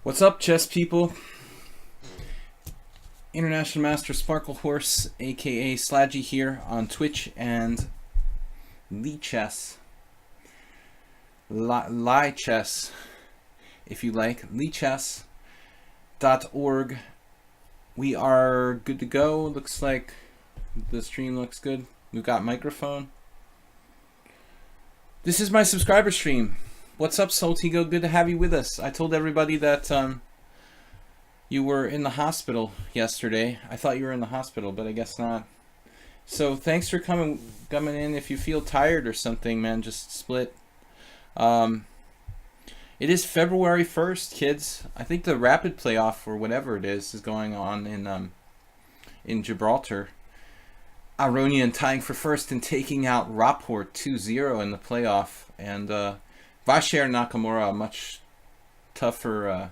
What's up, chess people? International Master Sparkle Horse, aka Slaggy, here on Twitch and lichess, lichess, if you like, lichess.org. We are good to go. Looks like the stream looks good. We've got microphone. This is my subscriber stream. What's up, Soltigo? Good to have you with us. I told everybody that you were in the hospital yesterday. I thought you were in the hospital, but I guess not. So thanks for coming in. If you feel tired or something, man, just split. It is February 1st, kids. I think the rapid playoff or whatever it is going on in Gibraltar. Aronian tying for first and taking out Rapport 2-0 in the playoff, and Paschall Nakamura, a much tougher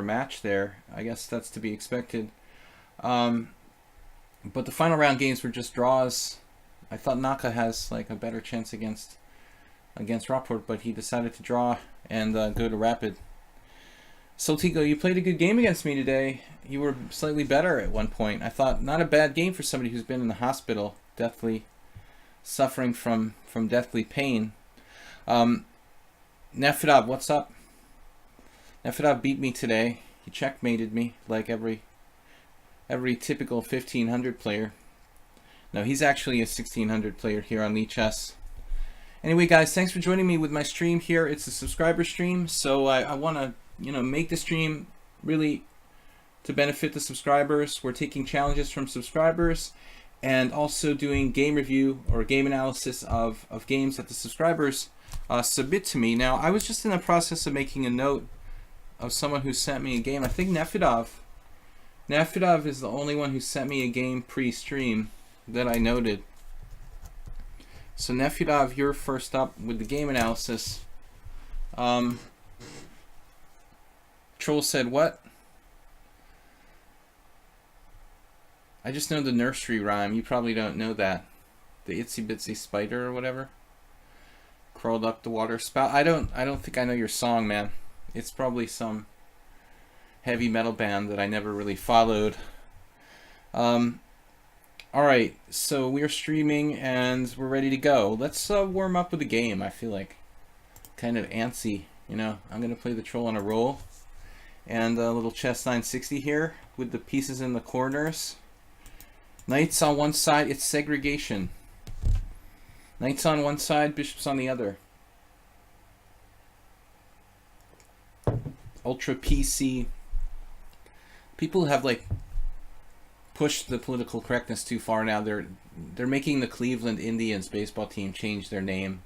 match there. I guess that's to be expected. But the final round games were just draws. I thought Naka has like a better chance against Rapport, but he decided to draw and go to rapid. Soltigo, you played a good game against me today. You were slightly better at one point. I thought not a bad game for somebody who's been in the hospital, deathly suffering from deathly pain. Nefedov, what's up? Nefedov beat me today. He checkmated me like every typical 1500 player. No, he's actually a 1600 player here on lichess. Anyway, guys, thanks for joining me with my stream here. It's a subscriber stream, so I want to make the stream really to benefit the subscribers. We're taking challenges from subscribers and also doing game review or game analysis of games that the subscribers submit to me. Now, I was just in the process of making a note of someone who sent me a game. I think Nefedov is the only one who sent me a game pre-stream that I noted. So Nefedov, you're first up with the game analysis. Troll said what? I just know the nursery rhyme. You probably don't know that. The itsy bitsy spider or whatever crawled up the water spout. I don't think I know your song, man. It's probably some heavy metal band that I never really followed. Alright, so we're streaming and we're ready to go. Let's warm up with the game. I feel like kind of antsy, I'm going to play the troll on a roll. And a little chess 960 here with the pieces in the corners. Knights on one side, it's segregation. Knights on one side, bishops on the other. Ultra PC. People have like pushed the political correctness too far now. They're making the Cleveland Indians baseball team change their name.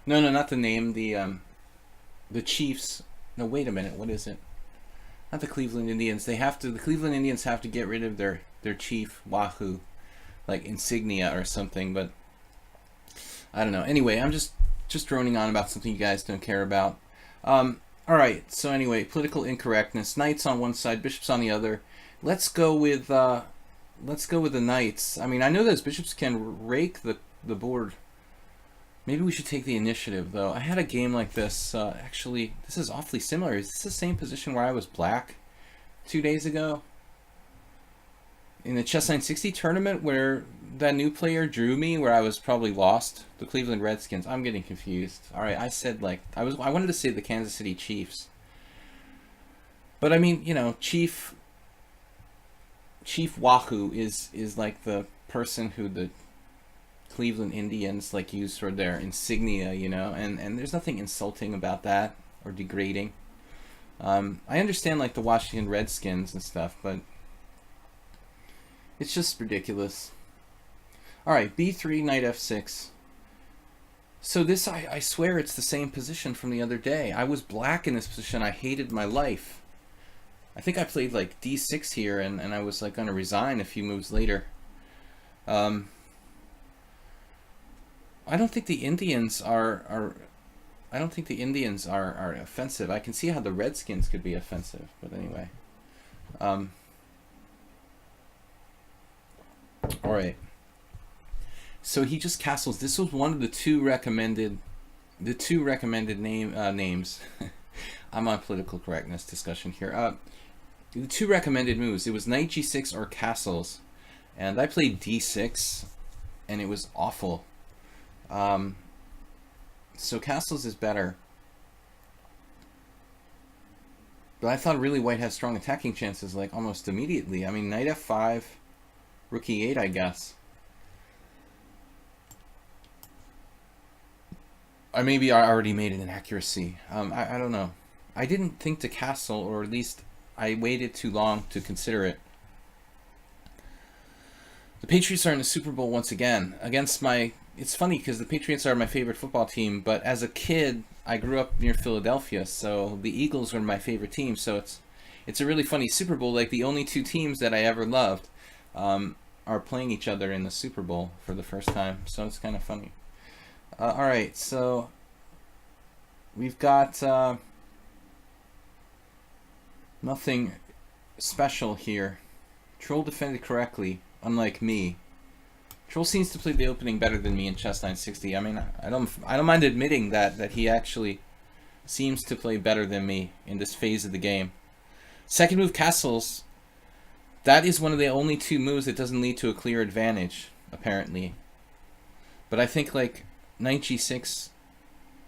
No, not the name. The Chiefs. No, wait a minute. What is it? Not the Cleveland Indians. The Cleveland Indians have to get rid of their chief Wahoo, like insignia or something. But I don't know. Anyway, I'm just droning on about something you guys don't care about. All right. So anyway, political incorrectness. Knights on one side, bishops on the other. Let's go with the knights. I mean, I know those bishops can rake the board. Maybe we should take the initiative, though. I had a game like this. Actually, this is awfully similar. Is this the same position where I was black 2 days ago? In the Chess 960 tournament where that new player drew me, where I was probably lost? The Cleveland Redskins. I'm getting confused. All right, I said, like, I wanted to say the Kansas City Chiefs. But, I mean, Chief Wahoo is like the person who the Cleveland Indians like use for their insignia, and there's nothing insulting about that or degrading. I understand like the Washington Redskins and stuff, but it's just ridiculous. Alright, b3, knight f6. So this, I swear it's the same position from the other day. I was black in this position. I hated my life. I think I played like d6 here, and I was like going to resign a few moves later. I don't think the Indians are offensive. I can see how the Redskins could be offensive, but anyway. All right. So he just castles. This was one of the two recommended names. I'm on political correctness discussion here. The two recommended moves, it was knight g6 or castles. And I played d6, and it was awful. So castles is better. But I thought really white had strong attacking chances, like almost immediately. I mean, knight f5, rook e8, I guess. Or maybe I already made an inaccuracy. I don't know. I didn't think to castle, or at least I waited too long to consider it. The Patriots are in the Super Bowl once again against my... It's funny because the Patriots are my favorite football team, but as a kid, I grew up near Philadelphia, so the Eagles were my favorite team. So it's a really funny Super Bowl. Like, the only two teams that I ever loved are playing each other in the Super Bowl for the first time. So it's kind of funny. All right, so we've got nothing special here. Troll defended correctly, unlike me. Troll seems to play the opening better than me in Chess 960. I mean, I don't mind admitting that he actually seems to play better than me in this phase of the game. Second move, castles. That is one of the only two moves that doesn't lead to a clear advantage, apparently. But I think, like, knight g6,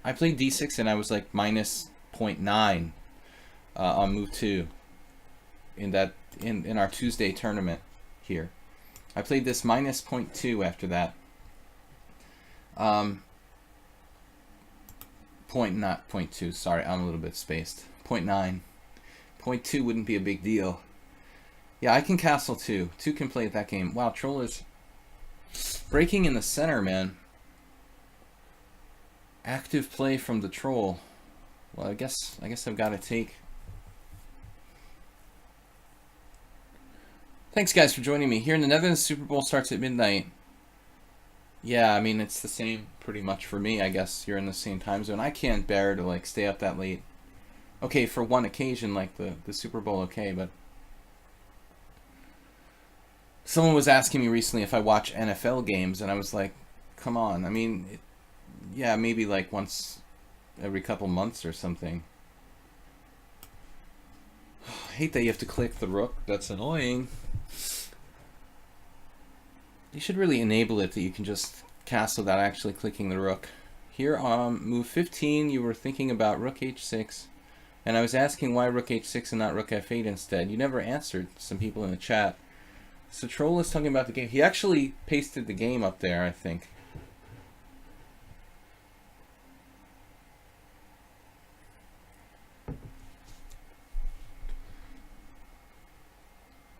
I played d6 and I was like minus 0.9 on move 2 in our Tuesday tournament here. I played this minus 0.2 after that. Not 0.2, sorry, I'm a little bit spaced. 0.9. 0.2 wouldn't be a big deal. Yeah, I can castle 2. 2 can play at that game. Wow, Troll is breaking in the center, man. Active play from the Troll. Well, I guess I've got to take. Thanks, guys, for joining me. Here in the Netherlands, Super Bowl starts at midnight. Yeah, I mean, it's the same pretty much for me, I guess. You're in the same time zone. I can't bear to, like, stay up that late. Okay, for one occasion, like the Super Bowl, okay, but... Someone was asking me recently if I watch NFL games, and I was like, come on. I mean, yeah, maybe, like, once every couple months or something. I hate that you have to click the rook. That's annoying. You should really enable it that you can just castle without actually clicking the rook. Here on move 15, you were thinking about rook h6, and I was asking why rook h6 and not rook f8 instead. You never answered, some people in the chat. So Troll is talking about the game. He actually pasted the game up there, I think.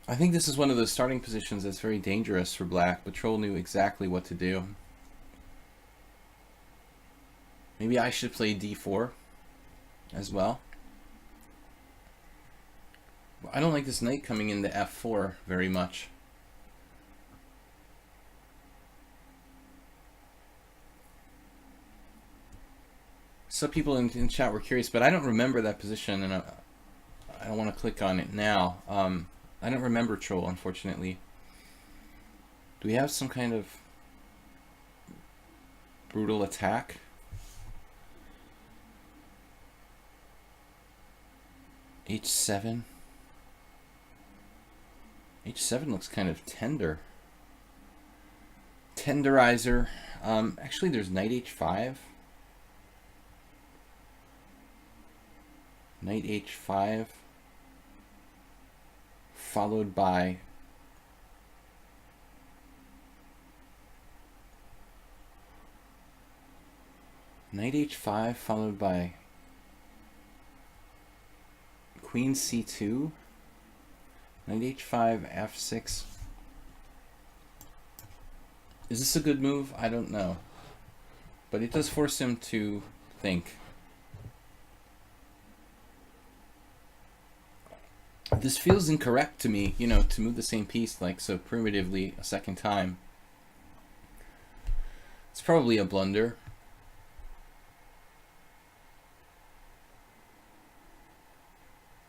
I think this is one of those starting positions that's very dangerous for black, but Troll knew exactly what to do. Maybe I should play d4 as well. I don't like this knight coming into f4 very much. Some people in chat were curious, but I don't remember that position, and I don't want to click on it now. I don't remember Troll, unfortunately. Do we have some kind of brutal attack? h7. h7 looks kind of tender. Tenderizer. Actually, there's knight h5. Knight h5. Followed by knight h5, followed by queen c2, knight h5, f6. Is this a good move? I don't know. But it does force him to think. This feels incorrect to me, you know, to move the same piece like so primitively a second time. It's probably a blunder.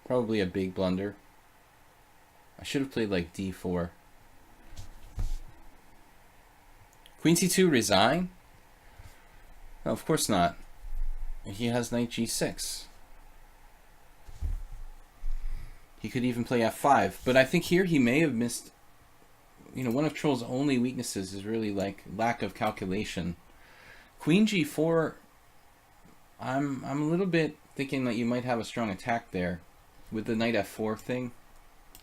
Probably a big blunder. I should have played like d4. Queen c2, resign? No, of course not. He has knight g6. He could even play f5. But I think here he may have missed... one of Troll's only weaknesses is really like lack of calculation. Queen g4, I'm a little bit thinking that you might have a strong attack there with the knight f4 thing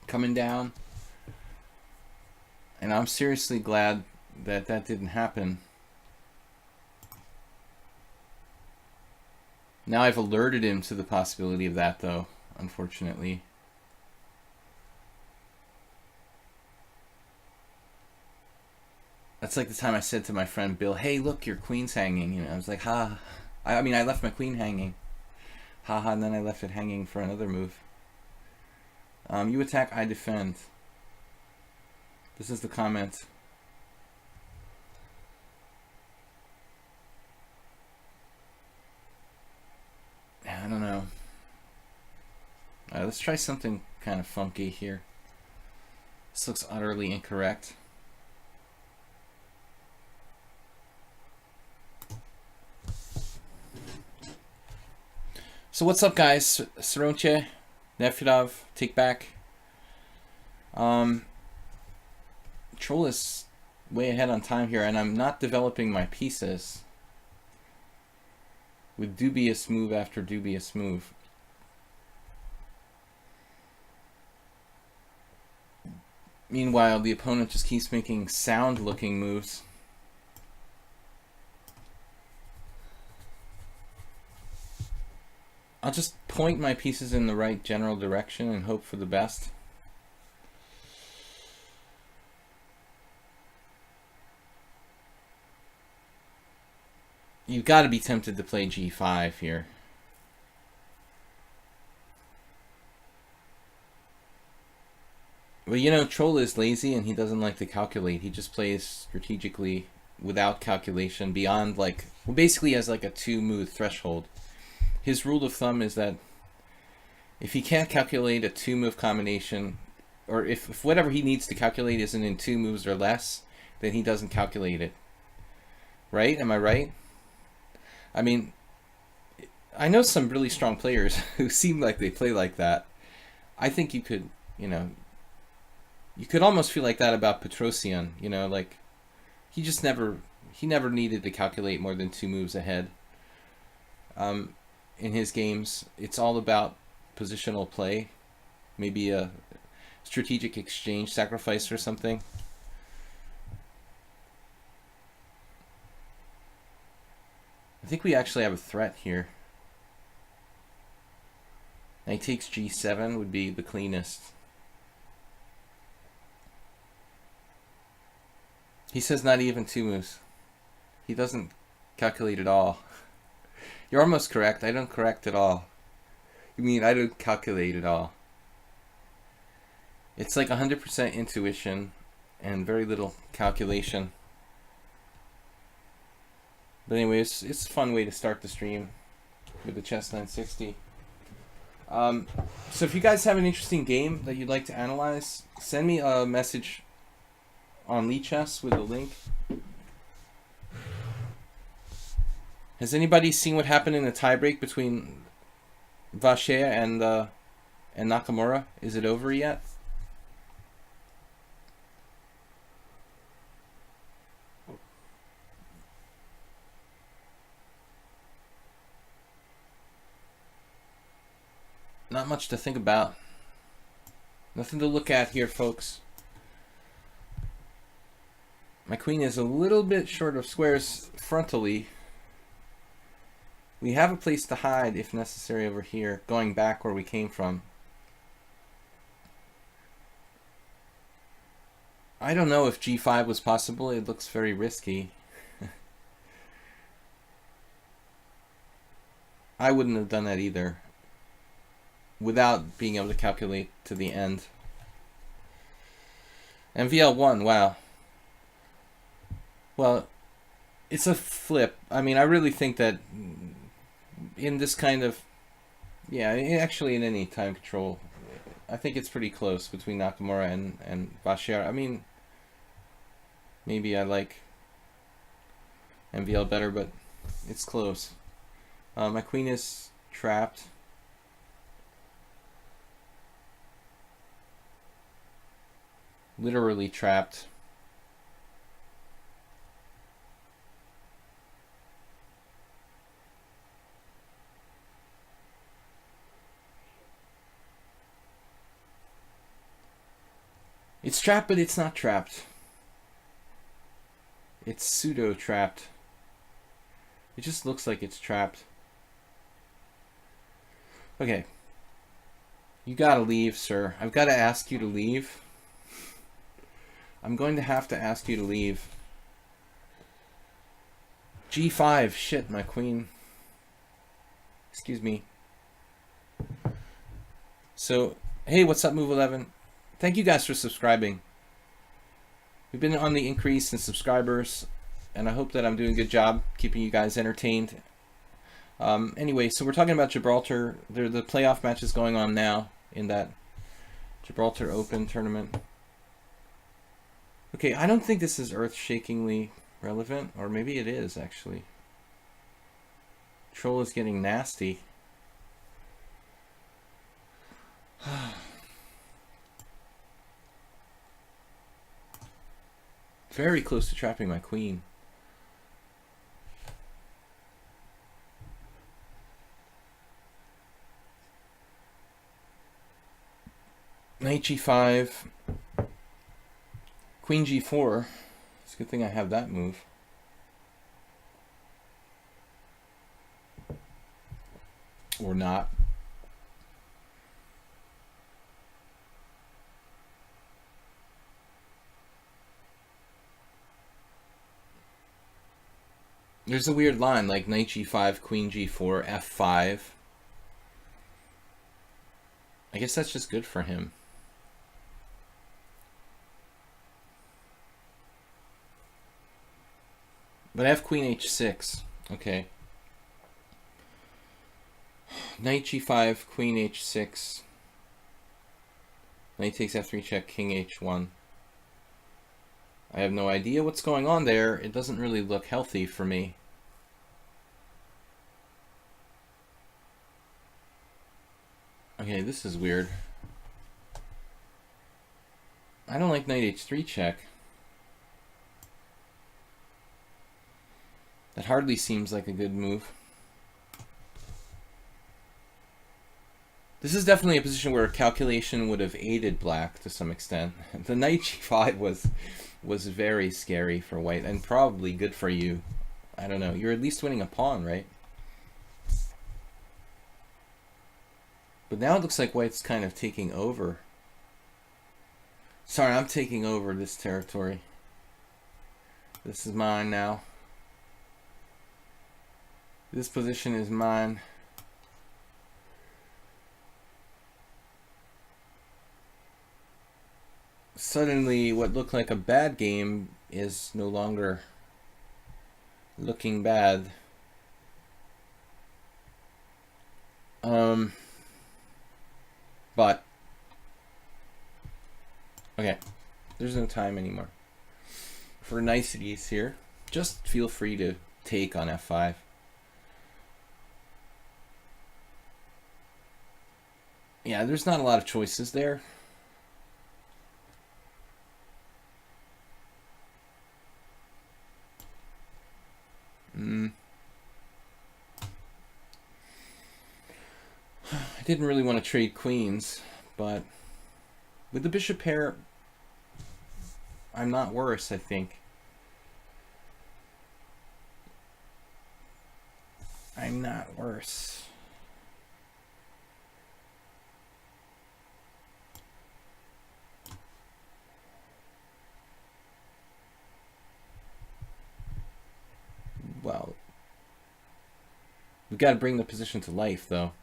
coming down. And I'm seriously glad that that didn't happen. Now I've alerted him to the possibility of that, though, unfortunately. That's like the time I said to my friend Bill, "Hey, look, your queen's hanging." I was like, "Ha." I mean, I left my queen hanging. Haha, and then I left it hanging for another move. You attack, I defend. This is the comment. I don't know. Let's try something kind of funky here. This looks utterly incorrect. So what's up, guys? Saronche, Nefedov, take back. Troll is way ahead on time here, and I'm not developing my pieces with dubious move after dubious move. Meanwhile, the opponent just keeps making sound-looking moves. I'll just point my pieces in the right general direction and hope for the best. You've got to be tempted to play g5 here. Well, Troll is lazy and he doesn't like to calculate. He just plays strategically without calculation beyond basically has like a 2-move threshold. His rule of thumb is that if he can't calculate a 2-move combination, or if whatever he needs to calculate isn't in 2 moves or less, then he doesn't calculate it. Right? Am I right? I mean, I know some really strong players who seem like they play like that. I think you could, you could almost feel like that about Petrosian, like he never needed to calculate more than 2 moves ahead. In his games, it's all about positional play, maybe a strategic exchange sacrifice or something. I think we actually have a threat here. Knight takes g7 would be the cleanest. He says not even 2 moves. He doesn't calculate at all. You're almost correct. I don't correct at all. You mean I don't calculate at all. It's like 100% intuition and very little calculation. But anyway, it's a fun way to start the stream with the Chess 960. So if you guys have an interesting game that you'd like to analyze, send me a message on lichess with a link. Has anybody seen what happened in the tiebreak between Paschall and Nakamura? Is it over yet? Not much to think about. Nothing to look at here, folks. My queen is a little bit short of squares frontally. We have a place to hide if necessary over here, going back where we came from. I don't know if g5 was possible. It looks very risky. I wouldn't have done that either without being able to calculate to the end. MVL1, wow. Well, it's a flip. I mean, I really think that in this kind of, yeah, actually in any time control, I think it's pretty close between Nakamura and Paschall. I mean, maybe I like MVL better, but it's close. My queen is trapped. Literally trapped. It's trapped, but it's not trapped. It's pseudo-trapped. It just looks like it's trapped. Okay. You gotta leave, sir. I've gotta ask you to leave. I'm going to have to ask you to leave. G5. Shit, my queen. Excuse me. So, hey, what's up, Move 11? Thank you guys for subscribing. We've been on the increase in subscribers, and I hope that I'm doing a good job keeping you guys entertained. Anyway, so we're talking about Gibraltar. The playoff match is going on now in that Gibraltar Open tournament. Okay, I don't think this is earth-shakingly relevant, or maybe it is, actually. Troll is getting nasty. Very close to trapping my queen. Knight G5. Queen G4. It's a good thing I have that move. Or not. There's a weird line like Knight G5, Queen G4, F5. I guess that's just good for him. But I have Queen H6. Okay. Knight G5, Queen H6. Knight takes F3 check, King H1. I have no idea what's going on there. It doesn't really look healthy for me. Okay, this is weird. I don't like Knight H3 check. That hardly seems like a good move. This is definitely a position where calculation would have aided black to some extent. The Knight G5 was very scary for white and probably good for you. I don't know. You're at least winning a pawn, right? But now it looks like white's kind of taking over. Sorry, I'm taking over this territory. This is mine now. This position is mine. Suddenly, what looked like a bad game is no longer looking bad. But okay, there's no time anymore for niceties here. Just feel free to take on F5. Yeah, there's not a lot of choices there. I didn't really want to trade queens, but with the bishop pair, I'm not worse, I think. I'm not worse. Well, we've got to bring the position to life, though.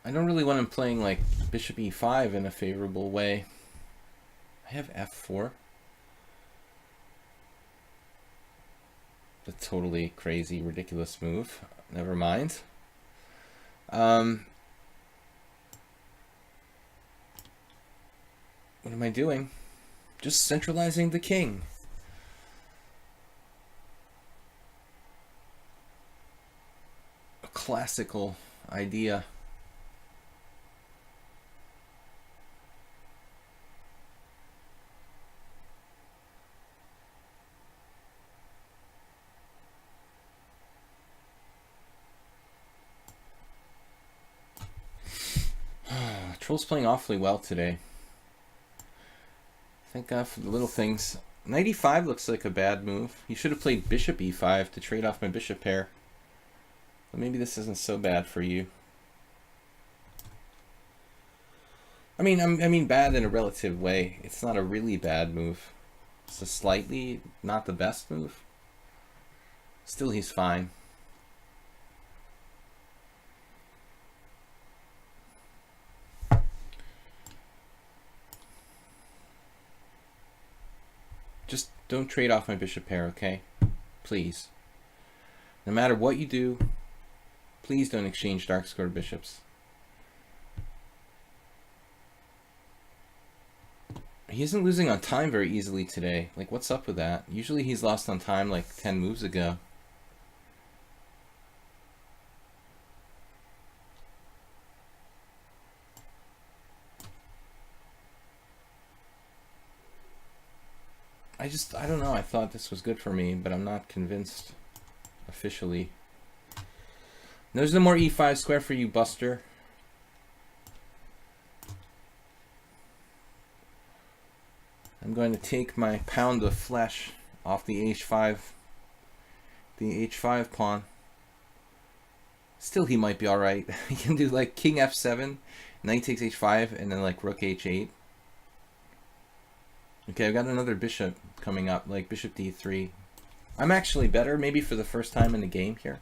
I don't really want him playing like bishop e5 in a favorable way. I have f4. A totally crazy, ridiculous move. Never mind. What am I doing? Just centralizing the king. A classical idea. Troll's playing awfully well today. Thank God for the little things. Knight e5 looks like a bad move. He should have played bishop e5 to trade off my bishop pair. But maybe this isn't so bad for you. I mean bad in a relative way. It's not a really bad move. It's a slightly not the best move. Still, he's fine. Just don't trade off my bishop pair, okay? Please. No matter what you do, please don't exchange dark square bishops. He isn't losing on time very easily today. Like, what's up with that? Usually he's lost on time like 10 moves ago. I don't know. I thought this was good for me, but I'm not convinced officially. There's no more e5 square for you, Buster. I'm going to take my pound of flesh off the h5 pawn. Still, he might be alright. He can do like king f7, knight takes h5, and then like rook h8. Okay, I've got another bishop coming up, like bishop d3. I'm actually better, maybe for the first time in the game here.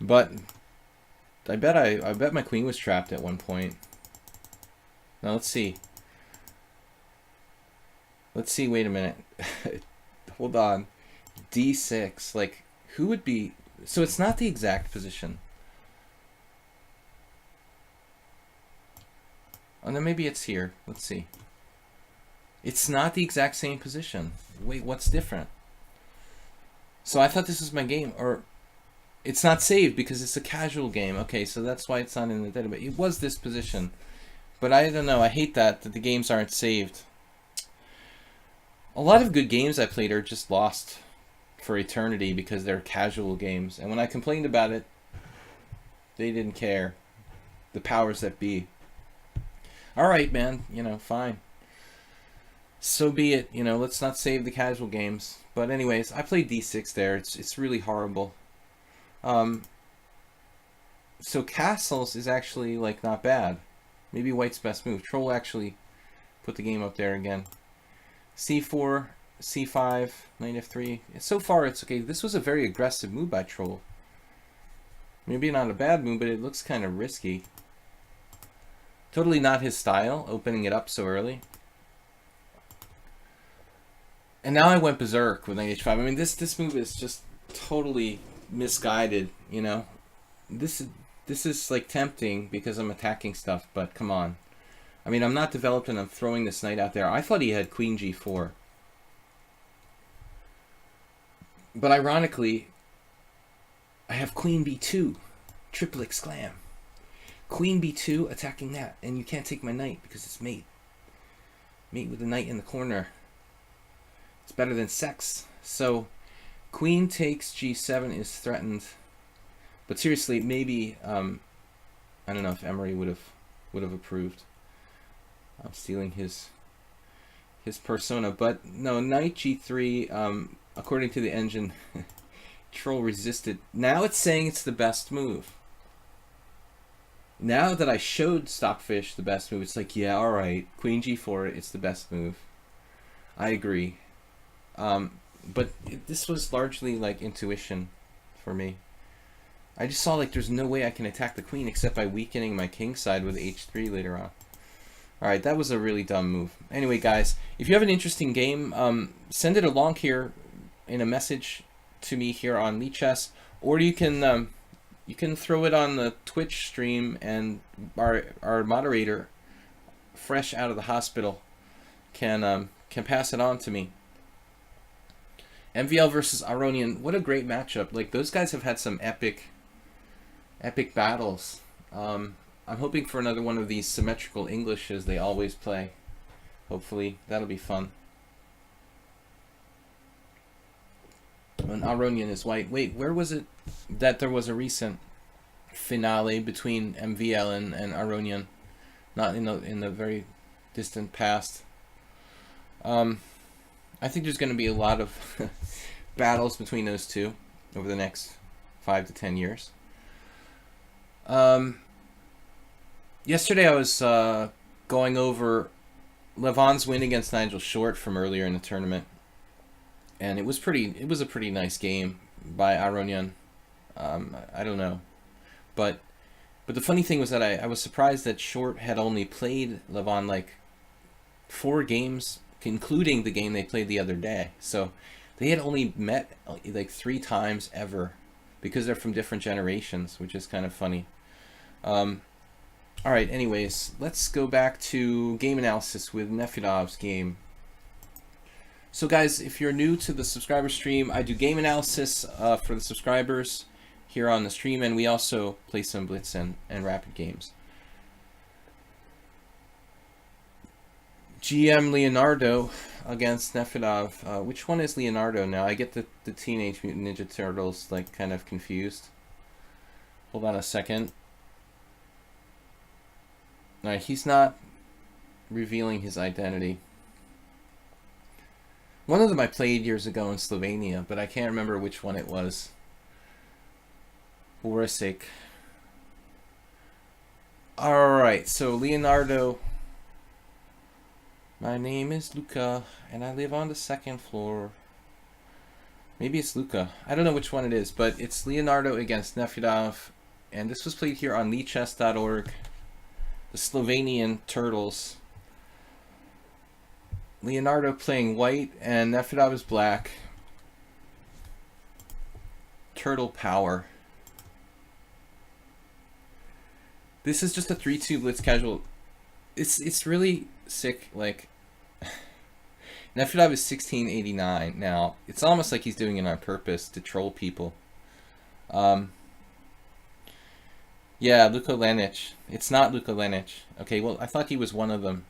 But I bet my queen was trapped at one point. Now let's see. Let's see, wait a minute. Hold on. d6, like who would be, so it's not the exact position. Oh, no, maybe it's here. Let's see. It's not the exact same position. Wait, what's different? So I thought this was my game, or it's not saved because it's a casual game. Okay, so that's why it's not in the database. It was this position. But I don't know. I hate that the games aren't saved. A lot of good games I played are just lost for eternity because they're casual games. And when I complained about it, they didn't care. The powers that be. All right, man, you know, fine. So be it, you know, let's not save the casual games. But anyways, I played d6 there. It's really horrible. So castles is actually, like, not bad. Maybe white's best move. Troll actually put the game up there again. c4, c5, knight f3. So far, it's okay. This was a very aggressive move by Troll. Maybe not a bad move, but it looks kind of risky. Totally not his style, opening it up so early. And now I went berserk with knight h5. I mean, this move is just totally misguided, you know. This is like tempting because I'm attacking stuff, but come on. I mean, I'm not developed and I'm throwing this knight out there. I thought he had queen g4. But ironically, I have queen b2, triple exclam. Queen b2 attacking that, and you can't take my knight because it's mate. Mate with the knight in the corner. It's better than sex. So queen takes g7 is threatened. But seriously, maybe I don't know if Emery would have approved. I'm stealing his persona, but no, knight g3. According to the engine, Troll resisted. Now it's saying it's the best move. Now that I showed Stockfish the best move, it's like, yeah, all right, queen g4, it's the best move. I agree. But this was largely like intuition for me. I just saw like there's no way I can attack the queen except by weakening my king side with h3 later on. Alright, that was a really dumb move. Anyway, guys, if you have an interesting game, send it along here in a message to me here on lichess, or you can throw it on the Twitch stream, and our moderator, fresh out of the hospital, can pass it on to me. MVL versus Aronian, what a great matchup. Like, those guys have had some epic battles. I'm hoping for another one of these symmetrical Englishes they always play. Hopefully, that'll be fun. When Aronian is white. Wait, where was it that there was a recent finale between MVL and Aronian? Not in the very distant past. I think there's going to be a lot of battles between those two over the next 5 to 10 years. Yesterday I was going over Levon's win against Nigel Short from earlier in the tournament, and it was a pretty nice game by Aronian. I don't know, but the funny thing was that I was surprised that Short had only played Levon like 4 games, including the game they played the other day. So they had only met like 3 times ever, because they're from different generations, which is kind of funny. All right, anyways, let's go back to game analysis with Nefedov's game. So guys, if you're new to the subscriber stream, I do game analysis for the subscribers here on the stream, and we also play some blitz and rapid games. GM Leonardo against Nefedov. Which one is Leonardo now? I get the Teenage Mutant Ninja Turtles like kind of confused. Hold on a second. Alright, he's not revealing his identity. One of them I played years ago in Slovenia, but I can't remember which one it was. Borisik. Alright, so Leonardo. My name is Luca, and I live on the 2nd floor. Maybe it's Luca. I don't know which one it is, but it's Leonardo against Nefedov, and this was played here on lichess.org. The Slovenian Turtles. Leonardo playing white, and Nefedov is black. Turtle power. This is just a 3-2 blitz casual. It's really sick. Like, Nefedov is 1689 now. It's almost like he's doing it on purpose to troll people. Yeah, Luka Lenic. It's not Luka Lenic. Okay, well, I thought he was one of them.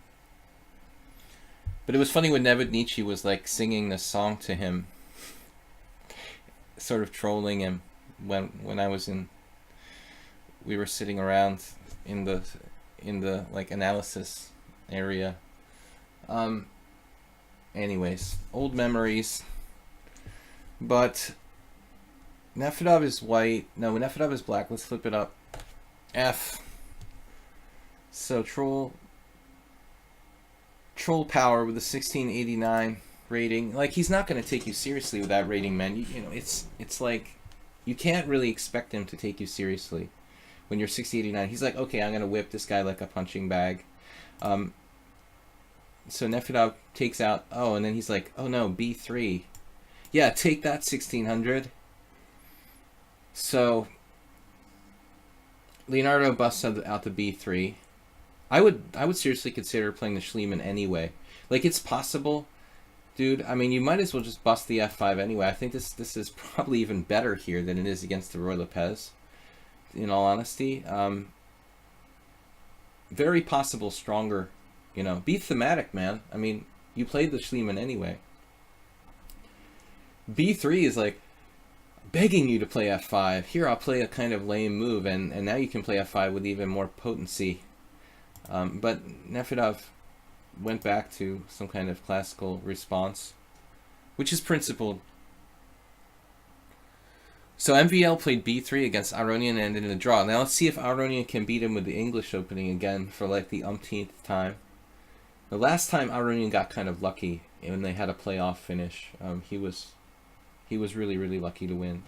But it was funny when Nevednici was like singing this song to him, sort of trolling him when I was in. We were sitting around in the like analysis area. Anyways, old memories. But Nefedov is white. No, Nefedov is black. Let's flip it up. F. So troll power with a 1689 rating. Like, he's not going to take you seriously with that rating, man. You know, it's like you can't really expect him to take you seriously when you're 1689. He's like, okay, I'm going to whip this guy like a punching bag. So Nefedov takes out, oh, and then he's like, oh no, B3. Yeah, take that, 1600. So Leonardo busts out the B3. I would seriously consider playing the Schliemann anyway. Like, it's possible, dude. I mean, you might as well just bust the F5 anyway. I think this is probably even better here than it is against the Roy Lopez, in all honesty. Very possible stronger, you know. Be thematic, man. I mean, you played the Schliemann anyway. B3 is like begging you to play F5. Here, I'll play a kind of lame move, and now you can play F5 with even more potency. But Nefedov went back to some kind of classical response, which is principled. So MVL played B3 against Aronian and ended in a draw. Now let's see if Aronian can beat him with the English opening again for like the umpteenth time. The last time Aronian got kind of lucky when they had a playoff finish. He was really, really lucky to win.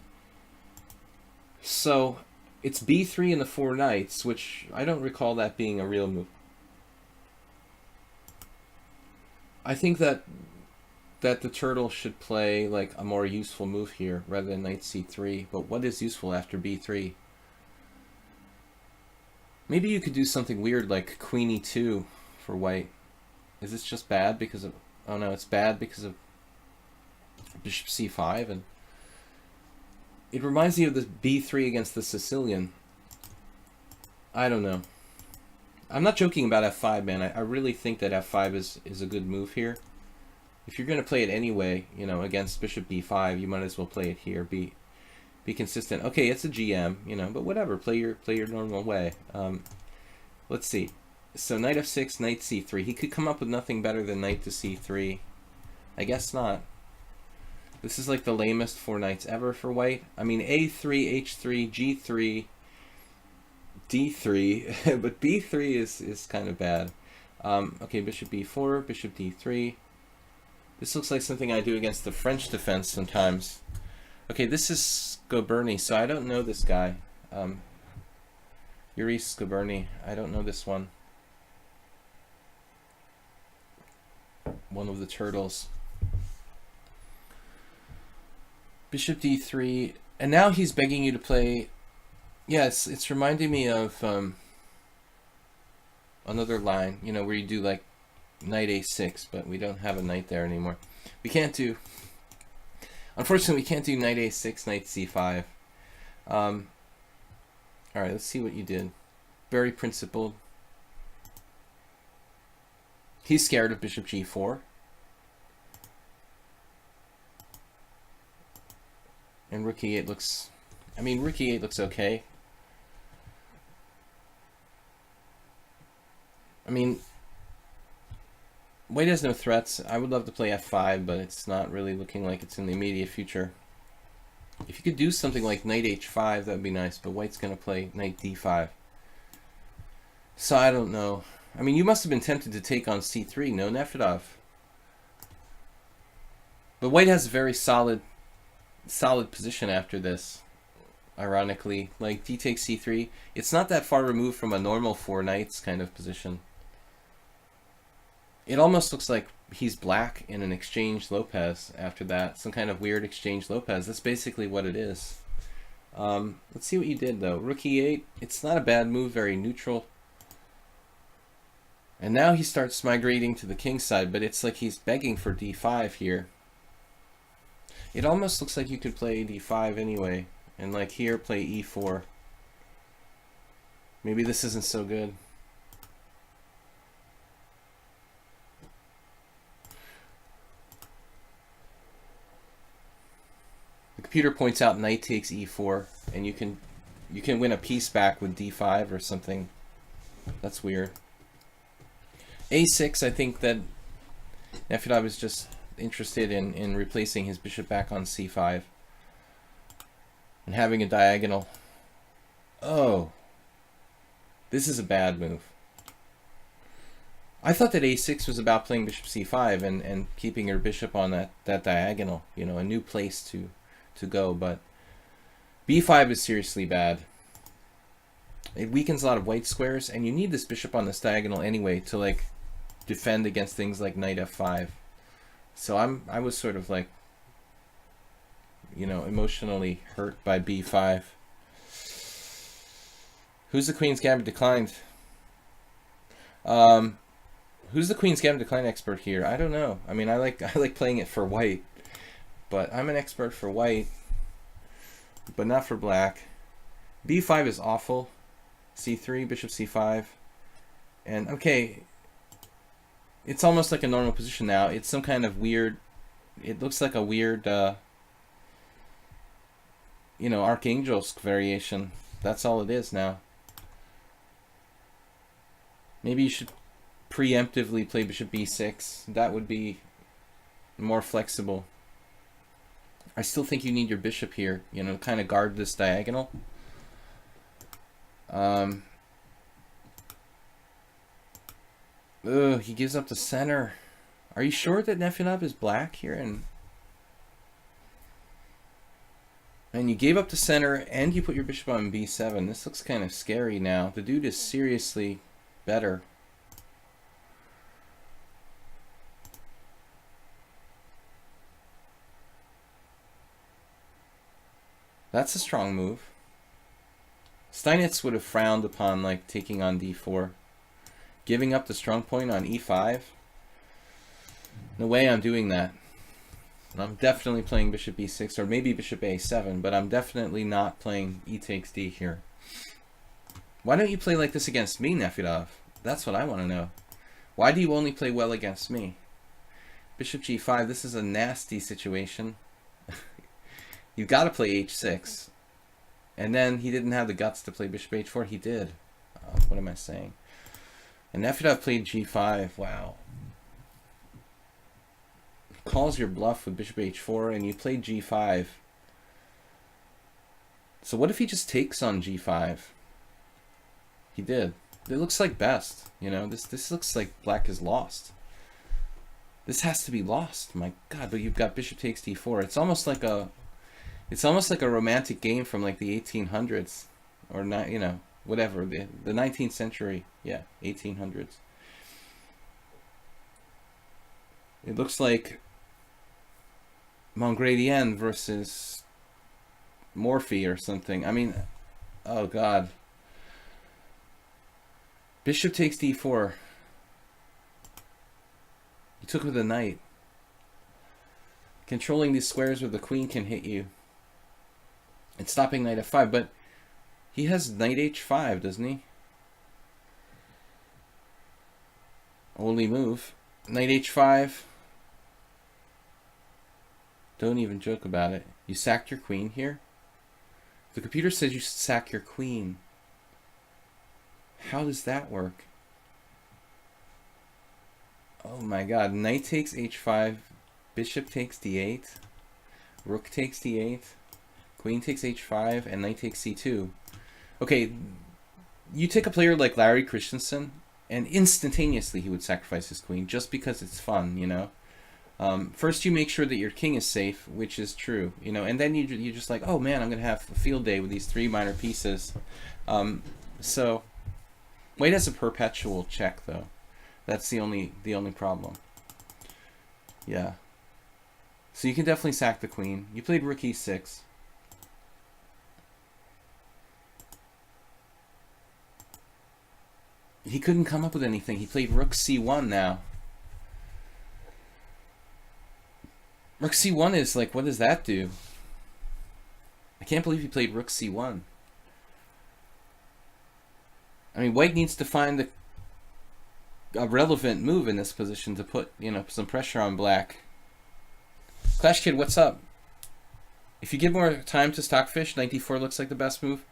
So it's B3 in the 4 knights, which I don't recall that being a real move. I think that the turtle should play like a more useful move here rather than knight C3. But what is useful after B3? Maybe you could do something weird like Queen E2 for white. Is this just bad because of... Oh no, it's bad because of Bishop C5, and it reminds me of the B3 against the Sicilian. I don't know. I'm not joking about F5, man. I really think that F5 is a good move here. if you're going to play it anyway, you know, against bishop b5, you might as well play it here. Be consistent. Okay, it's a GM, you know, but whatever. Play your normal way. Let's see. So knight f6, knight c3. He could come up with nothing better than knight to c3. I guess not. This is like the lamest 4 knights ever for white. I mean, a3, h3, g3, d3, but b3 is kind of bad. Okay, bishop b4, bishop d3. This looks like something I do against the French defense sometimes. Okay, this is Scoberni, so I don't know this guy. Yuri Scoberni, I don't know this one. One of the turtles. Bishop d3, and now he's begging you to play. Yes, it's reminding me of another line, you know, where you do like knight a6, but we don't have a knight there anymore. We can't do, unfortunately, we can't do knight a6, knight c5. All right, let's see what you did. Very principled. He's scared of bishop g4. And rook e8 looks, I mean, rook e8 looks okay. I mean, white has no threats. I would love to play f5, but it's not really looking like it's in the immediate future. If you could do something like knight h5, that would be nice, but white's going to play knight d5. So I don't know. I mean, you must have been tempted to take on c3, no, Nefedov? But white has a very solid position after this, ironically. Like, d takes c3. It's not that far removed from a normal 4 knights kind of position. It almost looks like he's black in an exchange Lopez after that. Some kind of weird exchange Lopez. That's basically what it is. Let's see what you did, though. Rook e8. It's not a bad move, very neutral. And now he starts migrating to the king side, but it's like he's begging for d5 here. It almost looks like you could play d5 anyway, and like here play e4. Maybe this isn't so good. The computer points out knight takes e4, and you can win a piece back with d5 or something. That's weird. a6, I think that Nefedov is just interested in replacing his bishop back on c5 and having a diagonal. Oh, this is a bad move. I thought that a6 was about playing bishop c5 and keeping your bishop on that diagonal, you know, a new place to go, but b5 is seriously bad. It weakens a lot of white squares, and you need this bishop on this diagonal anyway to like defend against things like knight f5. So I was sort of like, you know, emotionally hurt by b5. Who's the Queen's Gambit declined? Who's the Queen's Gambit decline expert here? I don't know. I mean, I like playing it for white, but I'm an expert for white, but not for black. b5 is awful. c3, bishop c5, and okay. It's almost like a normal position now. It's some kind of weird, it looks like a weird, you know, Archangelsk variation. That's all it is now. Maybe you should preemptively play bishop b6. That would be more flexible. I still think you need your bishop here, you know, to kind of guard this diagonal. Ugh, he gives up the center. Are you sure that Nefedov is black here? And you gave up the center and you put your bishop on b7. This looks kind of scary now. The dude is seriously better. That's a strong move. Steinitz would have frowned upon like taking on d4. Giving up the strong point on e5? No way I'm doing that. I'm definitely playing bishop e6 or maybe bishop a7, but I'm definitely not playing e takes d here. Why don't you play like this against me, Nefedov? That's what I want to know. Why do you only play well against me? Bishop g5. This is a nasty situation. You've got to play h6. And then he didn't have the guts to play bishop h4. He did. What am I saying? And Nefedov played g5. Wow. Calls your bluff with bishop h4, and you played g5. So what if he just takes on g5? He did. It looks like best. You know, this looks like black is lost. This has to be lost. My God! But you've got bishop takes d4. It's almost like a romantic game from like the 1800s, or not, you know, whatever, the 19th century. Yeah, 1800s. It looks like Montgredien versus Morphy or something. I mean, oh God. Bishop takes d4. You took with a knight. Controlling these squares with the queen can hit you. And stopping knight f5, but he has knight h5, doesn't he? Only move. Knight h5. Don't even joke about it. You sacked your queen here? The computer says you sack your queen. How does that work? Oh my God. Knight takes h5. Bishop takes d8. Rook takes d8. Queen takes h5. And knight takes c2. Okay, you take a player like Larry Christensen, and instantaneously he would sacrifice his queen just because it's fun, you know? First you make sure that your king is safe, which is true, you know, and then you're just like, oh man, I'm going to have a field day with these 3 minor pieces. So white has a perpetual check, though. That's the only problem. Yeah. So you can definitely sack the queen. You played rook e6. He couldn't come up with anything. He played rook c1 now. Rook c1 is like, what does that do? I can't believe he played rook c1. I mean, white needs to find a relevant move in this position to put, you know, some pressure on black. Clash Kid, what's up? If you give more time to Stockfish, 94 looks like the best move.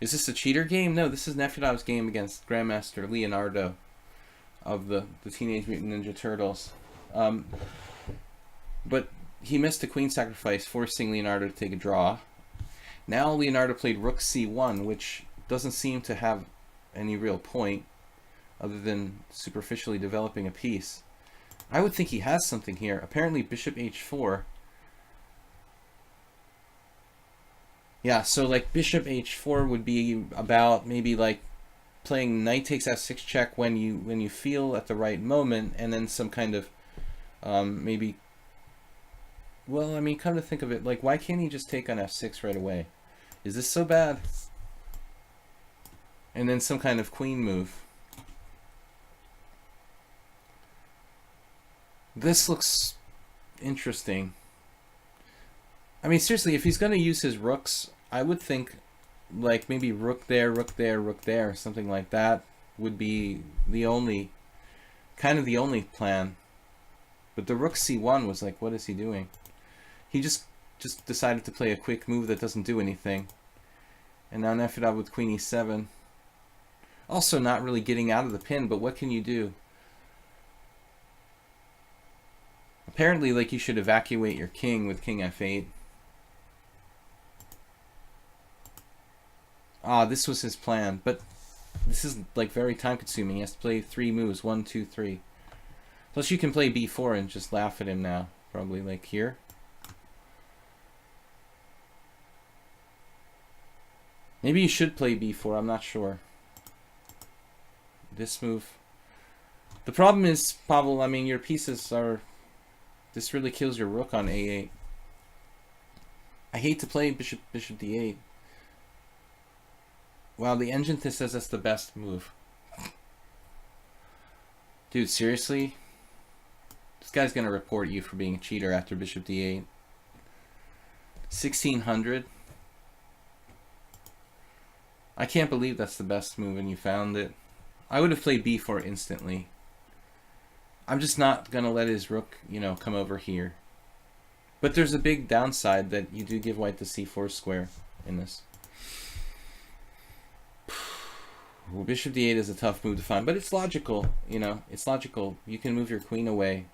Is this a cheater game? No, this is Nefedov's game against Grandmaster Leonardo of the Teenage Mutant Ninja Turtles. But he missed a queen sacrifice, forcing Leonardo to take a draw. Now Leonardo played rook c1, which doesn't seem to have any real point other than superficially developing a piece. I would think he has something here. Apparently bishop h4. Yeah, so like bishop h4 would be about maybe like playing knight takes f6 check when you feel at the right moment, and then some kind of maybe. Well, I mean, come to think of it, like, why can't he just take on f6 right away? Is this so bad? And then some kind of queen move. This looks interesting. I mean, seriously, if he's going to use his rooks, I would think, like, maybe rook there, rook there, rook there, something like that would be the only, kind of the only plan. But the rook c1 was like, what is he doing? He just decided to play a quick move that doesn't do anything. And now Nefedov with queen e7. Also not really getting out of the pin, but what can you do? Apparently, like, you should evacuate your king with king f8. Ah, this was his plan, but this is like very time consuming. He has to play 3 moves, 1, 2, 3. Plus you can play b4 and just laugh at him now, probably like here. Maybe you should play b4, I'm not sure. This move. The problem is, Pavel, I mean, your pieces are... This really kills your rook on a8. I hate to play bishop d8. Wow, the engine says that's the best move. Dude, seriously? This guy's gonna report you for being a cheater after bishop d8. 1600. I can't believe that's the best move and you found it. I would have played b4 instantly. I'm just not going to let his rook, you know, come over here. But there's a big downside that you do give white the c4 square in this. Well, bishop d8 is a tough move to find, but it's logical, you know. It's logical. You can move your queen away.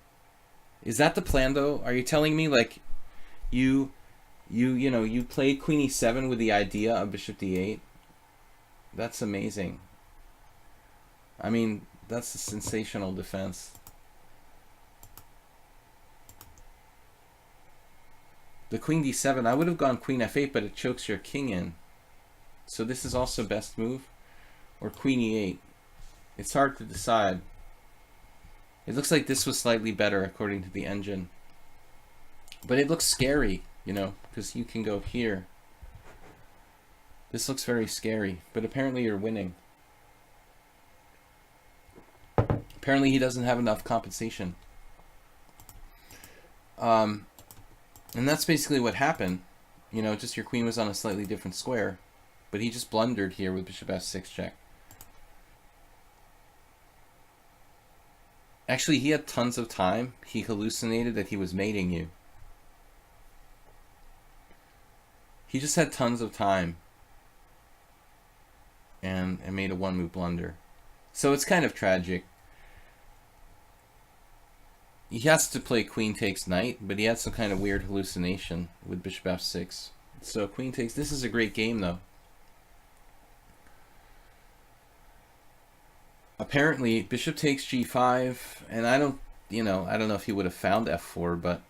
Is that the plan, though? Are you telling me, like, you know, you played queen e7 with the idea of bishop d8? That's amazing. I mean, that's a sensational defense. The queen d7, I would have gone queen f8, but it chokes your king in. So this is also best move. Or queen e8. It's hard to decide. It looks like this was slightly better according to the engine. But it looks scary, you know, because you can go here. This looks very scary, but apparently you're winning. Apparently he doesn't have enough compensation. And that's basically what happened. You know, just your queen was on a slightly different square. But he just blundered here with bishop f6 check. Actually, he had tons of time. He hallucinated that he was mating you. He just had tons of time. And made a one-move blunder. So it's kind of tragic. He has to play queen takes knight, but he had some kind of weird hallucination with bishop f6. So queen takes. This is a great game, though. Apparently, bishop takes g5, and I don't know if he would have found f4, but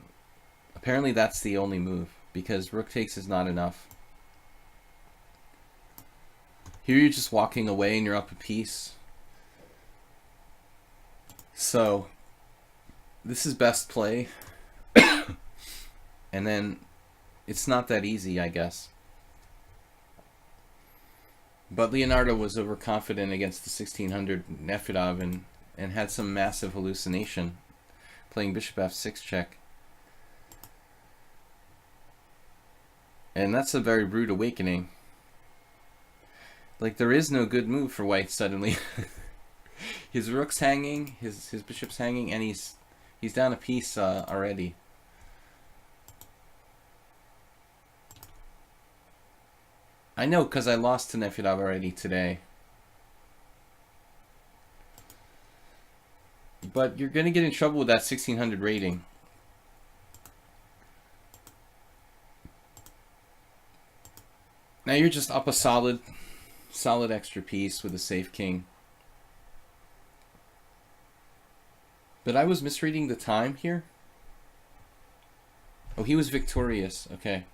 apparently that's the only move, because rook takes is not enough. Here you're just walking away and you're up a piece. So this is best play. And then it's not that easy, I guess. But Leonardo was overconfident against the 1600 Nefedov and had some massive hallucination playing bishop f6 check. And that's a very rude awakening. Like, there is no good move for white suddenly. His rook's hanging, his bishop's hanging, and he's down a piece already. I know, because I lost to Nefedov already today. But you're going to get in trouble with that 1600 rating. Now you're just up a solid extra piece with a safe king. But I was misreading the time here. Oh, he was victorious. Okay.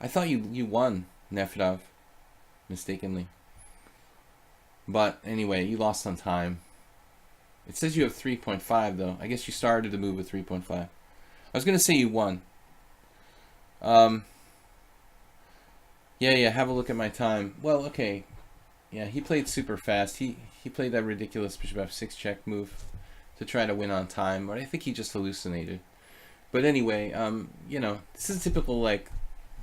I thought you won, Nefedov, mistakenly. But anyway, you lost on time. It says you have 3.5 though. I guess you started the move with 3.5. I was going to say you won. Yeah, have a look at my time. Well, okay. Yeah, he played super fast. He played that ridiculous bishop f6 check move to try to win on time, but I think he just hallucinated. But anyway, you know, this is typical, like,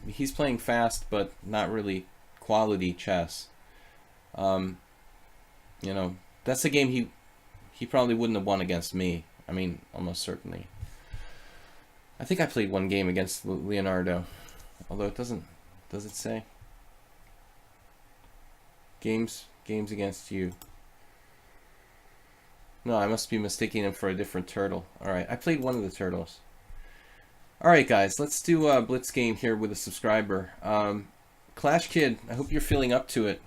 he's playing fast but not really quality chess. You know, that's a game he probably wouldn't have won against me. I mean, almost certainly. I think I played one game against Leonardo, although it doesn't. Does it say? Games against you. No, I must be mistaking him for a different turtle. Alright, I played one of the turtles. Alright guys, let's do a blitz game here with a subscriber. Clash Kid, I hope you're feeling up to it.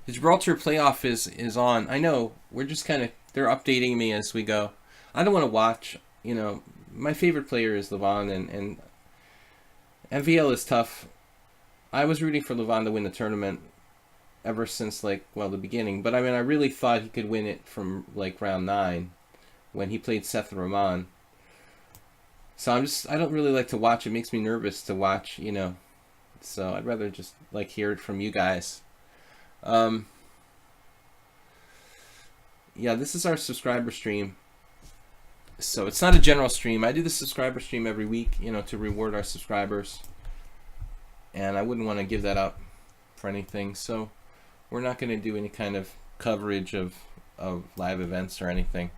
The Gibraltar playoff is on. I know, we're just kind of, they're updating me as we go. I don't want to watch, you know, my favorite player is Levon, and MVL is tough. I was rooting for Levon to win the tournament ever since, like, well, the beginning. But I mean, I really thought he could win it from, like, round 9 when he played Seth Rahman. So I don't really like to watch. It makes me nervous to watch, you know. So I'd rather just, like, hear it from you guys. Yeah, this is our subscriber stream. So it's not a general stream. I do the subscriber stream every week, you know, to reward our subscribers. And I wouldn't want to give that up for anything. So we're not going to do any kind of coverage of of live events or anything.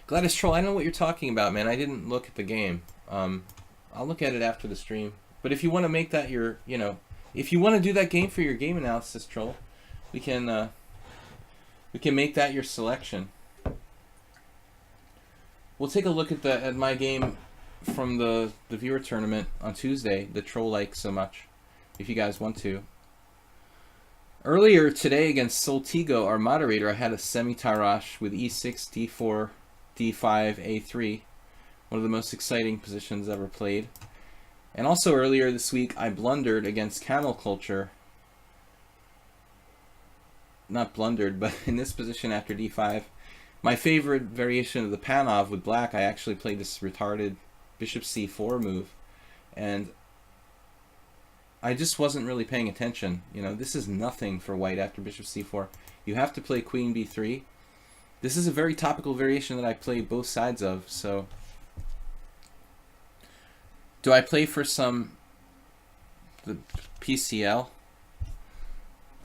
Gladys Troll, I know what you're talking about, man. I didn't look at the game. I'll look at it after the stream. But if you want to make that your, if you want to do that game for your game analysis, Troll, we can make that your selection. We'll take a look at my game from the viewer tournament on Tuesday, the Troll likes so much, if you guys want to. Earlier today against Soltigo, our moderator, I had a semi-tarash with e6, d4, d5, a3. One of the most exciting positions ever played. And also earlier this week, I blundered against Camel Culture. Not blundered, but in this position after d5. My favorite variation of the Panov with black, I actually played this retarded bishop c4 move. And I just wasn't really paying attention. This is nothing for white after bishop c4. You have to play queen b3. This is a very topical variation that I play both sides of, so... Do I play for the PCL?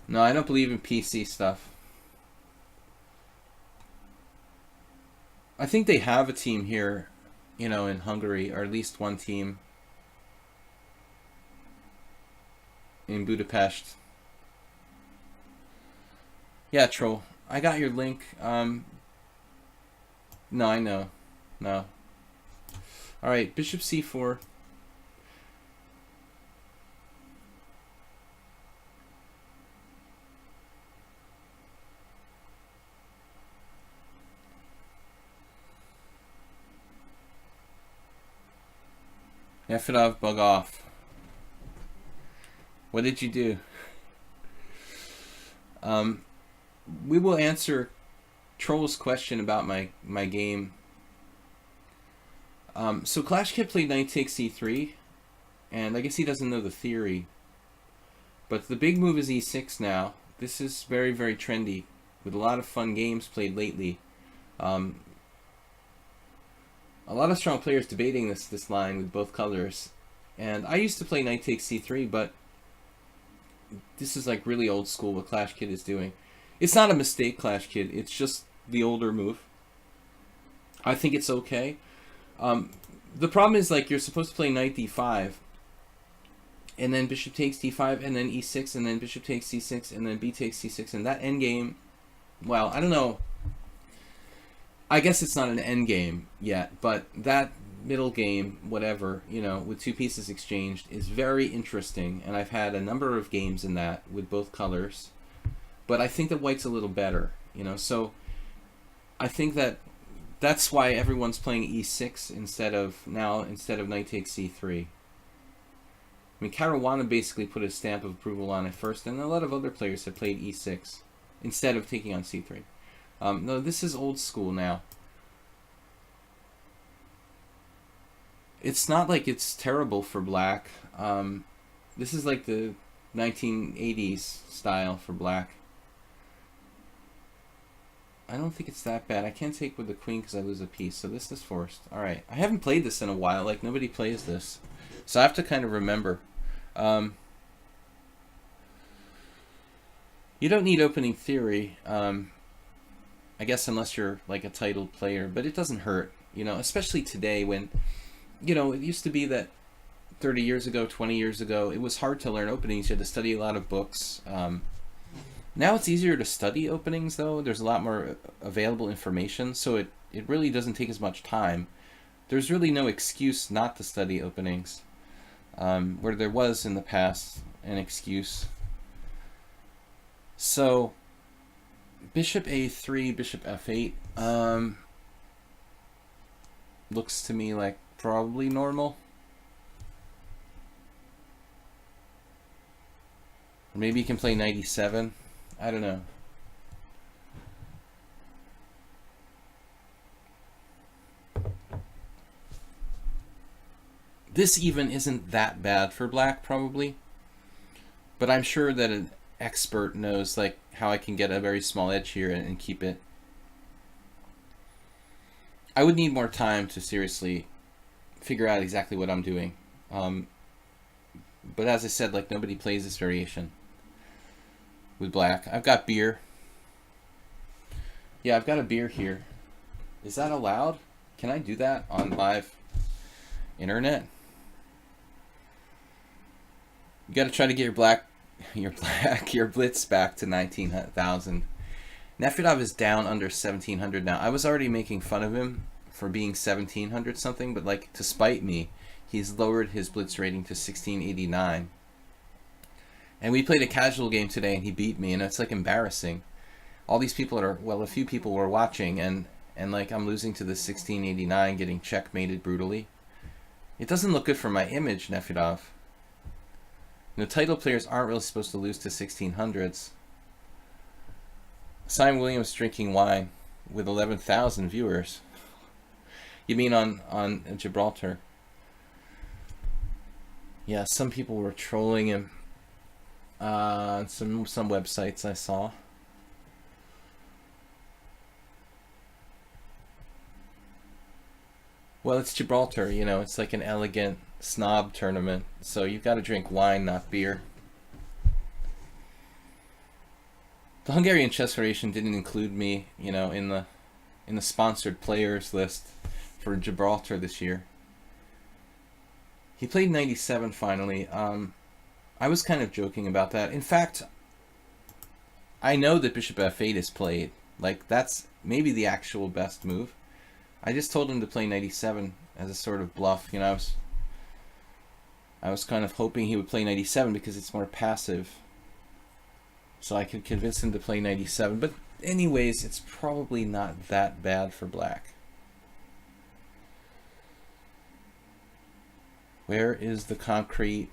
No, I don't believe in PC stuff. I think they have a team here, in Hungary, or at least one team in Budapest. Yeah, Troll. I got your link. No, I know. No. Alright, bishop c4. Yefidov, bug off. What did you do? We will answer Troll's question about my game. So Clash Kid played knight takes c3, and I guess he doesn't know the theory. But the big move is e6 now. This is very, very trendy, with a lot of fun games played lately. A lot of strong players debating this line with both colors. And I used to play knight takes c3, but this is like really old school what Clash Kid is doing. It's not a mistake, Clash Kid. It's just the older move. I think it's okay. The problem is, like, you're supposed to play knight d5, and then bishop takes d5, and then e6, and then bishop takes c6, and then b takes c6, and that endgame, well, I don't know. I guess it's not an endgame yet, but that middle game, whatever, with two pieces exchanged, is very interesting, and I've had a number of games in that with both colors. But I think that white's a little better, so I think that's why everyone's playing e6 instead of knight takes c3. I mean, Caruana basically put a stamp of approval on it first, and a lot of other players have played e6 instead of taking on c3. No, this is old school now. It's not like it's terrible for black. This is like the 1980s style for black. I don't think it's that bad. I can't take with the queen because I lose a piece, so this is forced. Alright, I haven't played this in a while. Like, nobody plays this. So I have to kind of remember. You don't need opening theory, I guess, unless you're like a titled player, but it doesn't hurt, especially today when, it used to be that 30 years ago, 20 years ago, it was hard to learn openings. You had to study a lot of books. Now it's easier to study openings, though. There's a lot more available information, so it really doesn't take as much time. There's really no excuse not to study openings, where there was in the past an excuse. So, bishop a3, bishop f8, looks to me like probably normal. Or maybe you can play knight e7. I don't know. This even isn't that bad for black, probably. But I'm sure that an expert knows like how I can get a very small edge here and keep it. I would need more time to seriously figure out exactly what I'm doing. But as I said, like, nobody plays this variation. with black. I've got beer. Yeah, I've got a beer here. Is that allowed? Can I do that on live internet? You got to try to get your blitz back to 19,000. Nefedov is down under 1,700 now. I was already making fun of him for being 1,700 something, but like to spite me, he's lowered his blitz rating to 1,689. And we played a casual game today, and he beat me, and it's like embarrassing. All these people a few people were watching, and like I'm losing to the 1,689, getting checkmated brutally. It doesn't look good for my image, Nefedov. The title players aren't really supposed to lose to 1,600s. Simon Williams drinking wine with 11,000 viewers. You mean on Gibraltar? Yeah, some people were trolling him. Some websites I saw. Well, it's Gibraltar, you know, it's like an elegant snob tournament, so you've got to drink wine, not beer. The Hungarian Chess Federation didn't include me, you know, in the sponsored players list for Gibraltar this year. He played 97 finally. I was kind of joking about that. In fact, I know that Bishop F8 is played. Like, that's maybe the actual best move. I just told him to play 97 as a sort of bluff. You know, I was kind of hoping he would play 97 because it's more passive. So I could convince him to play 97. But anyways, it's probably not that bad for black. Where is the concrete?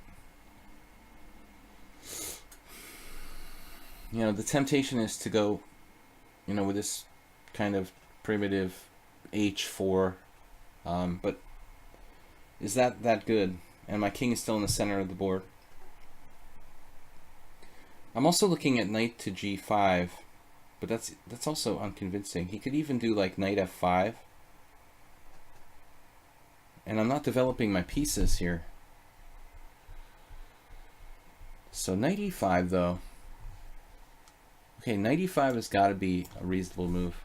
You know, the temptation is to go, you know, with this kind of primitive h4, but is that good? And my king is still in the center of the board. I'm also looking at knight to g5, but that's also unconvincing. He could even do like knight f5, and I'm not developing my pieces here. So knight e5 though. Okay, knight e5 has got to be a reasonable move.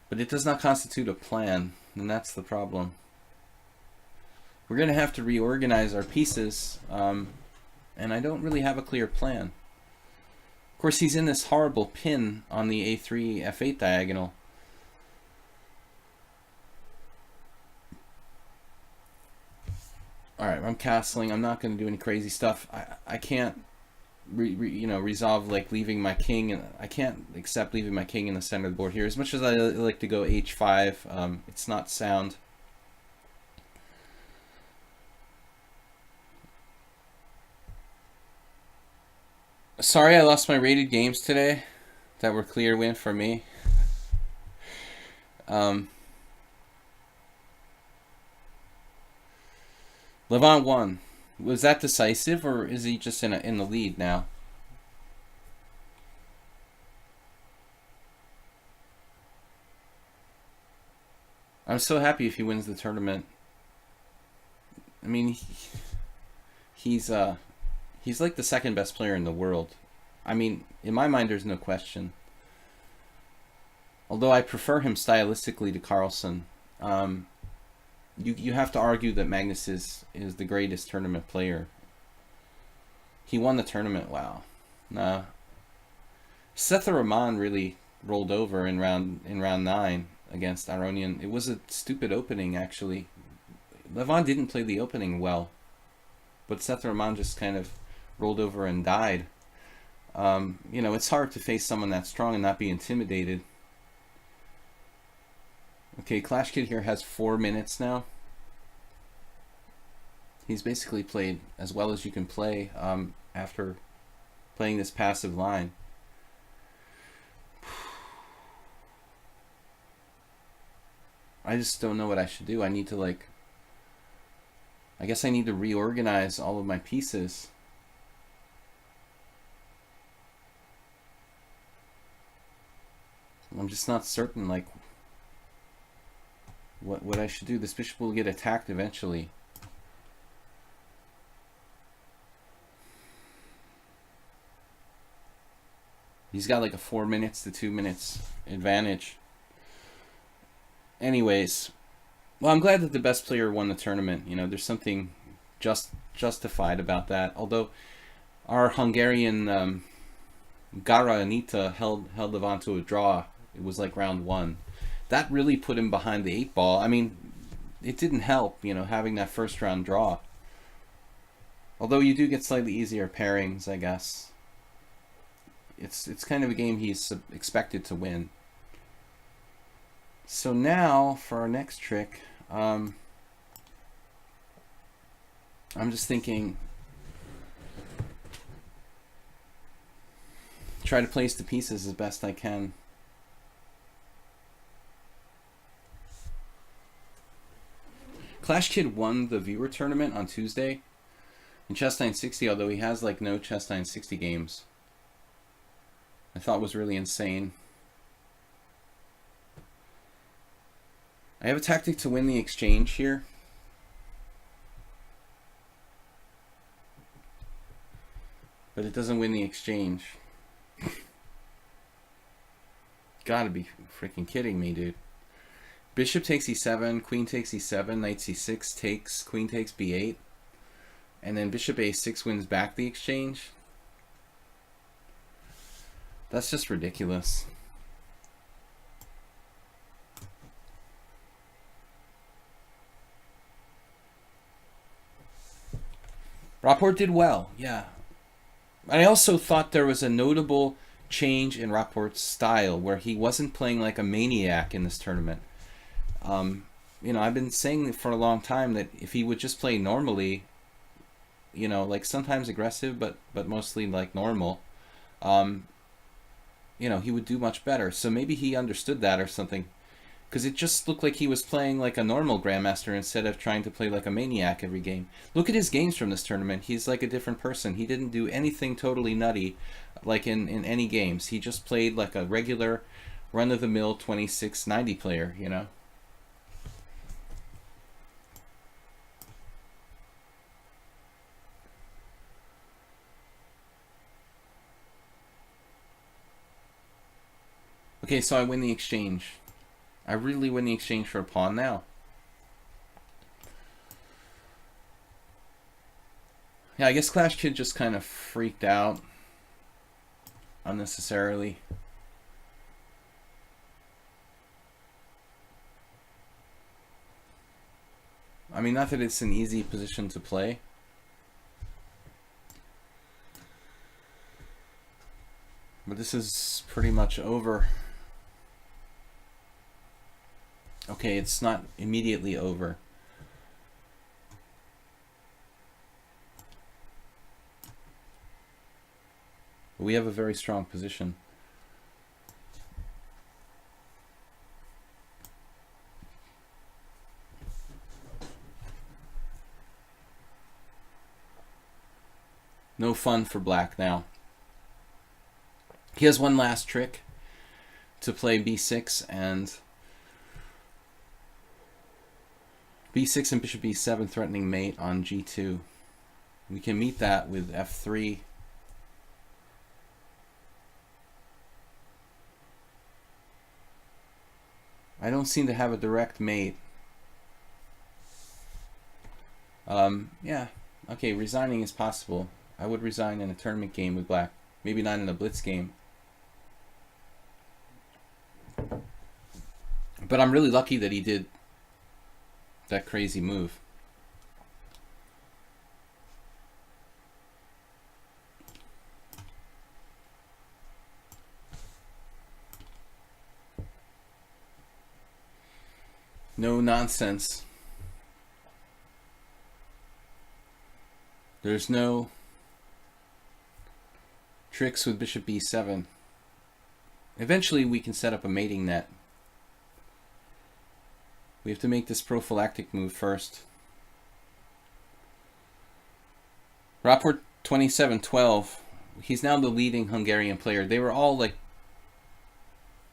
But it does not constitute a plan, and that's the problem. We're going to have to reorganize our pieces, and I don't really have a clear plan. Of course, he's in this horrible pin on the a3, f8 diagonal. Alright, I'm castling. I'm not going to do any crazy stuff. I can't resolve like leaving my king, and I can't accept leaving my king in the center of the board here. As much as I like to go h5, it's not sound. Sorry I lost my rated games today that were clear win for me. Levant won. Was that decisive, or is he just in the lead now? I'm so happy if he wins the tournament. I mean, he's like the second best player in the world. I mean, in my mind, there's no question. Although I prefer him stylistically to Carlsen. You have to argue that Magnus is the greatest tournament player. He won the tournament. Wow. Nah. Setha Rahman really rolled over in round 9 against Aronian. It was a stupid opening, actually. Levant didn't play the opening well, but Setha Rahman just kind of rolled over and died. You know, it's hard to face someone that strong and not be intimidated. Okay, Clash Kid here has 4 minutes now. He's basically played as well as you can play after playing this passive line. I just don't know what I should do. I need to I guess I need to reorganize all of my pieces. I'm just not certain what I should do. This bishop will get attacked eventually. He's got like a 4 minutes to 2 minutes advantage. Anyways, well, I'm glad that the best player won the tournament. You know, there's something justified about that. Although our Hungarian Gara Anita held Levant to a draw. It was like round 1. That really put him behind the 8 ball. I mean, it didn't help, you know, having that first round draw. Although you do get slightly easier pairings, I guess. It's kind of a game he's expected to win. So now for our next trick, I'm just thinking, try to place the pieces as best I can. Clash Kid won the viewer tournament on Tuesday in Chess 960, although he has like no Chess 960 games. I thought was really insane. I have a tactic to win the exchange here. But it doesn't win the exchange. Gotta be freaking kidding me, dude. Bishop takes e7, queen takes e7, knight c6 takes, queen takes b8. And then bishop a6 wins back the exchange. That's just ridiculous. Rapport did well, yeah. I also thought there was a notable change in Rapport's style where he wasn't playing like a maniac in this tournament. You know, I've been saying for a long time that if he would just play normally, you know, like sometimes aggressive, but mostly like normal, you know, he would do much better. So maybe he understood that or something, because it just looked like he was playing like a normal grandmaster instead of trying to play like a maniac every game. Look at his games from this tournament. He's like a different person. He didn't do anything totally nutty like in any games. He just played like a regular run-of-the-mill 2690 player, you know. Okay, so I win the exchange. I really win the exchange for a pawn now. Yeah, I guess Clash Kid just kind of freaked out unnecessarily. I mean, not that it's an easy position to play. But this is pretty much over. Okay, it's not immediately over. But we have a very strong position. No fun for black now. He has one last trick to play b6 and b6 and bishop b7 threatening mate on g2. We can meet that with f3. I don't seem to have a direct mate. Yeah, okay, resigning is possible. I would resign in a tournament game with black. Maybe not in a blitz game. But I'm really lucky that he did that crazy move. No nonsense. There's no tricks with bishop b7. Eventually we can set up a mating net. We have to make this prophylactic move first. Rapport 27-12. He's now the leading Hungarian player. They were all like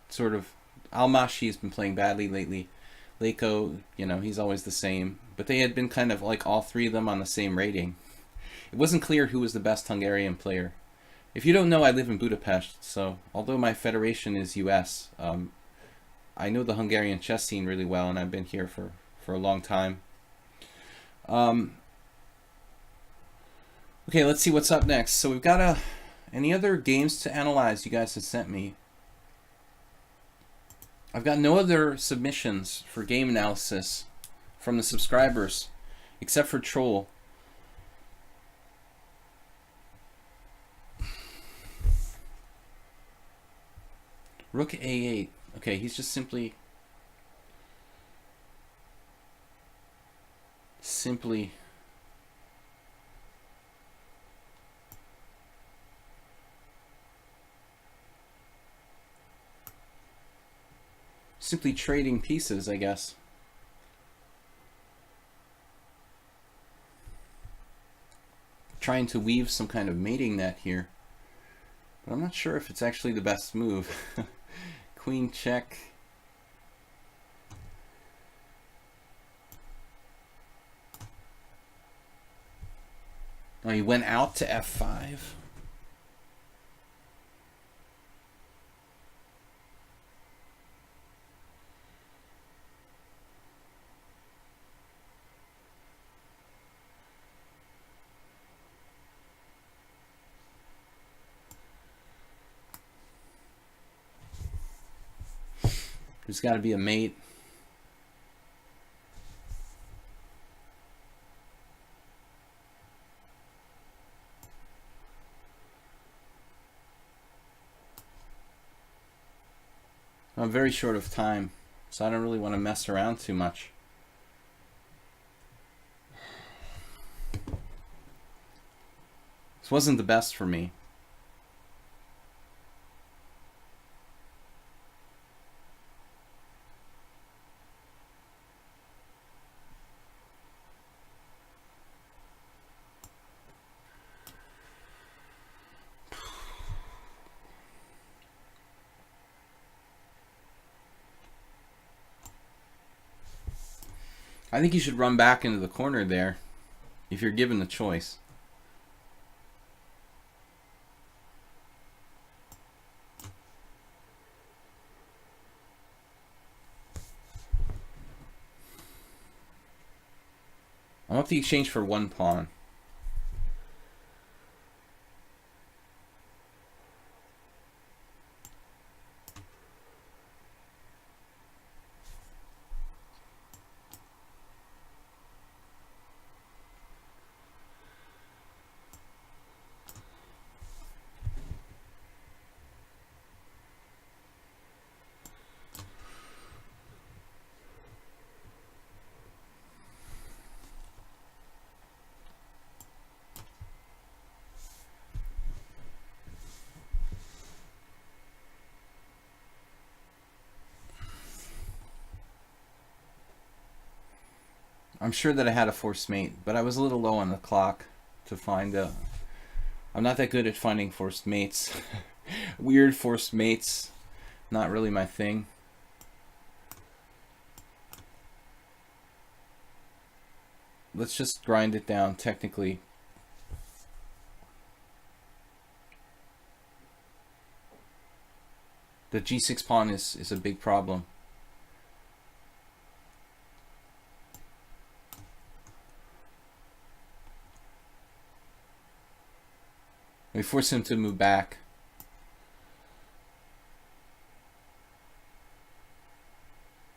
sort of... Almasi's been playing badly lately. Leko, you know, he's always the same. But they had been kind of like all three of them on the same rating. It wasn't clear who was the best Hungarian player. If you don't know, I live in Budapest, so although my federation is US, I know the Hungarian chess scene really well, and I've been here for a long time. Okay, let's see what's up next. So we've got any other games to analyze you guys have sent me. I've got no other submissions for game analysis from the subscribers, except for Troll. Rook A8. Okay, he's just simply trading pieces, I guess. Trying to weave some kind of mating net here. But I'm not sure if it's actually the best move. Queen check. Oh, he went out to F5. There's got to be a mate. I'm very short of time, so I don't really want to mess around too much. This wasn't the best for me. I think you should run back into the corner there if you're given the choice. I'm up the exchange for one pawn. I'm sure that I had a forced mate, but I was a little low on the clock to find a... I'm not that good at finding forced mates. Weird forced mates, not really my thing. Let's just grind it down technically. The G6 pawn is a big problem. We force him to move back.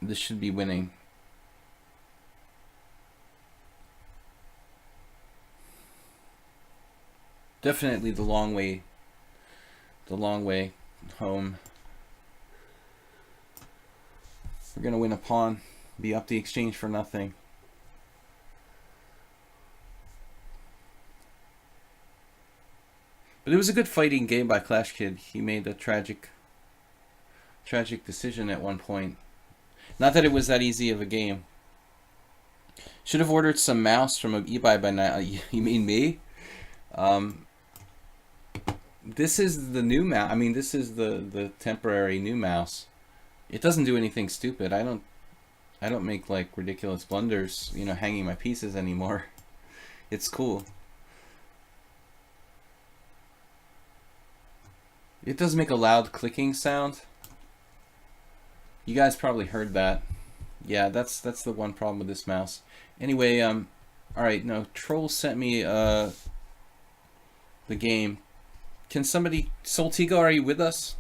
This should be winning. Definitely the long way home. We're gonna win a pawn, be up the exchange for nothing. But it was a good fighting game by Clash Kid. He made a tragic decision at one point. Not that it was that easy of a game. Should have ordered some mouse from eBay by now. You mean me? This is the new mouse. I mean, this is the temporary new mouse. It doesn't do anything stupid. I don't make like ridiculous blunders, you know, hanging my pieces anymore. It's cool. It does make a loud clicking sound. You guys probably heard that. Yeah, that's the one problem with this mouse. Anyway, all right, no, Troll sent me the game. Can somebody, Soltigo, are you with us?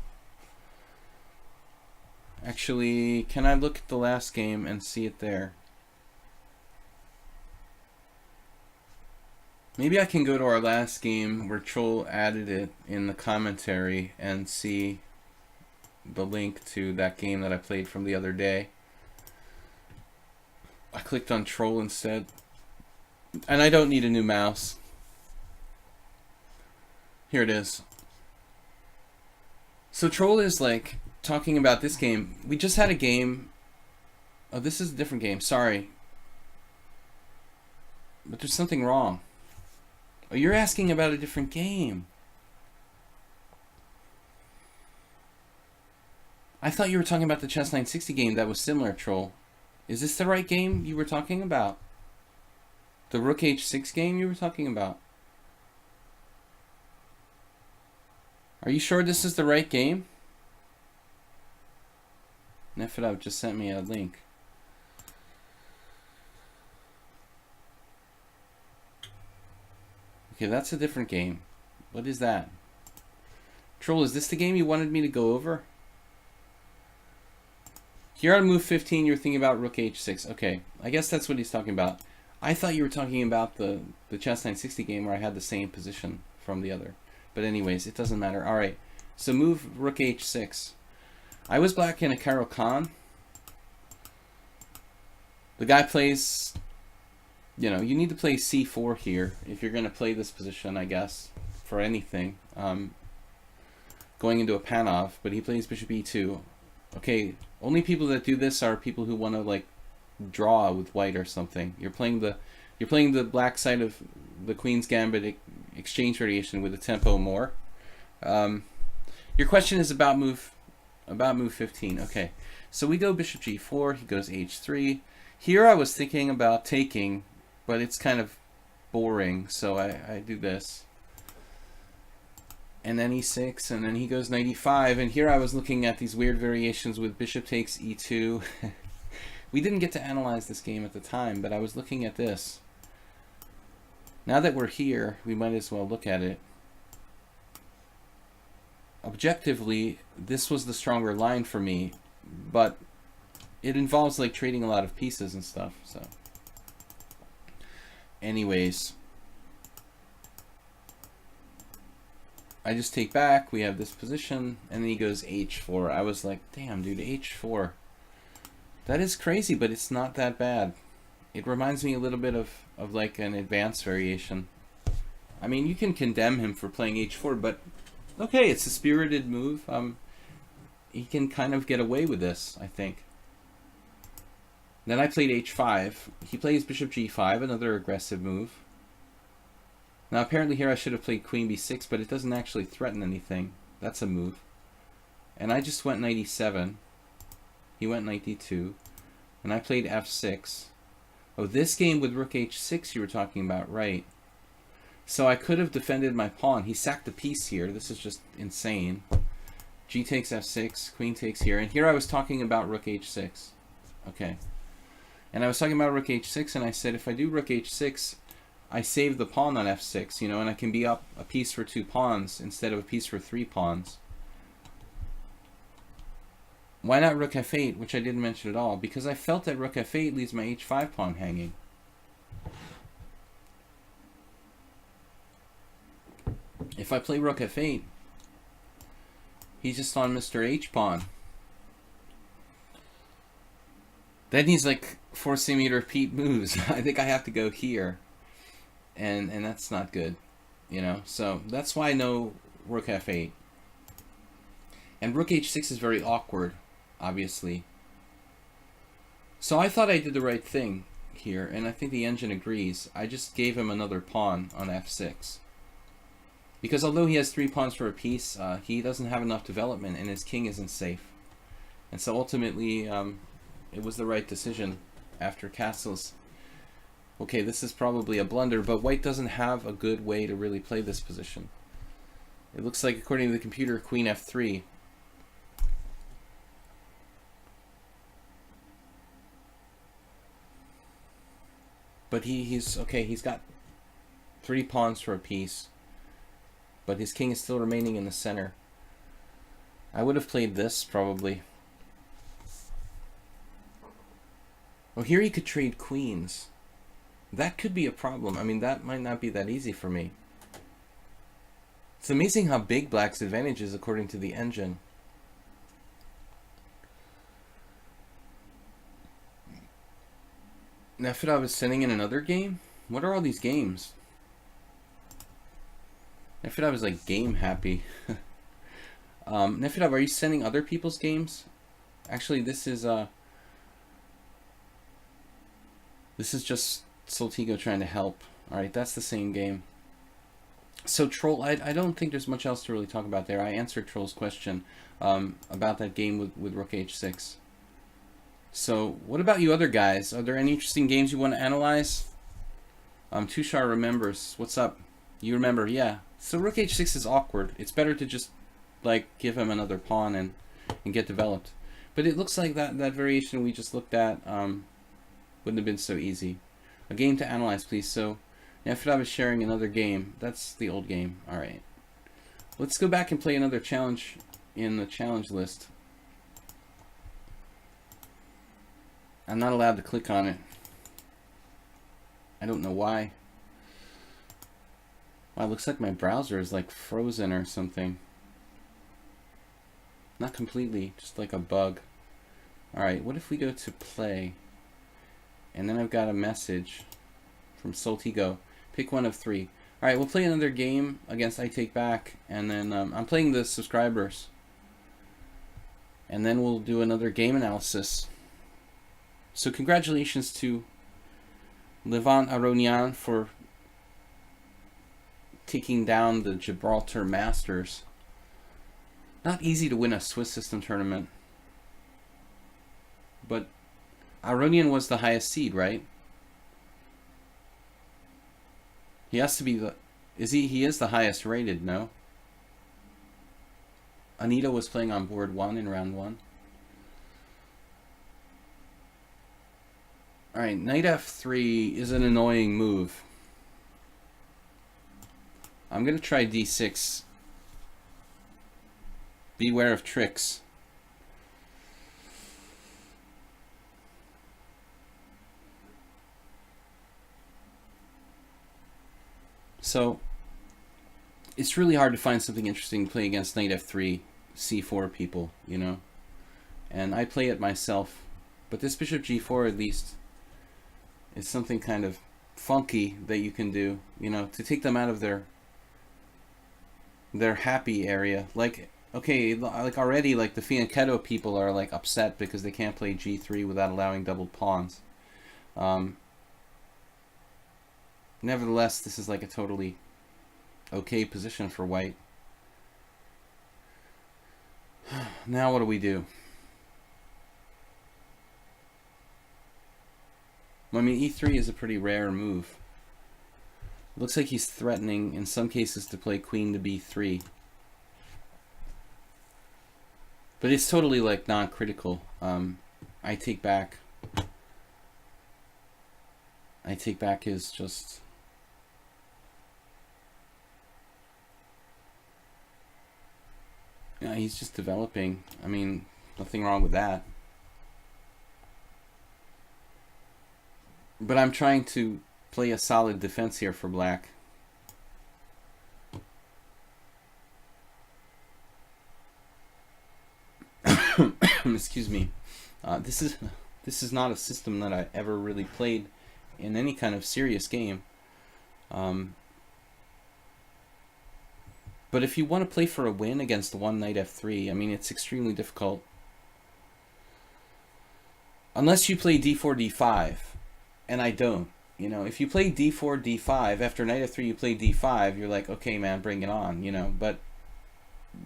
Actually, can I look at the last game and see it there? Maybe I can go to our last game where Troll added it in the commentary and see the link to that game that I played from the other day. I clicked on Troll instead. And I don't need a new mouse. Here it is. So Troll is like talking about this game. We just had a game. Oh, this is a different game. Sorry. But there's something wrong. Oh, you're asking about a different game. I thought you were talking about the Chess 960 game that was similar, Troll. Is this the right game you were talking about? The Rook H6 game you were talking about? Are you sure this is the right game? Nefedov just sent me a link. Okay, that's a different game. What is that? Troll, is this the game you wanted me to go over? Here on move 15, you're thinking about Rook H6. Okay, I guess that's what he's talking about. I thought you were talking about the Chess 960 game where I had the same position from the other. But anyways, it doesn't matter. Alright, so move Rook H6. I was black in a Caro Kann. The guy plays... You know, you need to play C4 here if you're going to play this position, I guess, for anything. Going into a Panov, but he plays Bishop E2. Okay, only people that do this are people who want to like draw with white or something. You're playing the black side of the Queen's Gambit exchange variation with a tempo more. Your question is about move 15. Okay, so we go Bishop G4. He goes H3. Here I was thinking about taking, but it's kind of boring, so I do this. And then E6, and then he goes knight E5, and here I was looking at these weird variations with bishop takes E2. We didn't get to analyze this game at the time, but I was looking at this. Now that we're here, we might as well look at it. Objectively, this was the stronger line for me, but it involves like trading a lot of pieces and stuff, so... Anyways, I just take back, we have this position, and then he goes H4. I was like, damn, dude, H4. That is crazy, but it's not that bad. It reminds me a little bit of like an advanced variation. I mean, you can condemn him for playing H4, but okay, it's a spirited move. He can kind of get away with this, I think. Then I played H5. He plays Bishop G5, another aggressive move. Now apparently here I should have played Queen B6, but it doesn't actually threaten anything. That's a move. And I just went knight E7. He went knight D2. And I played F6. Oh, this game with Rook H6 you were talking about, right. So I could have defended my pawn. He sacked a piece here. This is just insane. G takes F6, Queen takes here. And here I was talking about Rook H6. Okay. And I was talking about Rook H6, and I said if I do Rook H6, I save the pawn on F6, you know, and I can be up a piece for 2 pawns instead of a piece for 3 pawns. Why not Rook F8, which I didn't mention at all? Because I felt that Rook F8 leaves my H5 pawn hanging. If I play Rook F8, he's just on Mr. H pawn. Then he's like forcing me to repeat moves. I think I have to go here. And that's not good, you know? So that's why no Rook F8. And Rook H6 is very awkward, obviously. So I thought I did the right thing here, and I think the engine agrees. I just gave him another pawn on F6. Because although he has 3 pawns for a piece, he doesn't have enough development, and his king isn't safe. And so ultimately, it was the right decision after castles. Okay, this is probably a blunder, but white doesn't have a good way to really play this position. It looks like, according to the computer, queen f3. But he's okay. He's got 3 pawns for a piece, but his king is still remaining in the center. I would have played this probably. Well, here he could trade queens. That could be a problem. I mean, that might not be that easy for me. It's amazing how big black's advantage is according to the engine. Nefedov is sending in another game? What are all these games? Nefedov is like game happy. Nefedov, are you sending other people's games? Actually, this is just Soltigo trying to help. Alright, that's the same game. So Troll, I don't think there's much else to really talk about there. I answered Troll's question about that game with Rook H6. So, what about you other guys? Are there any interesting games you want to analyze? Tushar remembers. What's up? You remember, yeah. So Rook H6 is awkward. It's better to just, like, give him another pawn and get developed. But it looks like that variation we just looked at wouldn't have been so easy. A game to analyze, please. So, Nefedov is sharing another game. That's the old game. Alright. Let's go back and play another challenge in the challenge list. I'm not allowed to click on it. I don't know why. Wow, it looks like my browser is like frozen or something. Not completely, just like a bug. Alright, what if we go to play? And then I've got a message from Soltigo. Pick one of 3. Alright, we'll play another game against I Take Back. And then I'm playing the subscribers. And then we'll do another game analysis. So congratulations to Levant Aronian for taking down the Gibraltar Masters. Not easy to win a Swiss system tournament. But Aronian was the highest seed, right? He has to be the... He is the highest rated, no? Anita was playing on board 1 in round 1. Alright, knight f3 is an annoying move. I'm going to try d6. Beware of tricks. So, it's really hard to find something interesting to play against knight f3, c4 people, you know? And I play it myself. But this bishop g4 at least is something kind of funky that you can do, you know, to take them out of their happy area. Like, okay, like already, like the Fianchetto people are like upset because they can't play g3 without allowing doubled pawns. Nevertheless, this is like a totally okay position for white. Now what do we do? I mean, e3 is a pretty rare move. Looks like he's threatening, in some cases, to play queen to b3. But it's totally, like, non-critical. I Take Back. I Take Back is just... Yeah, he's just developing. I mean, nothing wrong with that. But I'm trying to play a solid defense here for black. Excuse me. This is not a system that I ever really played in any kind of serious game. But if you want to play for a win against one knight f3, I mean, it's extremely difficult. Unless you play d4, d5. And I don't. You know, if you play d4, d5, after knight f3 you play d5, you're like, okay, man, bring it on, you know. But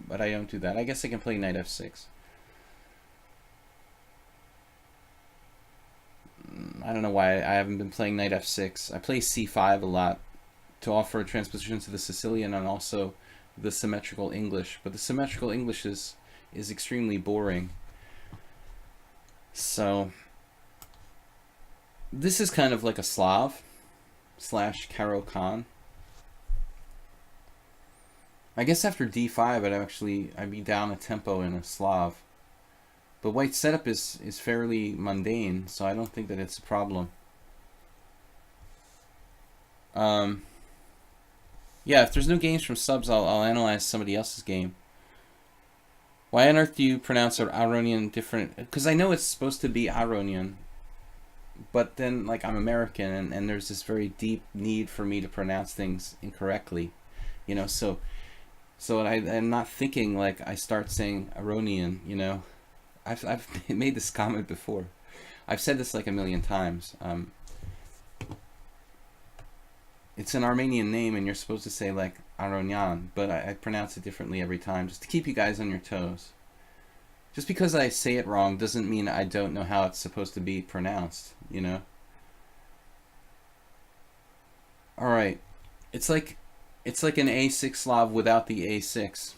I don't do that. I guess I can play knight f6. I don't know why I haven't been playing knight f6. I play c5 a lot to offer a transposition to the Sicilian and also the symmetrical English, but the symmetrical English is extremely boring. So this is kind of like a Slav / Caro-Kann. I guess after d5 I'd be down a tempo in a Slav. But white's setup is fairly mundane, so I don't think that it's a problem. Yeah, if there's no games from subs, I'll analyze somebody else's game. Why on earth do you pronounce Aronian different? Because I know it's supposed to be Aronian, but then like I'm American, and there's this very deep need for me to pronounce things incorrectly, you know. So I'm not thinking like I start saying Aronian, you know. I've made this comment before. I've said this like a million times. It's an Armenian name, and you're supposed to say like Aronian, but I pronounce it differently every time, just to keep you guys on your toes. Just because I say it wrong doesn't mean I don't know how it's supposed to be pronounced, you know? Alright. It's like an A6 Slav without the A6.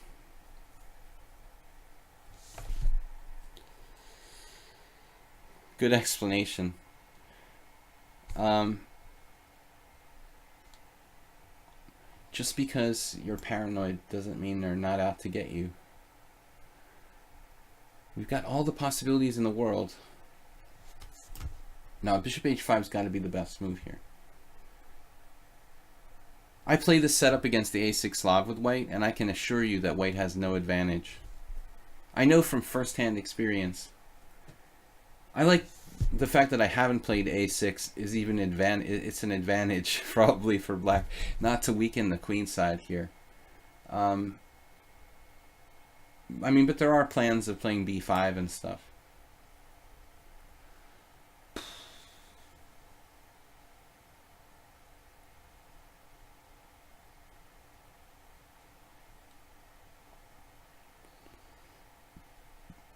Good explanation. Just because you're paranoid doesn't mean they're not out to get you. We've got all the possibilities in the world. Now, bishop h5's got to be the best move here. I play this setup against the a6 Slav with white, and I can assure you that white has no advantage. I know from first-hand experience. I like the fact that I haven't played a6 is even it's an advantage probably for black, not to weaken the queen side here. I mean, but there are plans of playing b5 and stuff.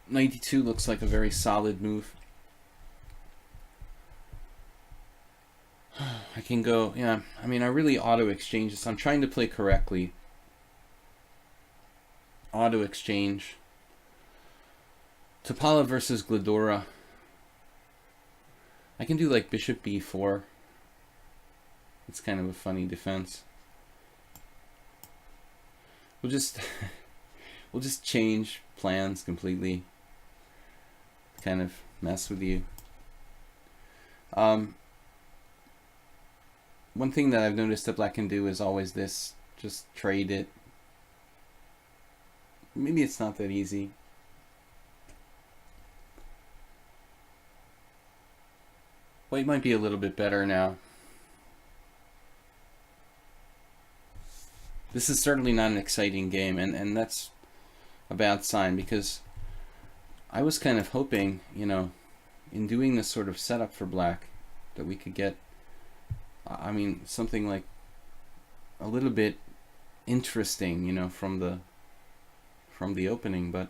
Knight looks like a very solid move. I can go, yeah, I mean, I really auto-exchange this. I'm trying to play correctly. Auto-exchange. Topala versus Glidora. I can do like bishop b4. It's kind of a funny defense. We'll just we'll just change plans completely. Kind of mess with you. One thing that I've noticed that black can do is always this, just trade it. Maybe it's not that easy. White might be a little bit better now. This is certainly not an exciting game, and that's a bad sign, because I was kind of hoping, you know, in doing this sort of setup for black, that we could get, I mean, something like a little bit interesting, you know, from the opening, but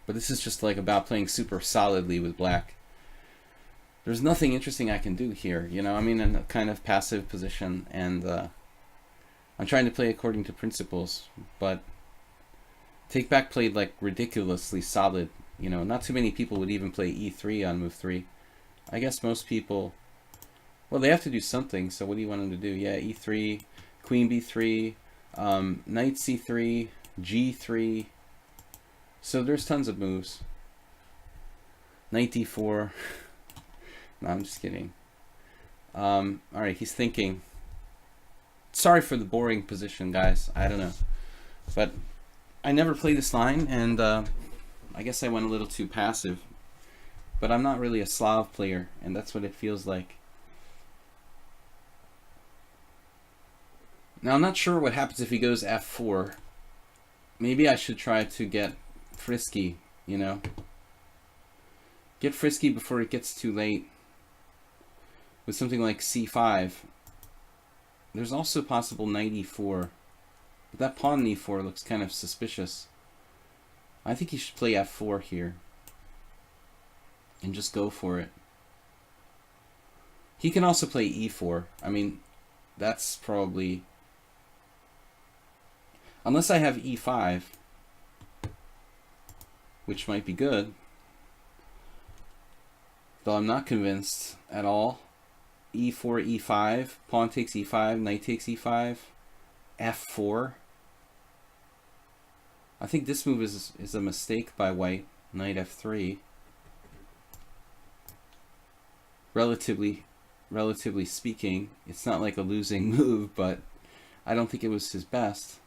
this is just like about playing super solidly with black. There's nothing interesting I can do here, you know. I mean, in a kind of passive position, and I'm trying to play according to principles, but take back played like ridiculously solid, you know. Not too many people would even play e3 on move 3. I guess most people, well, they have to do something, so what do you want them to do? Yeah, e3, queen b3, knight c3, g3. So there's tons of moves. Knight d4. No, I'm just kidding. Alright, he's thinking. Sorry for the boring position, guys. I don't know. But I never play this line, and I guess I went a little too passive. But I'm not really a Slav player, and that's what it feels like. Now, I'm not sure what happens if he goes f4. Maybe I should try to get frisky, you know. Get frisky before it gets too late. With something like c5. There's also possible knight e4. But that pawn in e4 looks kind of suspicious. I think he should play f4 here. And just go for it. He can also play e4. I mean, that's probably... Unless I have e5, which might be good. Though I'm not convinced at all. e4, e5, pawn takes e5, knight takes e5, f4. I think this move is a mistake by white. Knight f3. Relatively speaking, it's not like a losing move, but I don't think it was his best.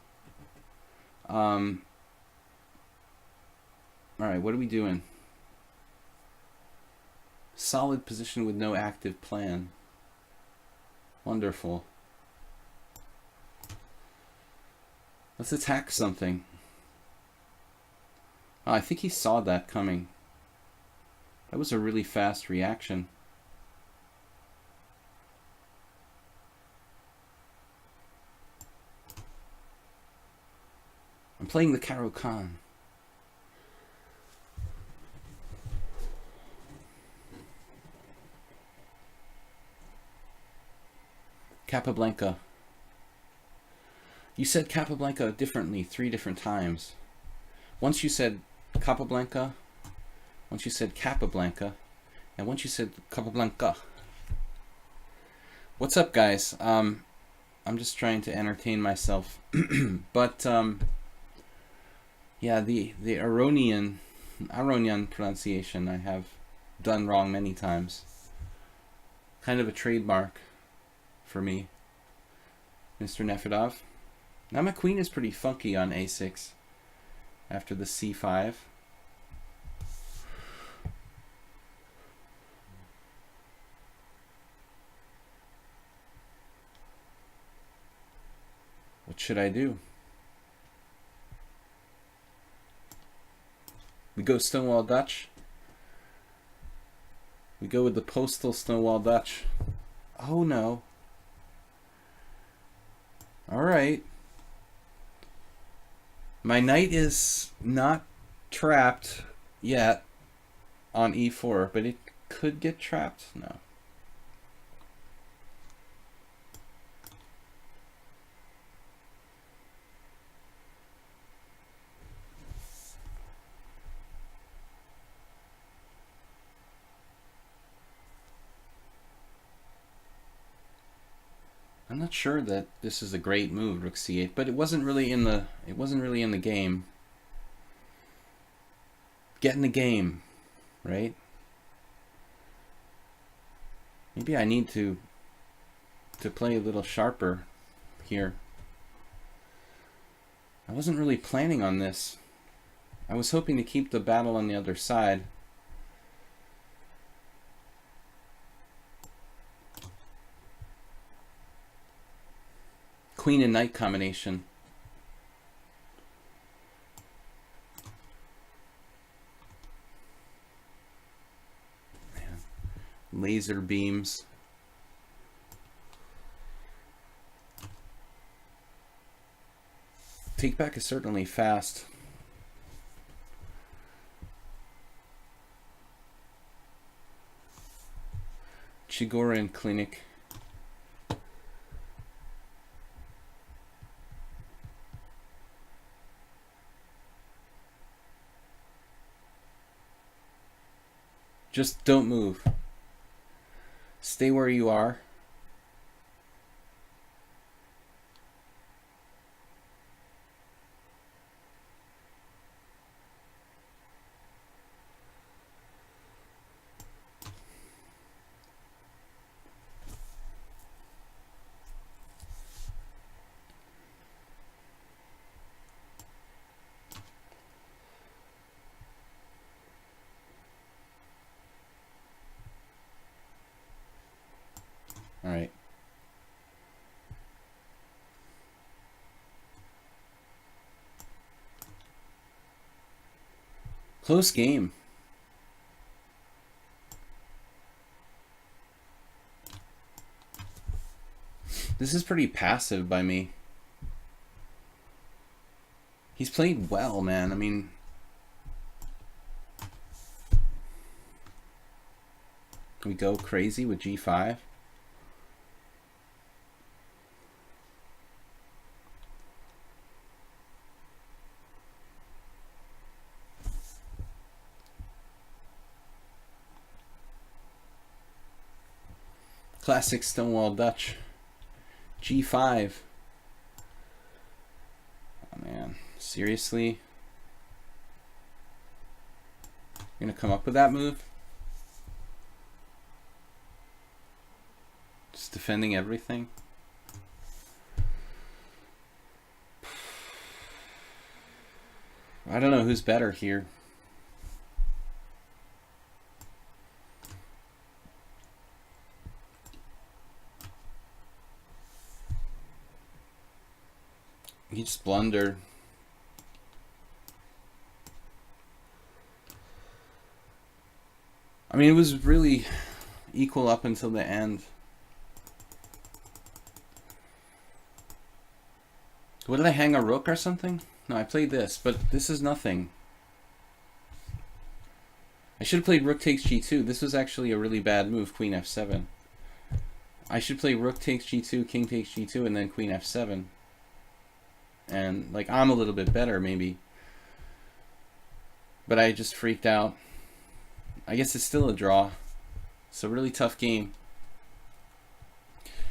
Alright, what are we doing? Solid position with no active plan. Wonderful. Let's attack something. Oh, I think he saw that coming. That was a really fast reaction. I'm playing the Caro-Kann. Capablanca. You said Capablanca differently 3 different times. Once you said Capablanca, once you said Capablanca, and once you said Capablanca. What's up, guys? I'm just trying to entertain myself. But yeah, the Aronian pronunciation I have done wrong many times. Kind of a trademark for me, Mr. Nefedov. Now my queen is pretty funky on a6 after the c5. What should I do? We go Stonewall Dutch. We go with the postal Stonewall Dutch. Oh no. Alright. My knight is not trapped yet on e4, but it could get trapped. No. I'm not sure that this is a great move, Rook c8, but it wasn't really in the game. Get in the game, right? Maybe I need to play a little sharper here. I wasn't really planning on this. I was hoping to keep the battle on the other side. Queen and knight combination. Man. Laser beams. Take back is certainly fast. Chigorin Clinic. Just don't move. Stay where you are. All right. Close game. This is pretty passive by me. He's played well, man. I mean, can we go crazy with G5? Classic Stonewall Dutch. G5. Oh man, seriously? You're gonna come up with that move? Just defending everything? I don't know who's better here. He just blundered. I mean, it was really equal up until the end. What did I hang, a rook or something? No, I played this, but this is nothing. I should have played rook takes g2. This was actually a really bad move, queen f7. I should play rook takes g2, king takes g2, and then queen f7. And like, I'm a little bit better maybe, but I just freaked out. I guess it's still a draw. It's a really tough game.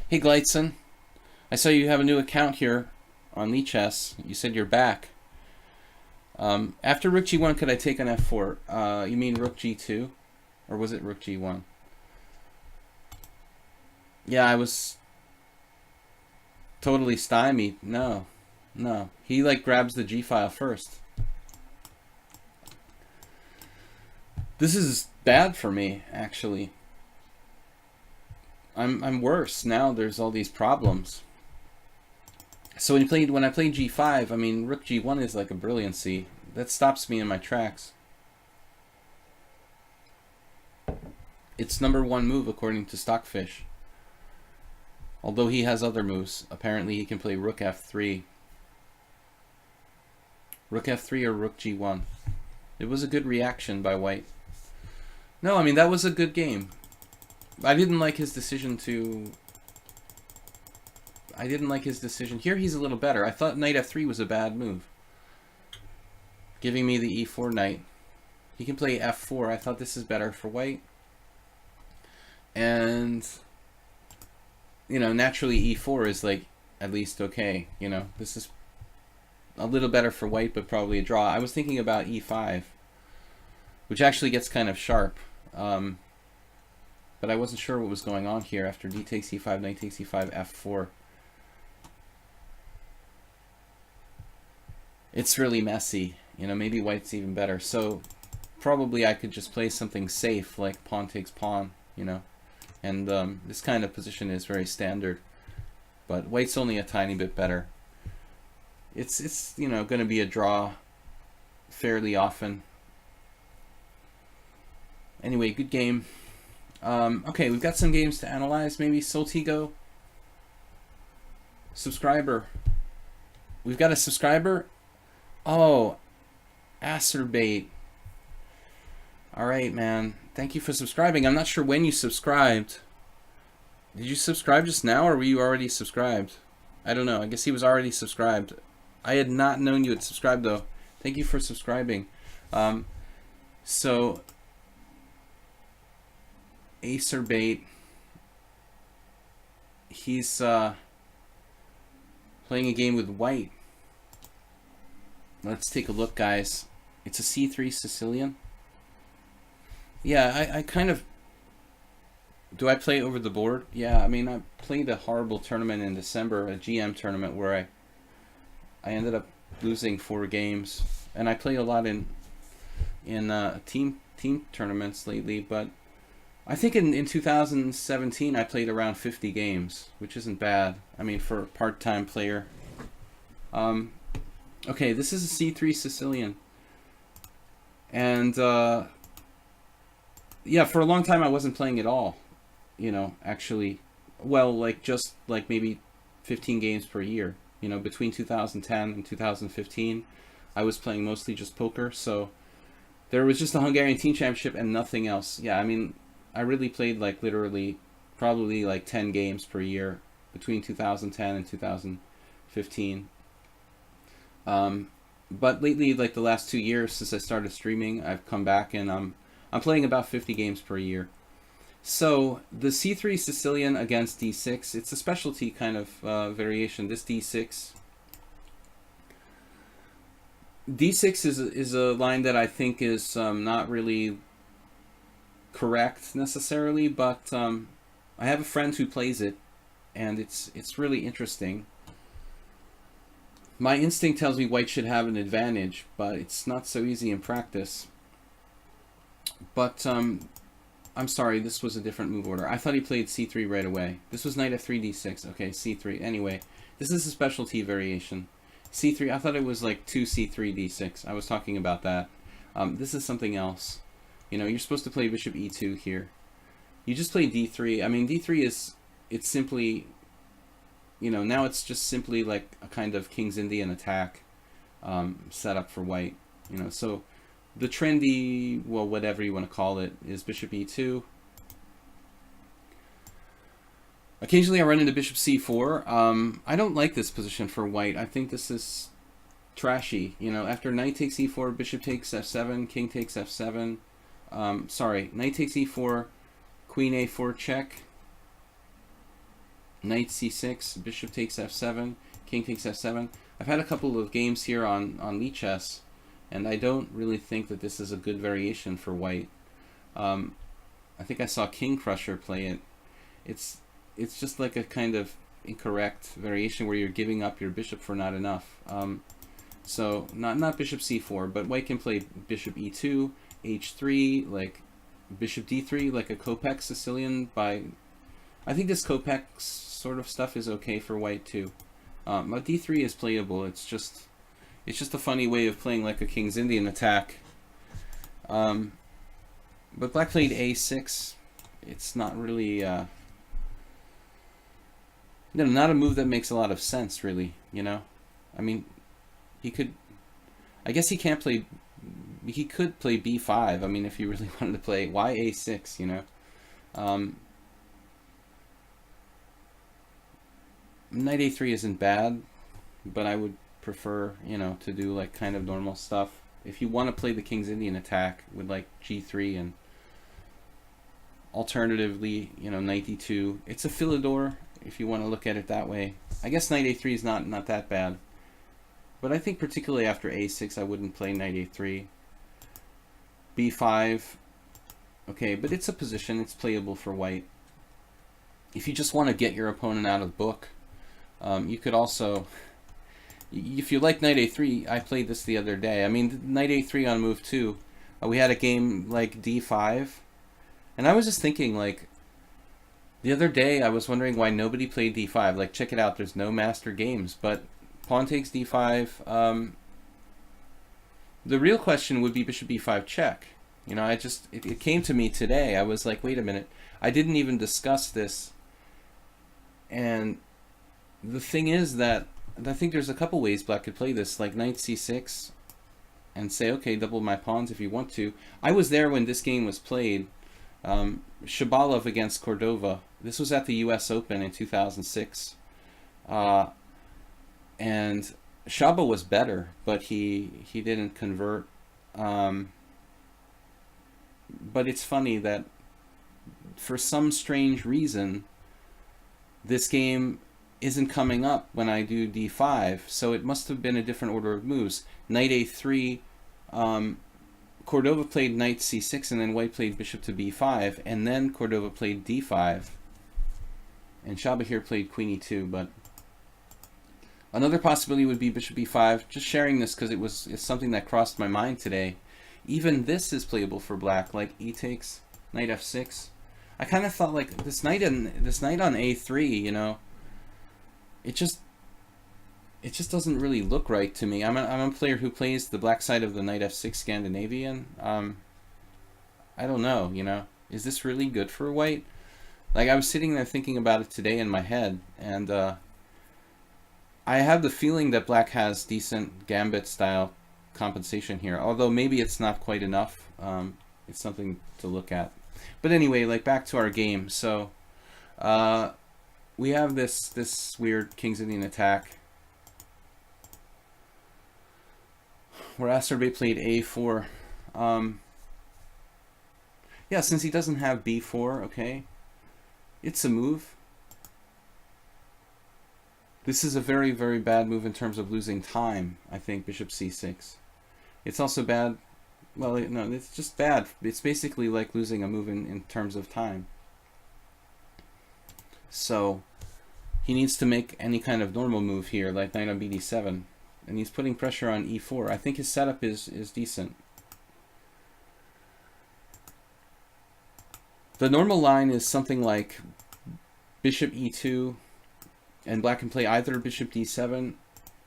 Hey Gleitzen, I saw you have a new account here on lichess. You said you're back. After rook g1, could I take on f4? You mean rook g2, or was it rook g1? Yeah, I was totally stymied. No. He like grabs the g file first. This is bad for me, actually. I'm worse now. There's all these problems. So when I played g5, I mean, rook g1 is like a brilliancy. That stops me in my tracks. It's #1 move according to Stockfish. Although he has other moves. Apparently he can play rook f3. Rook f3 or rook g1. It was a good reaction by white. No, I mean, that was a good game. I didn't like his decision to... Here he's a little better. I thought knight f3 was a bad move. Giving me the e4 knight. He can play f4. I thought this is better for white. And, you know, naturally e4 is like at least okay. You know, this is a little better for white, but probably a draw. I was thinking about e5, which actually gets kind of sharp. But I wasn't sure what was going on here after d takes e5, knight takes e5, f4. It's really messy. You know, maybe white's even better. So probably I could just play something safe like pawn takes pawn, you know. And this kind of position is very standard. But white's only a tiny bit better. It's you know, going to be a draw fairly often. Anyway, good game. Okay, we've got some games to analyze. Maybe Soltigo. Subscriber. We've got a subscriber. Oh, Acerbate. Alright, man. Thank you for subscribing. I'm not sure when you subscribed. Did you subscribe just now, or were you already subscribed? I don't know. I guess he was already subscribed. I had not known you had subscribed, though. Thank you for subscribing. So, Acerbate. He's playing a game with white. Let's take a look, guys. It's a c3 Sicilian. Yeah, I kind of... Do I play over the board? Yeah, I mean, I played a horrible tournament in December, a GM tournament, where I ended up losing 4 games. And I play a lot in team tournaments lately, but I think in 2017 I played around 50 games, which isn't bad. I mean, for a part-time player. Okay, this is a c3 Sicilian. And, yeah, for a long time I wasn't playing at all. You know, actually, well, like just like maybe 15 games per year. You know, between 2010 and 2015, I was playing mostly just poker, so there was just the Hungarian Team Championship and nothing else. Yeah, I mean, I really played like literally probably like 10 games per year between 2010 and 2015. But lately, like the last 2 years since I started streaming, I've come back and I'm playing about 50 games per year. So the c3 Sicilian against d6, it's a specialty kind of variation. This d6 is a line that I think is not really correct necessarily, but I have a friend who plays it, and it's really interesting. My instinct tells me white should have an advantage, but it's not so easy in practice. But I'm sorry, this was a different move order. I thought he played c3 right away. This was knight f3 d6. Okay, c3. Anyway, this is a specialty variation. c3, I thought it was like 2c3 d6. I was talking about that. This is something else. You know, you're supposed to play bishop e2 here. You just play d3. I mean, d3 is, it's simply, you know, now it's just simply like a kind of King's Indian attack set up for white. You know, so the trendy, well, whatever you want to call it, is bishop e2. Occasionally I run into bishop c4. I don't like this position for white. I think this is trashy. You know, after knight takes e4, bishop takes f7, king takes f7. Sorry, knight takes e4, queen a4 check, knight c6, bishop takes f7, king takes f7. I've had a couple of games here on lichess, and I don't really think that this is a good variation for white. I think I saw King Crusher play it. It's just like a kind of incorrect variation where you're giving up your bishop for not enough. So not bishop c4, but white can play bishop e2, h3, like bishop d3, like a Kopek Sicilian. By I think this Kopek sort of stuff is okay for white too. But d3 is playable. It's just a funny way of playing like a King's Indian attack. But black played a6. It's not really no, not a move that makes a lot of sense, really, you know? I mean, he could, I guess he can't play, he could play b5, I mean, if you really wanted to play, why a6, you know? Knight a3 isn't bad, but I would prefer, you know, to do like kind of normal stuff. If you want to play the King's Indian attack with like g3 and alternatively, you know, knight d2, it's a Philidor, if you want to look at it that way. I guess knight a3 is not that bad. But I think particularly after a6, I wouldn't play knight a3. b5, okay, but it's a position, it's playable for white. If you just want to get your opponent out of the book, you could also, if you like knight a3, I played this the other day. I mean, knight a3 on move 2, we had a game like d5, and I was just thinking, like, the other day, I was wondering why nobody played d5. Like, check it out. There's no master games, but pawn takes d5. The real question would be bishop b5 check. You know, it came to me today. I was like, wait a minute. I didn't even discuss this. And the thing is that I think there's a couple ways black could play this, like knight c6, and say, okay, double my pawns if you want to. I was there when this game was played. Shabalov against Cordova. This was at the U.S. Open in 2006. And Shaba was better, but he didn't convert. But it's funny that for some strange reason, this game isn't coming up when I do d5, so it must have been a different order of moves. Knight a3, Cordova played knight c6, and then white played bishop to b5, and then Cordova played d5, and Shaba here played queen e2. But another possibility would be bishop b5. Just sharing this because it's something that crossed my mind today. Even this is playable for black, like e takes, knight f6. I kind of thought like this knight on a3, you know, it just doesn't really look right to me. I'm a player who plays the black side of the knight f6 Scandinavian. I don't know, you know, is this really good for white? Like, I was sitting there thinking about it today in my head, and I have the feeling that black has decent gambit style compensation here. Although maybe it's not quite enough. It's something to look at. But anyway, like back to our game. So we have this weird King's Indian attack where Asterbay played A4. Yeah, since he doesn't have B4, okay, it's a move. This is a very, very bad move in terms of losing time, I think, bishop c6. It's also bad, well, no, it's just bad. It's basically like losing a move in terms of time. So he needs to make any kind of normal move here, like knight on bd7. And he's putting pressure on e4. I think his setup is decent. The normal line is something like bishop e2, and black can play either bishop d7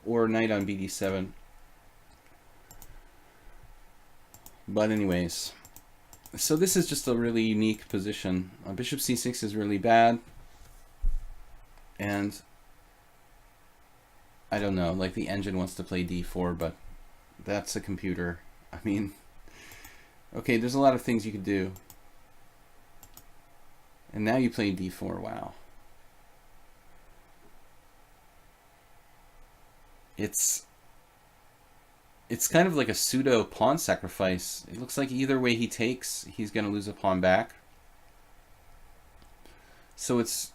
or knight on bd7. But anyways, so this is just a really unique position. Bishop c6 is really bad, and I don't know, like the engine wants to play d4, but that's a computer. I mean, okay, there's a lot of things you could do. And now you play d4, wow. It's kind of like a pseudo pawn sacrifice. It looks like either way he takes, he's going to lose a pawn back. So it's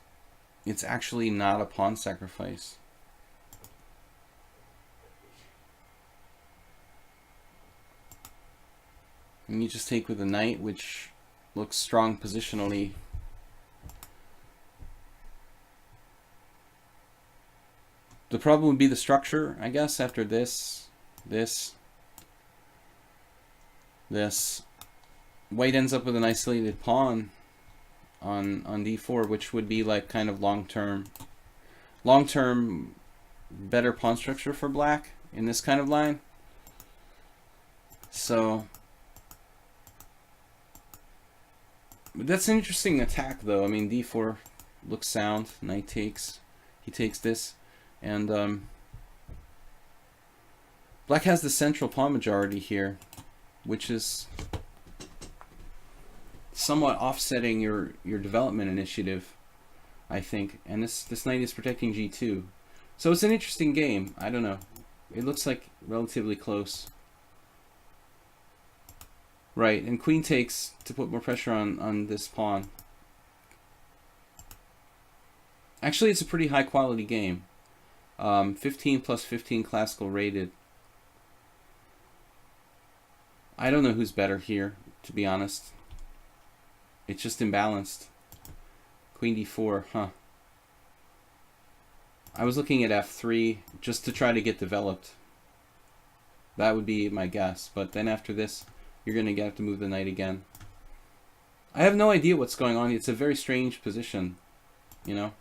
actually not a pawn sacrifice. And you just take with a knight, which looks strong positionally. The problem would be the structure, I guess, after this. White ends up with an isolated pawn on d4, which would be like kind of long-term better pawn structure for black in this kind of line. So that's an interesting attack, though. I mean, d4 looks sound. Knight takes. He takes this. And black has the central pawn majority here, which is somewhat offsetting your development initiative, I think. And this knight is protecting g2. So it's an interesting game. I don't know. It looks like relatively close. Right, and queen takes to put more pressure on this pawn. Actually, it's a pretty high quality game. 15 plus 15 classical rated. I don't know who's better here, to be honest. It's just imbalanced. Queen d4, huh. I was looking at f3 just to try to get developed. That would be my guess. But then after this, you're going to have to move the knight again. I have no idea what's going on. It's a very strange position. You know,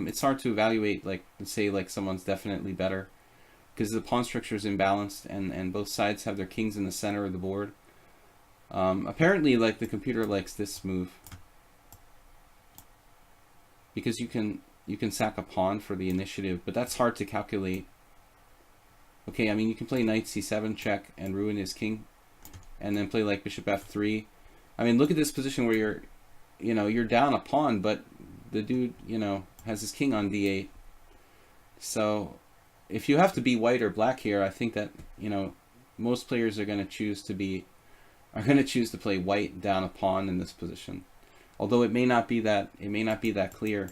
it's hard to evaluate, like, say, like someone's definitely better, because the pawn structure is imbalanced, and both sides have their kings in the center of the board. Apparently, like, the computer likes this move, because you can sack a pawn for the initiative, but that's hard to calculate. Okay, I mean, you can play knight c7 check and ruin his king, and then play like bishop f3. I mean, look at this position where you're down a pawn, but the dude, has his king on d8. So if you have to be white or black here, I think that, most players are going to choose to play white down a pawn in this position. Although it may not be that clear,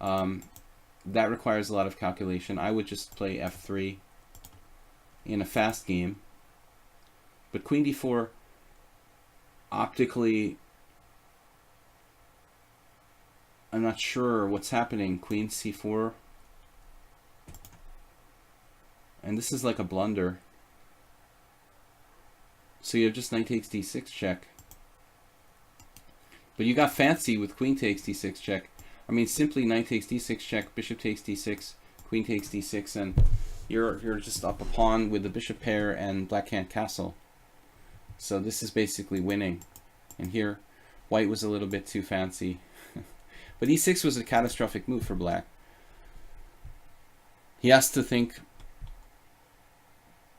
that requires a lot of calculation. I would just play f3 in a fast game. But queen d4 optically, I'm not sure what's happening. Queen c4. And this is like a blunder. So you have just knight takes d6 check. But you got fancy with queen takes d6 check. I mean, simply knight takes d6 check, bishop takes d6, queen takes d6, and you're just up a pawn with the bishop pair and black can't castle. So this is basically winning. And here, white was a little bit too fancy. But e6 was a catastrophic move for black. He has to think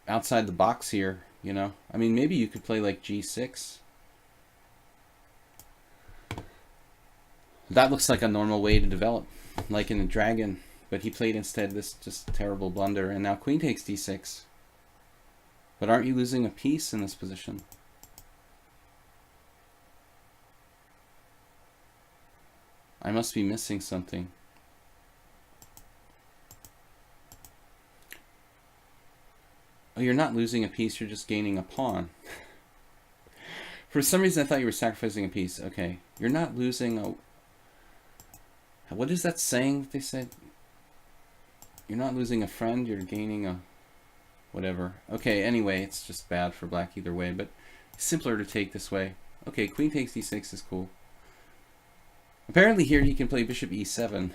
outside the box here, you know. I mean, maybe you could play like g6. That looks like a normal way to develop, like in a dragon. But he played instead this just terrible blunder, and now queen takes d6. But aren't you losing a piece in this position? I must be missing something. Oh, you're not losing a piece, you're just gaining a pawn. For some reason I thought you were sacrificing a piece. Okay, you're not losing a... What is that saying that they said? You're not losing a friend, you're gaining a... whatever. Okay, anyway, it's just bad for black either way, but simpler to take this way. Okay, queen takes d6 is cool. Apparently here he can play bishop e7.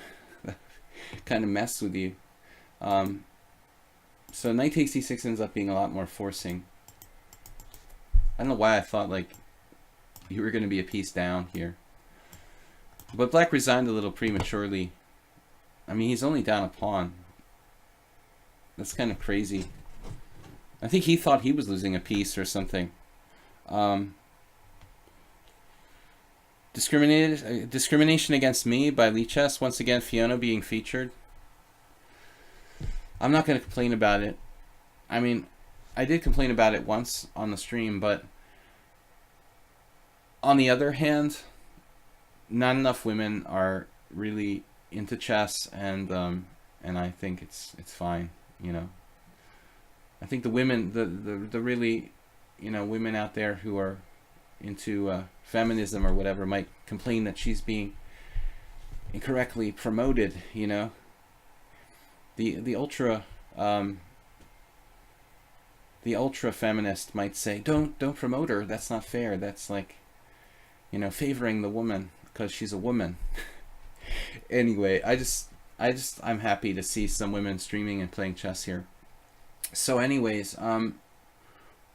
Kind of mess with you. So knight takes d6 ends up being a lot more forcing. I don't know why I thought like you were going to be a piece down here. But black resigned a little prematurely. I mean, he's only down a pawn. That's kind of crazy. I think he thought he was losing a piece or something. Discrimination against me by lichess. Once again, Fiona being featured. I'm not going to complain about it. I mean, I did complain about it once on the stream, but on the other hand, not enough women are really into chess, and I think it's fine, you know. I think the women, the really, you know, women out there who are into feminism or whatever might complain that she's being incorrectly promoted, you know. The ultra feminist might say, don't promote her, that's not fair, that's like, you know, favoring the woman because she's a woman. Anyway, I'm happy to see some women streaming and playing chess here. So anyways,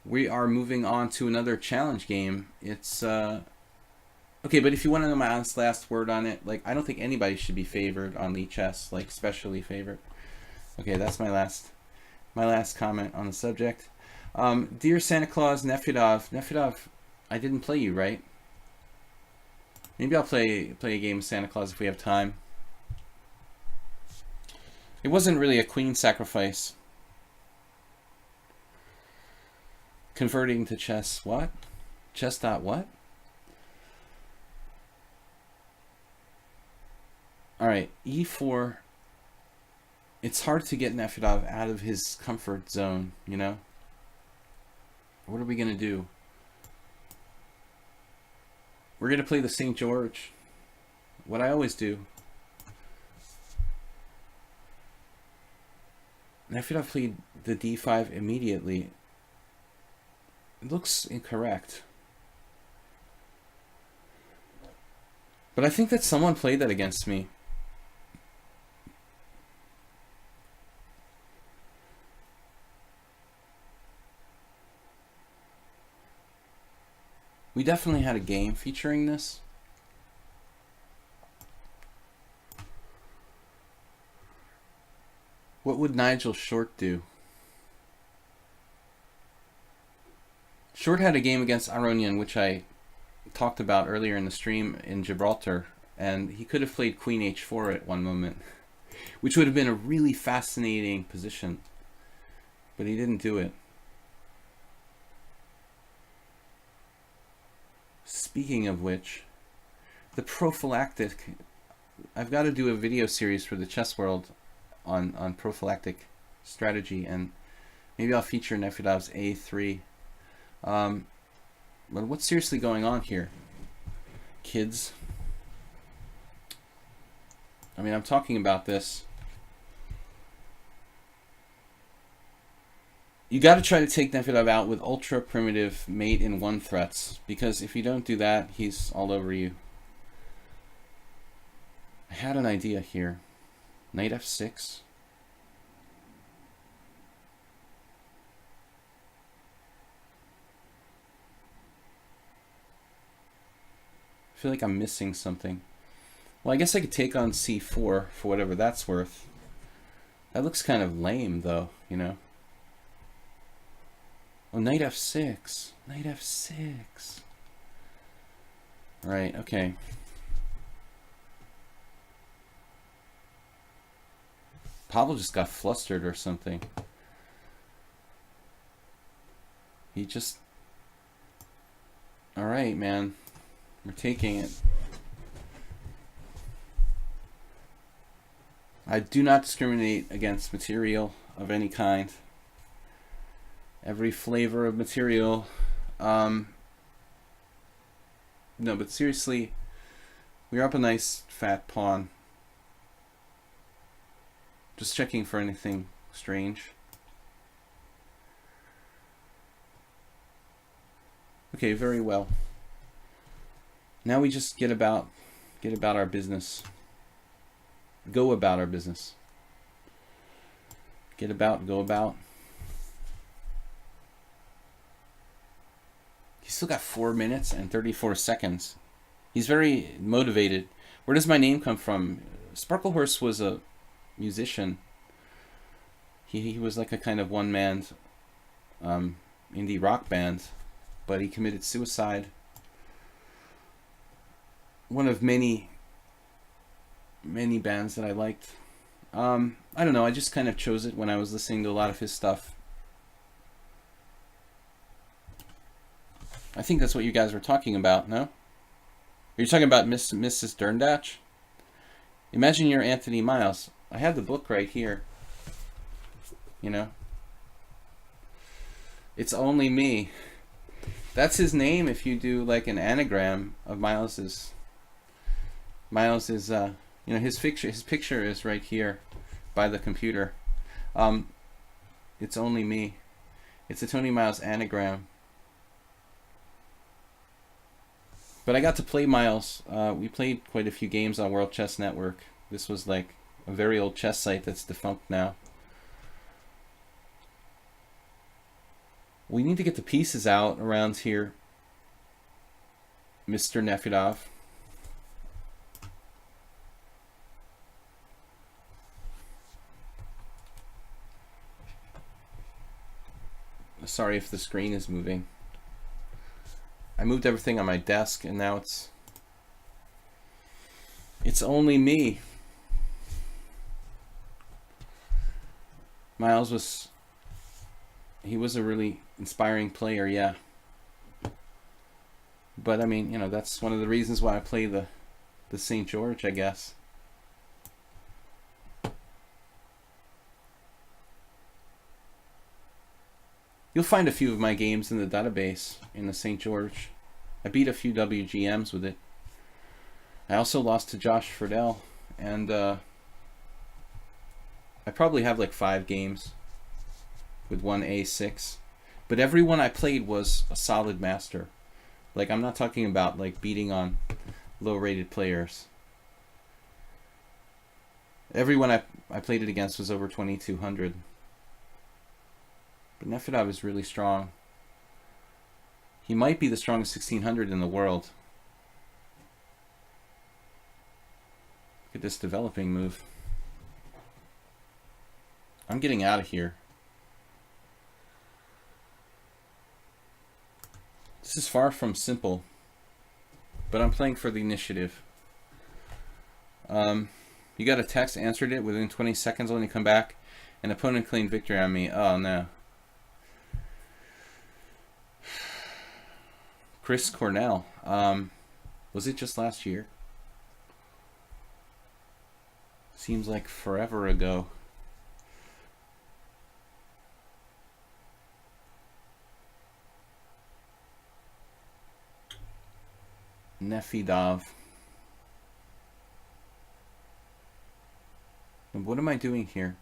we are moving on to another challenge game. It's okay, but if you want to know my honest last word on it, like, I don't think anybody should be favored on lichess, like specially favored. Okay, that's my last comment on the subject. Dear Santa Claus Nefedov, I didn't play you, right? Maybe I'll play a game of Santa Claus if we have time. It wasn't really a queen sacrifice. Converting to chess, what? Chess dot what? Alright, e4. It's hard to get Nefedov out of his comfort zone, you know? What are we going to do? We're going to play the St. George. What I always do. Nefedov played the d5 immediately. It looks incorrect. But I think that someone played that against me. We definitely had a game featuring this. What would Nigel Short do? Short had a game against Aronian, which I talked about earlier in the stream in Gibraltar, and he could have played Queen h4 at one moment, which would have been a really fascinating position, but he didn't do it. Speaking of which, the prophylactic, I've got to do a video series for the chess world on prophylactic strategy, and maybe I'll feature Nefedov's a3. But what's seriously going on here, kids? I mean, I'm talking about this. You got to try to take Nefedov out with ultra primitive mate in one threats, because if you don't do that, he's all over you. I had an idea here. Knight f6. I feel like I'm missing something. Well, I guess I could take on c4 for whatever that's worth. That looks kind of lame, though, you know. Oh, knight f6. Knight f6. Right, okay. Pavel just got flustered or something. He just... Alright, man. We're taking it. I do not discriminate against material of any kind. Every flavor of material. No, but seriously, we're up a nice fat pawn. Just checking for anything strange. Okay, very well. Now we just get about our business. Go about our business. Get about, go about. He's still got 4 minutes and 34 seconds. He's very motivated. Where does my name come from? Sparklehorse was a musician. He was like a kind of one-man indie rock band, but he committed suicide. One of many bands that I liked. I don't know, I just kind of chose it when I was listening to a lot of his stuff. I think that's what you guys were talking about, no? You're talking about Mrs. Derndatch? Imagine you're Anthony Miles. I have the book right here. You know? It's only me. That's his name if you do like an anagram of Miles's. Miles is, you know, his picture is right here by the computer. It's only me. It's a Tony Miles anagram. But I got to play Miles. We played quite a few games on World Chess Network. This was like a very old chess site that's defunct now. We need to get the pieces out around here, Mr. Nefedov. Sorry if the screen is moving. I moved everything on my desk and now it's only me. Miles was a really inspiring player, yeah. But I mean, you know, that's one of the reasons why I play the St. George, I guess. You'll find a few of my games in the database in the St. George. I beat a few WGMs with it. I also lost to Josh Friedel, and I probably have like 5 games with one A6. But every one I played was a solid master. Like, I'm not talking about like beating on low-rated players. Everyone I played it against was over 2200. But Nefedov is really strong. He might be the strongest 1600 in the world. Look at this developing move. I'm getting out of here. This is far from simple, but I'm playing for the initiative. You got a text, answered it within 20 seconds, only come back. An opponent claimed victory on me. Oh no. Chris Cornell. Was it just last year? Seems like forever ago. Nefedov. And what am I doing here?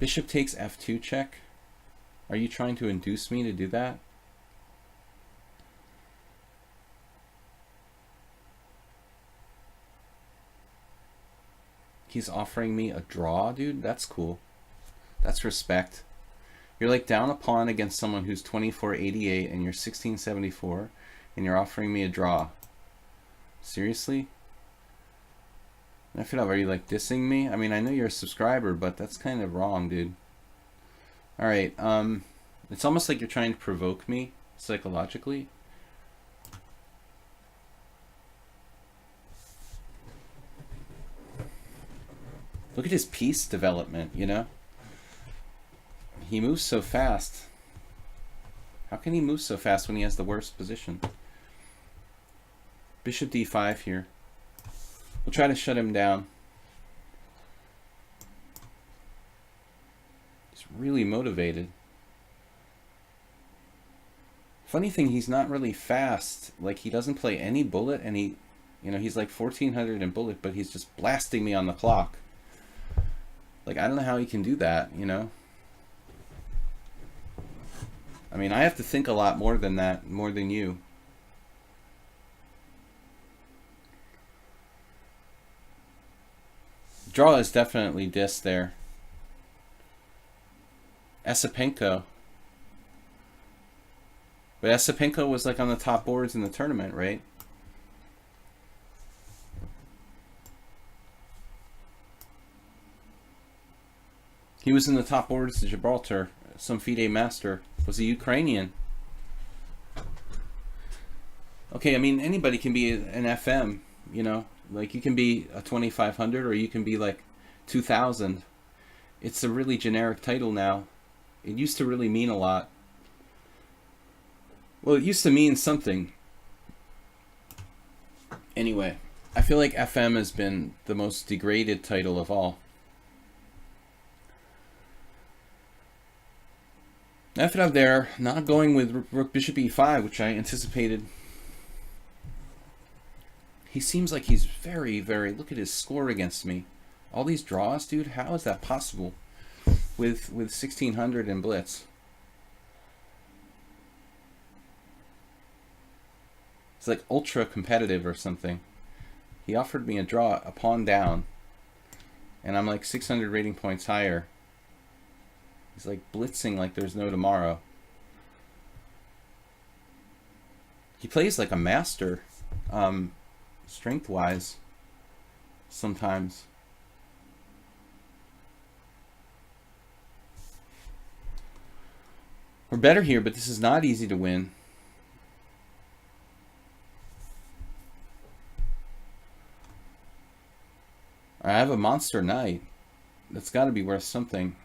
Bishop takes f2 check. Are you trying to induce me to do that? He's offering me a draw, dude? That's cool. That's respect. You're like down a pawn against someone who's 2488 and you're 1674 and you're offering me a draw. Seriously? I feel like, are you like dissing me? I mean, I know you're a subscriber, but that's kind of wrong, dude. All right. It's almost like you're trying to provoke me psychologically. Look at his piece development, you know? He moves so fast. How can he move so fast when he has the worst position? Bishop d5 here. We'll try to shut him down. He's really motivated. Funny thing, he's not really fast. Like, he doesn't play any bullet, and he, you know, he's like 1400 in bullet, but he's just blasting me on the clock. Like, I don't know how he can do that, you know? I mean, I have to think a lot more than that, more than you. Draw is definitely dis there. Esipenko. But Esipenko was like on the top boards in the tournament, right? He was in the top boards of Gibraltar. Some FIDE master. Was a Ukrainian. Okay, I mean, anybody can be an FM, you know? Like, you can be a 2500 or you can be like 2000. It's a really generic title now. It used to really mean a lot. Well, it used to mean something. Anyway, I feel like FM has been the most degraded title of all. After up there, not going with Rook Bishop E5, which I anticipated. He seems like he's very, very... Look at his score against me. All these draws, dude. How is that possible with 1600 in Blitz? It's like ultra competitive or something. He offered me a draw, a pawn down, and I'm like 600 rating points higher. He's like blitzing like there's no tomorrow. He plays like a master, strength-wise, sometimes. We're better here, but this is not easy to win. I have a monster knight. That's got to be worth something.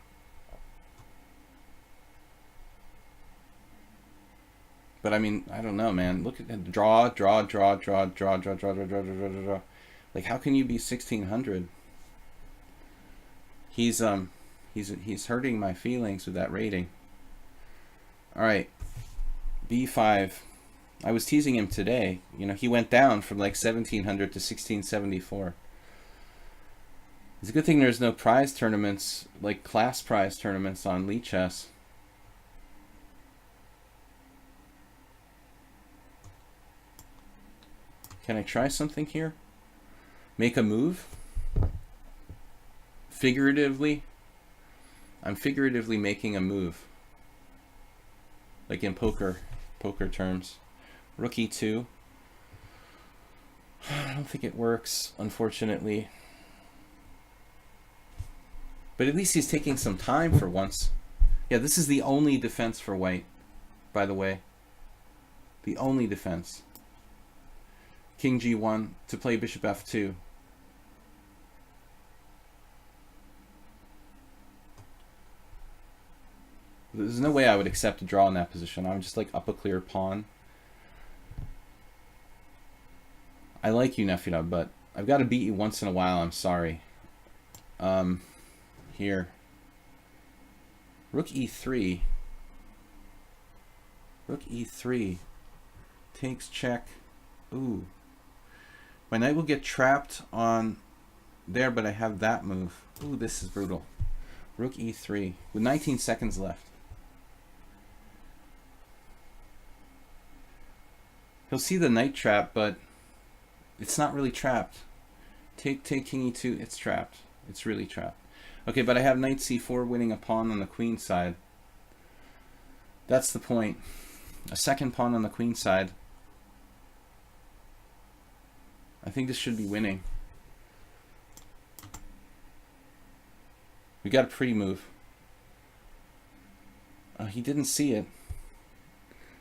But I mean, I don't know, man. Look at that. Draw. Like, how can you be 1600? He's hurting my feelings with that rating. All right, B5. I was teasing him today. You know, he went down from like 1700 to 1674. It's a good thing there's no prize tournaments, like class prize tournaments on lichess. Can I try something here? Make a move? Figuratively? I'm figuratively making a move. Like in poker terms. Rook e2. I don't think it works, unfortunately. But at least he's taking some time for once. Yeah, this is the only defense for white, by the way. The only defense. King g1 to play bishop f2. There's no way I would accept a draw in that position. I'm just like up a clear pawn. I like you, Nefina, but I've got to beat you once in a while. I'm sorry. Here. Rook e3. Rook e3. Takes check. Ooh. My knight will get trapped on there, but I have that move. Ooh, this is brutal. Rook e3 with 19 seconds left. He'll see the knight trap, but it's not really trapped. Take king e2, it's trapped. It's really trapped. Okay, but I have knight c4 winning a pawn on the queen side. That's the point. A second pawn on the queen side. I think this should be winning. We got a pretty move. He didn't see it.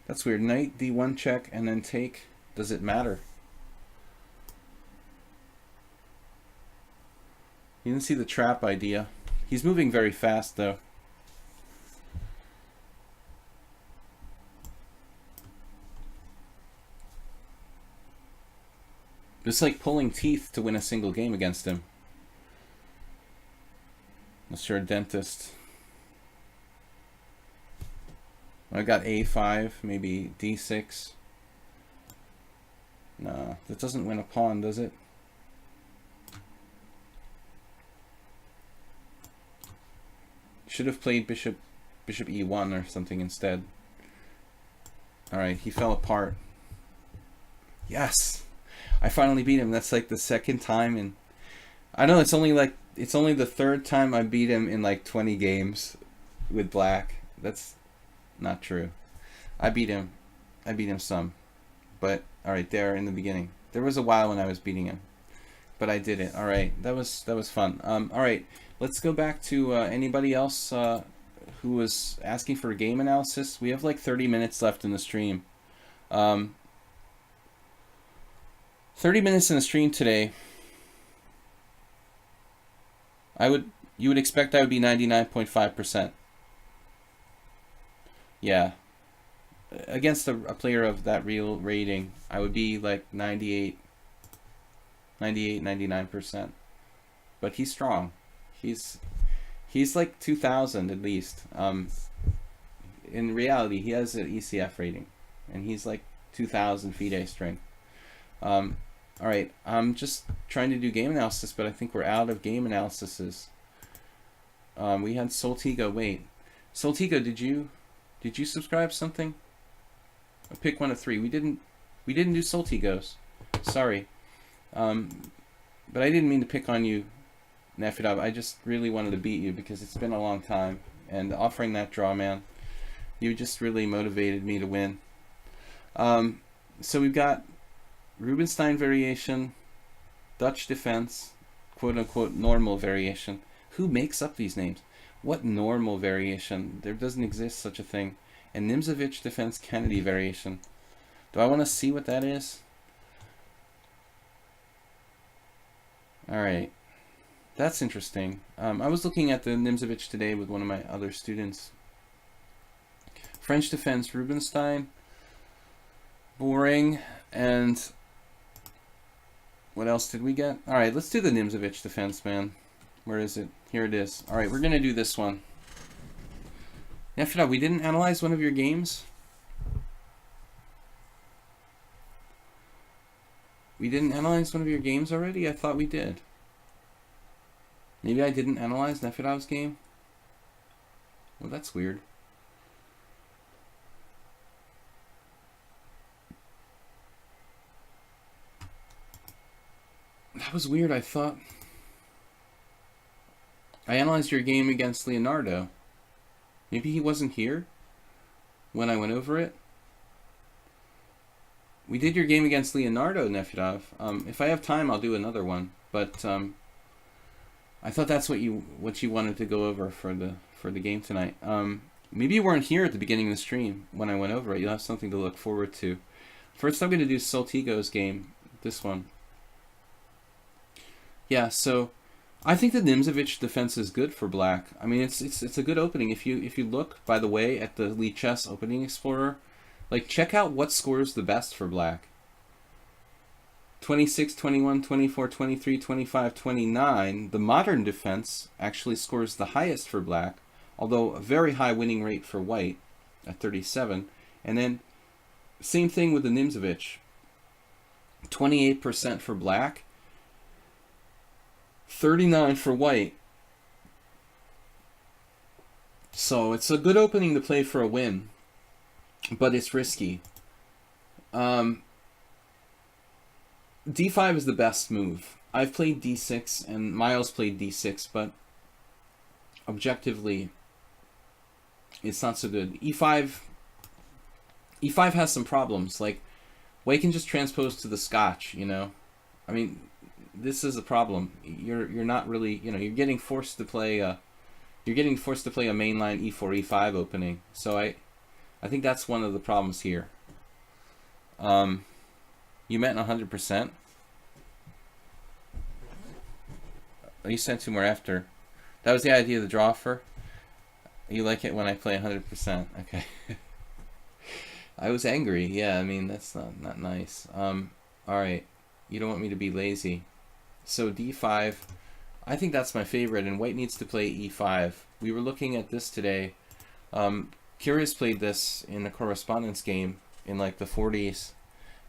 That's weird. Knight d1 check and then take. Does it matter? He didn't see the trap idea. He's moving very fast though. It's like pulling teeth to win a single game against him. Unless you're a dentist. I got a5, maybe d6. Nah, that doesn't win a pawn, does it? Should have played bishop e1 or something instead. Alright, he fell apart. Yes! I finally beat him. That's like the second time in... I know it's only the third time I beat him in like 20 games with black. That's not true. I beat him some. But alright, there in the beginning. There was a while when I was beating him. But I did it. Alright, that was fun. Alright, let's go back to anybody else who was asking for a game analysis. We have like 30 minutes left in the stream. 30 minutes in the stream today. You would expect I would be 99.5%. Yeah. Against a player of that real rating, I would be like 98, 99%. But he's strong. He's like 2,000 at least. In reality, he has an ECF rating, and he's like 2,000 FIDE strength. Alright, I'm just trying to do game analysis, but I think we're out of game analyses. We had Soltigo. Wait, Soltigo, did you subscribe something? Pick one of three. We didn't do Soltigos. Sorry. But I didn't mean to pick on you, Nefidov. I just really wanted to beat you because it's been a long time, and offering that draw, man, you just really motivated me to win. So we've got Rubinstein variation, Dutch defense, quote-unquote normal variation. Who makes up these names? What normal variation? There doesn't exist such a thing. And Nimzovich defense Kennedy variation. Do I want to see what that is? Alright. That's interesting. I was looking at the Nimzovich today with one of my other students. French defense Rubinstein. Boring. And what else did we get? Alright, let's do the Nimzovich defense, man. Where is it? Here it is. Alright, we're going to do this one. Nefida, we didn't analyze one of your games? We didn't analyze one of your games already? I thought we did. Maybe I didn't analyze Nefidov's game? Well, that's weird. That was weird. I thought I analyzed your game against Leonardo. Maybe he wasn't here when I went over it. We did your game against Leonardo, Nefidov. If I have time, I'll do another one. But I thought that's what you wanted to go over for the game tonight. Maybe you weren't here at the beginning of the stream when I went over it. You'll have something to look forward to. First, I'm going to do Soltigo's game. This one. Yeah, so I think the Nimzovich defense is good for black. I mean, it's a good opening. If you look, by the way, at the lichess opening explorer, like check out what scores the best for black. 26, 21, 24, 23, 25, 29. The modern defense actually scores the highest for black, although a very high winning rate for white at 37. And then same thing with the Nimzovich. 28% for black. 39 for white. So it's a good opening to play for a win, but it's risky. D5 is the best move. I've played D6 and Miles played D6, but objectively it's not so good. E5 has some problems. Like white can just transpose to the Scotch, you know. I mean, this is a problem. You're not really, you know, you're getting forced to play You're getting forced to play a mainline e4, e5 opening. So I think that's one of the problems here. You meant 100%? Oh, you sent 2 more after. That was the idea of the draw offer? You like it when I play 100%. Okay. I was angry. Yeah, I mean, that's not nice. Alright. You don't want me to be lazy. So d5. I think that's my favorite, and white needs to play e5. We were looking at this today. Curious played this in a correspondence game in like the 40s.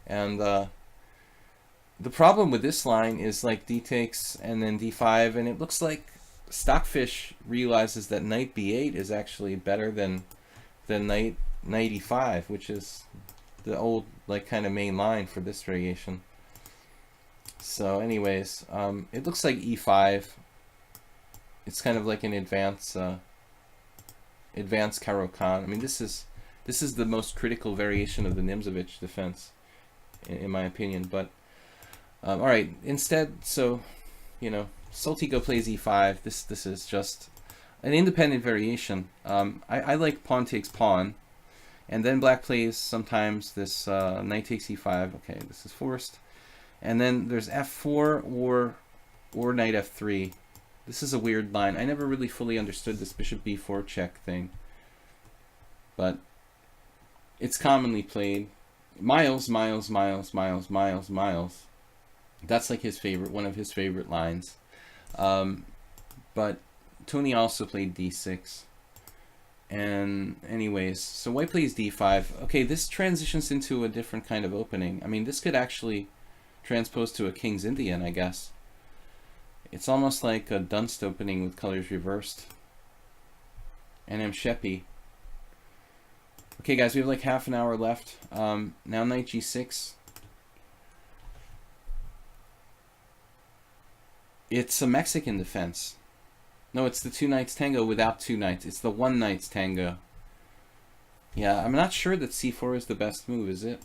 And the problem with this line is like d takes and then d5, and it looks like Stockfish realizes that knight b8 is actually better than knight e5, which is the old like kind of main line for this variation. So anyways, it looks like e5. It's kind of like an advanced Caro-Kann. I mean, this is the most critical variation of the Nimzovich defense, in my opinion. But all right, instead, so you know, Soltigo plays e5. This is just an independent variation. I like pawn takes pawn, and then black plays sometimes this knight takes e5. Okay, this is forced, and then there's f4 or knight f3. This is a weird line. I never really fully understood this bishop b4 check thing, but it's commonly played. Miles. That's like his favorite, one of his favorite lines. But Tony also played d6. And anyways, so white plays d5. Okay, this transitions into a different kind of opening. I mean, this could actually transpose to a King's Indian, I guess. It's almost like a Dunst opening with colors reversed. And Sheppy. Okay, guys, we have like half an hour left. Now knight g6. It's a Mexican defense. No, it's the 2 knights tango without 2 knights. It's the 1 knights tango. Yeah, I'm not sure that c4 is the best move, is it?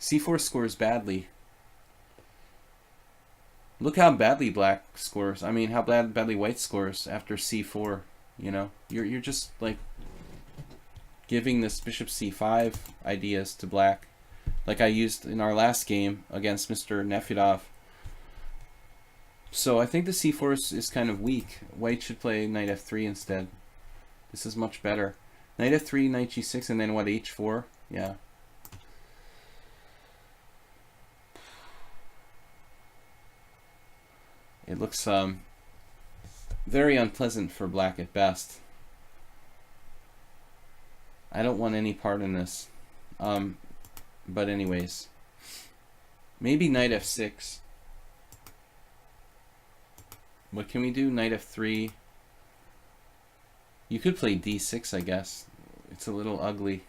c4 scores badly. Look how badly black scores. I mean, how badly white scores after c4. You know, you're just like giving this bishop c5 ideas to black, like I used in our last game against Mr. Nefedov. So I think the c4 is kind of weak. White should play knight f3 instead. This is much better. Knight f3, knight g6, and then what, h4? Yeah. It looks very unpleasant for black at best. I don't want any part in this. But anyways. Maybe knight f6. What can we do? Knight f3. You could play d6, I guess. It's a little ugly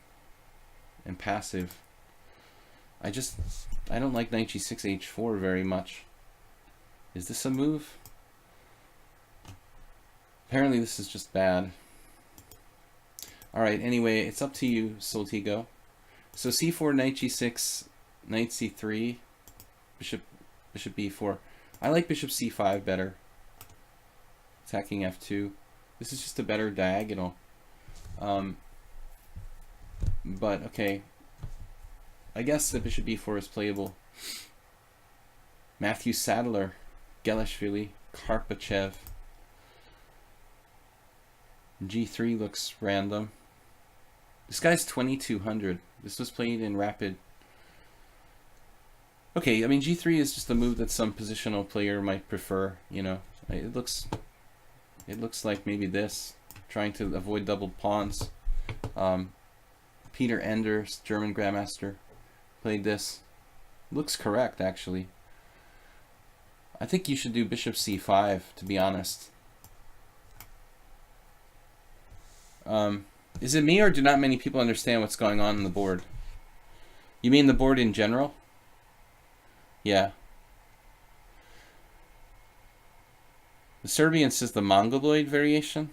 and passive. I don't like knight g6, h4 very much. Is this a move? Apparently this is just bad. Alright, anyway, it's up to you, Soltigo. So c4, knight g6, knight c3, bishop b4. I like bishop c5 better. Attacking f2. This is just a better diagonal. But, okay. I guess the bishop b4 is playable. Matthew Sadler, Gelashvili, Karpachev. g3 looks random. This guy's 2200. This was played in rapid. Okay, I mean g3 is just a move that some positional player might prefer, you know. It looks like maybe this, trying to avoid double pawns. Peter Enders, German Grandmaster, played this. Looks correct, actually. I think you should do bishop c5, to be honest. Is it me, or do not many people understand what's going on the board? You mean the board in general? Yeah. The Serbian says the Mongoloid variation.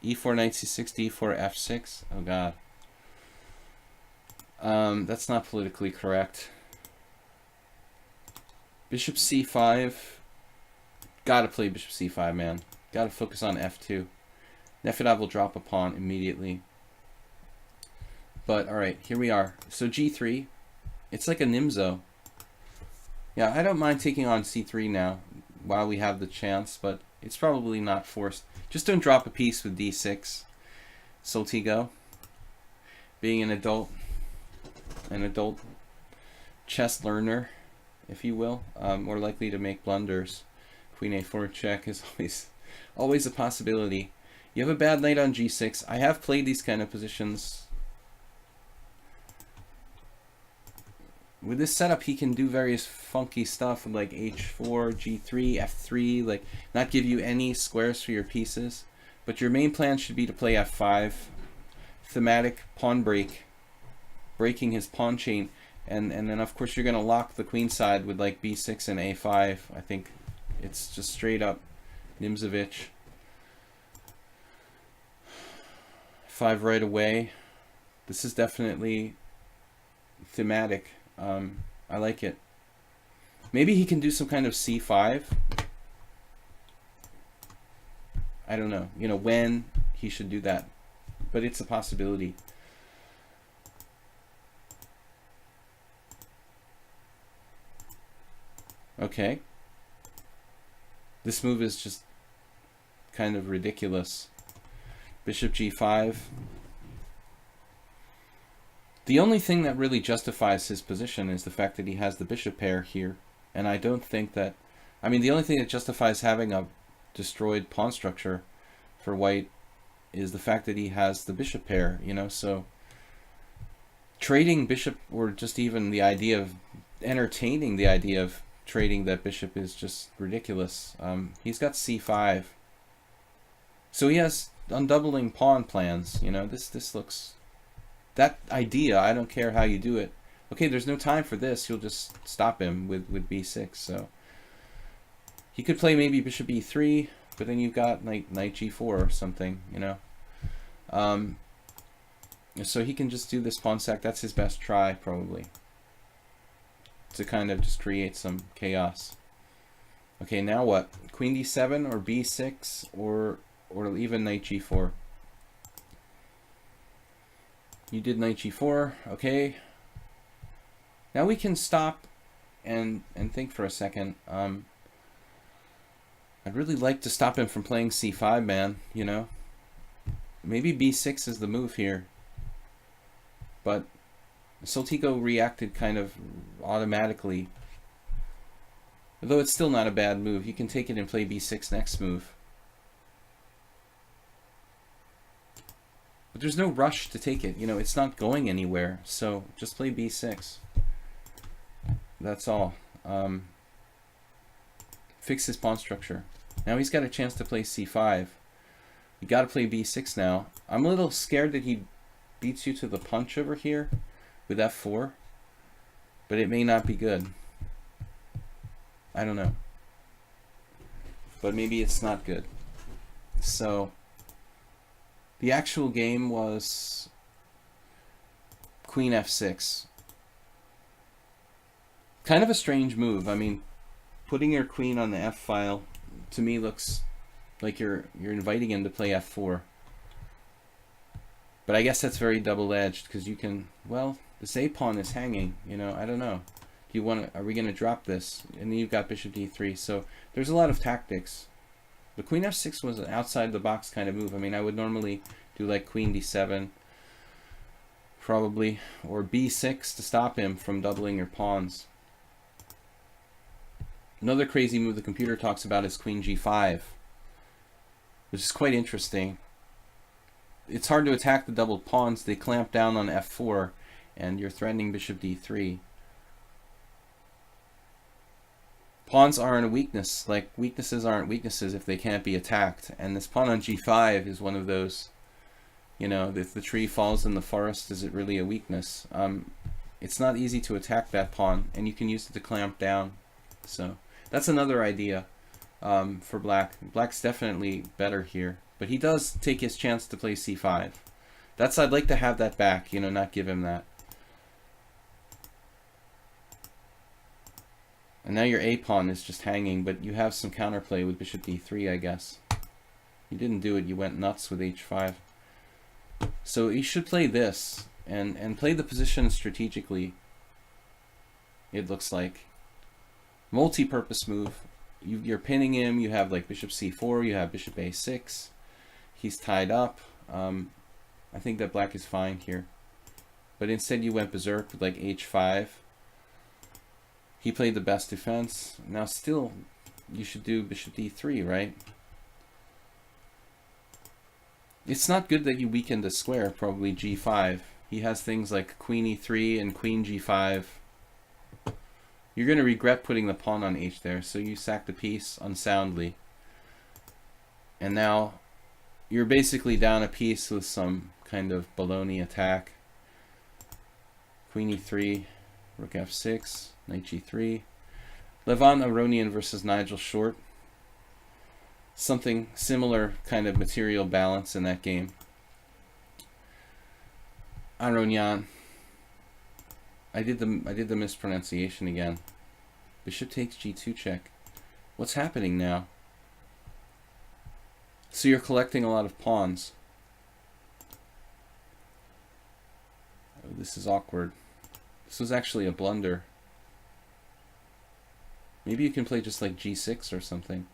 e4, knight c6, d4, f6. Oh god. That's not politically correct. Bishop c5. Gotta play bishop c5, man. Got to focus on f2. Nefedov will drop a pawn immediately. But alright, here we are. So g3. It's like a Nimzo. Yeah, I don't mind taking on c3 now while we have the chance, but it's probably not forced. Just don't drop a piece with d6. Soltigo, being an adult chess learner, if you will, more likely to make blunders. Queen a4 check is always a possibility. You have a bad knight on g6. I have played these kind of positions. With this setup, he can do various funky stuff like h4, g3, f3, like not give you any squares for your pieces. But your main plan should be to play f5, thematic pawn break, breaking his pawn chain, and then of course you're going to lock the queen side with like b6 and a5. I think it's just straight up Nimzovich. 5 right away. This is definitely thematic. I like it. Maybe he can do some kind of c5. I don't know, you know, when he should do that, but it's a possibility. Okay. This move is just kind of ridiculous. Bishop g5. The only thing that really justifies his position is the fact that he has the bishop pair here. And I don't think that... I mean, the only thing that justifies having a destroyed pawn structure for white is the fact that he has the bishop pair, you know, so trading bishop, or just even the idea of entertaining the idea of trading that bishop is just ridiculous. He's got c5. So he has undoubling pawn plans, you know, this looks... That idea, I don't care how you do it. Okay, there's no time for this. You'll just stop him with b6. So he could play maybe bishop e3, but then you've got like knight g4 or something, you know. So he can just do this pawn sack. That's his best try, probably, to kind of just create some chaos. Okay, now what? Queen d7 or b6 or even knight g4. You did knight g4, okay. Now we can stop and think for a second. I'd really like to stop him from playing c5, man, you know. Maybe b6 is the move here. But Soltigo reacted kind of automatically. Although it's still not a bad move. You can take it and play b6 next move. But there's no rush to take it. You know, it's not going anywhere. So just play b6. That's all. Fix his pawn structure. Now he's got a chance to play c5. You got to play b6 now. I'm a little scared that he beats you to the punch over here with f4. But it may not be good. I don't know. But maybe it's not good. So the actual game was queen f6. Kind of a strange move. I mean, putting your queen on the f file to me looks like you're inviting him to play f4. But I guess that's very double-edged, because you can, well, this a pawn is hanging, you know, I don't know. Do you want to, are we going to drop this? And then you've got bishop d3. So there's a lot of tactics. The queen f6 was an outside the box kind of move. I mean, I would normally do like queen d7 probably, or b6 to stop him from doubling your pawns. Another crazy move the computer talks about is queen g5, which is quite interesting. It's hard to attack the doubled pawns. They clamp down on f4 and you're threatening bishop d3. Pawns aren't a weakness. Like, weaknesses aren't weaknesses if they can't be attacked. And this pawn on g5 is one of those, you know, if the tree falls in the forest, is it really a weakness? It's not easy to attack that pawn, and you can use it to clamp down. So that's another idea for black. Black's definitely better here. But he does take his chance to play c5. That's, I'd like to have that back, you know, not give him that. And now your a pawn is just hanging, but you have some counterplay with bishop d3, I guess. You didn't do it. You went nuts with h5. So you should play this and play the position strategically. It looks like multi-purpose move. You're pinning him. You have like bishop c4. You have bishop a6. He's tied up. I think that black is fine here, but instead you went berserk with like h5. He played the best defense. Now still, you should do bishop d3, right? It's not good that you weakened the square, probably g5. He has things like queen e3 and queen g5. You're going to regret putting the pawn on h there, so you sack the piece unsoundly. And now you're basically down a piece with some kind of baloney attack. Queen e3, rook f6, knight g3. Levon Aronian versus Nigel Short. Something similar kind of material balance in that game. Aronian. I did the mispronunciation again. Bishop takes g2 check. What's happening now? So you're collecting a lot of pawns. Oh, this is awkward. This was actually a blunder. Maybe you can play just like g6 or something.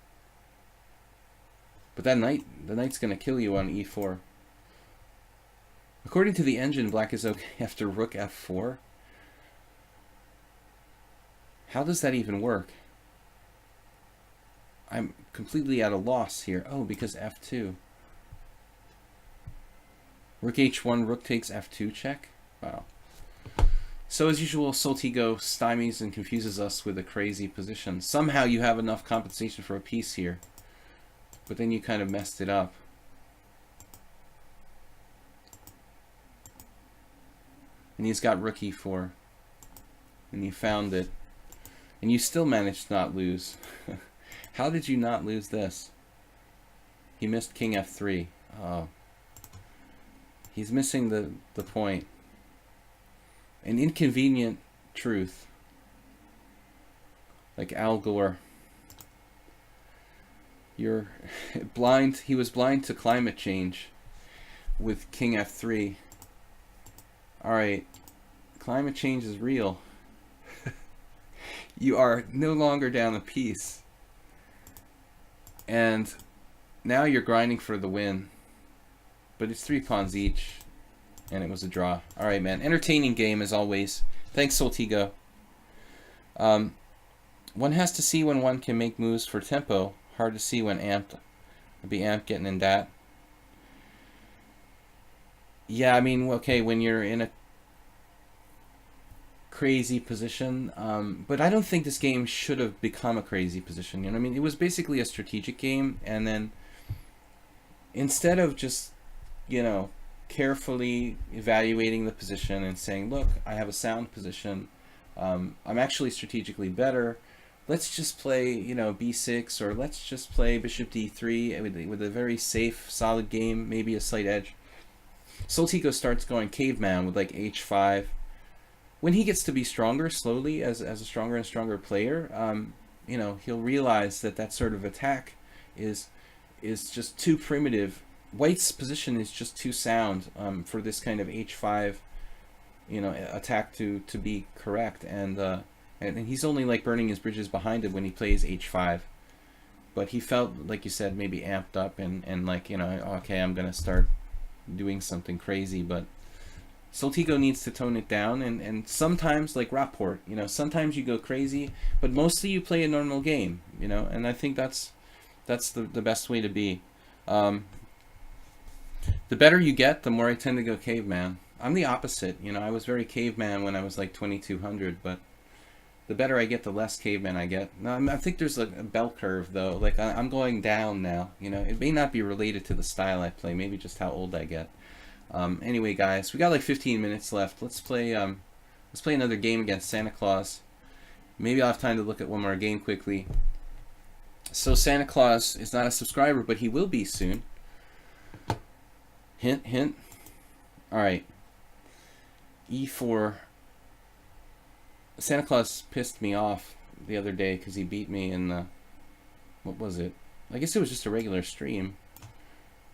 But that knight, the knight's going to kill you on e4. According to the engine, black is okay after rook f4. How does that even work? I'm completely at a loss here. Oh, because f2. Rook h1, rook takes f2 check? Wow. So as usual, Soltigo stymies and confuses us with a crazy position. Somehow you have enough compensation for a piece here, but then you kind of messed it up. And he's got rook e4. And you found it. And you still managed to not lose. How did you not lose this? He missed king f3. Oh. He's missing the point. An inconvenient truth. Like Al Gore. You're blind. He was blind to climate change with king f3. Alright. Climate change is real. You are no longer down a piece. And now you're grinding for the win. But it's 3 pawns each. And it was a draw. Alright, man. Entertaining game as always. Thanks, Soltigo. One has to see when one can make moves for tempo. Hard to see when amped. I'd be amped getting in that. Yeah, I mean, okay, when you're in a crazy position, but I don't think this game should have become a crazy position. You know what I mean? It was basically a strategic game, and then instead of just, you know, carefully evaluating the position and saying, look, I have a sound position, I'm actually strategically better, let's just play, you know, b6, or let's just play bishop d3 with a very safe, solid game, maybe a slight edge. Soltigo starts going caveman with like h5. When he gets to be stronger slowly as a stronger and stronger player, you know, he'll realize that that sort of attack is just too primitive. White's position is just too sound for this kind of h5, you know, attack to be correct, and he's only like burning his bridges behind it when he plays h5. But he felt, like you said, maybe amped up and like, you know, okay, I'm gonna start doing something crazy. But Soltigo needs to tone it down, and sometimes, like Rapport, you know, sometimes you go crazy, but mostly you play a normal game, you know, and I think that's the best way to be. The better you get, the more I tend to go caveman. I'm the opposite, you know, I was very caveman when I was like 2200, but the better I get, the less caveman I get. Now, I think there's like a bell curve, though. Like, I'm going down now, you know. It may not be related to the style I play, maybe just how old I get. Anyway, guys, we got like 15 minutes left. Let's play another game against Santa Claus. Maybe I'll have time to look at one more game quickly. So Santa Claus is not a subscriber, but he will be soon. Hint, hint. Alright. E4. Santa Claus pissed me off the other day because he beat me in the... What was it? I guess it was just a regular stream.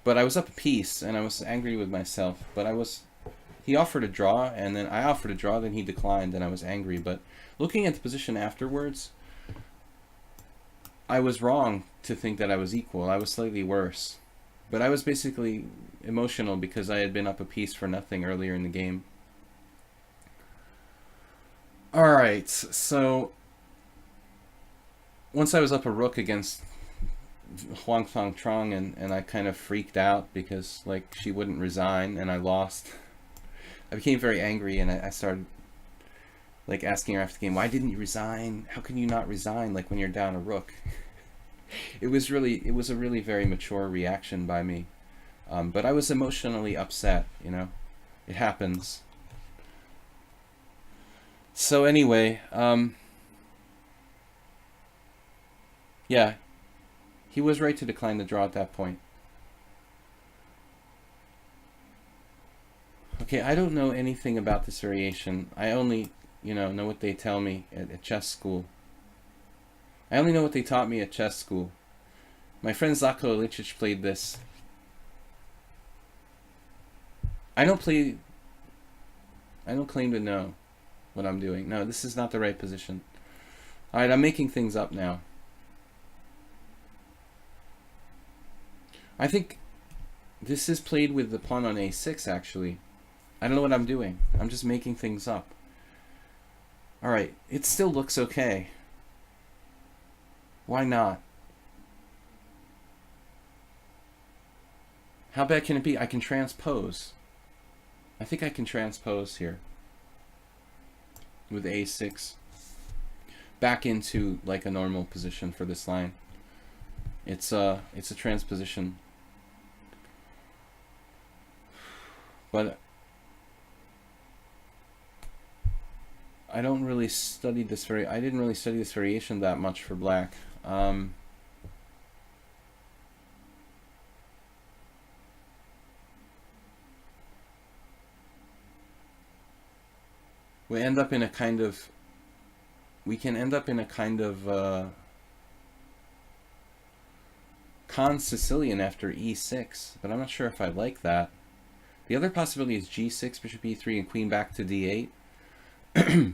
But I was up a piece, and I was angry with myself. But he offered a draw, and then I offered a draw, then he declined, and I was angry. But looking at the position afterwards, I was wrong to think that I was equal. I was slightly worse. But I was basically emotional because I had been up a piece for nothing earlier in the game. Alright, so once I was up a rook against Huang Fang Trong, and I kind of freaked out because like she wouldn't resign and I lost. I became very angry, and I started like asking her after the game, why didn't you resign? How can you not resign like when you're down a rook? It was a really very mature reaction by me. But I was emotionally upset, you know. It happens. So anyway, yeah, he was right to decline the draw at that point. Okay, I don't know anything about this variation. I only, know what they tell me at chess school. I only know what they taught me at chess school. My friend Zlatko Lichess played this. I don't claim to know what I'm doing. No, this is not the right position. Alright, I'm making things up now. I think this is played with the pawn on a6, actually. I don't know what I'm doing. I'm just making things up. Alright, it still looks okay. Why not? How bad can it be? I can transpose. I think I can transpose here with a6 back into like a normal position for this line. It's a transposition, but I didn't really study this variation that much for black. We can end up in a kind of Khan Sicilian after e6, but I'm not sure if I like that. The other possibility is g6, bishop e3, and queen back to d8.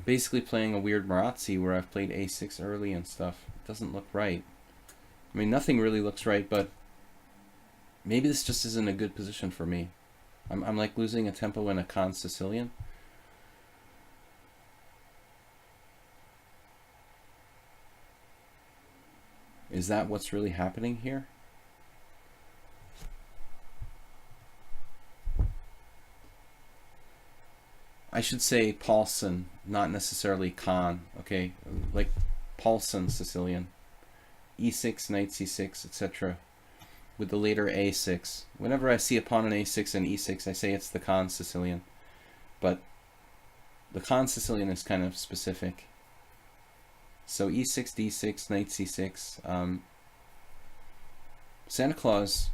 Basically playing a weird Marazzi where I've played a6 early and stuff. It doesn't look right. I mean, nothing really looks right, but maybe this just isn't a good position for me. I'm like losing a tempo in a Khan Sicilian. Is that what's really happening here? I should say Paulson, not necessarily Khan, okay? Like Paulson Sicilian. e6, knight c6, etc. With the later a6. Whenever I see a pawn on a6 and e6, I say it's the Khan Sicilian. But the Khan Sicilian is kind of specific. So e6, d6, knight c6. Santa Claus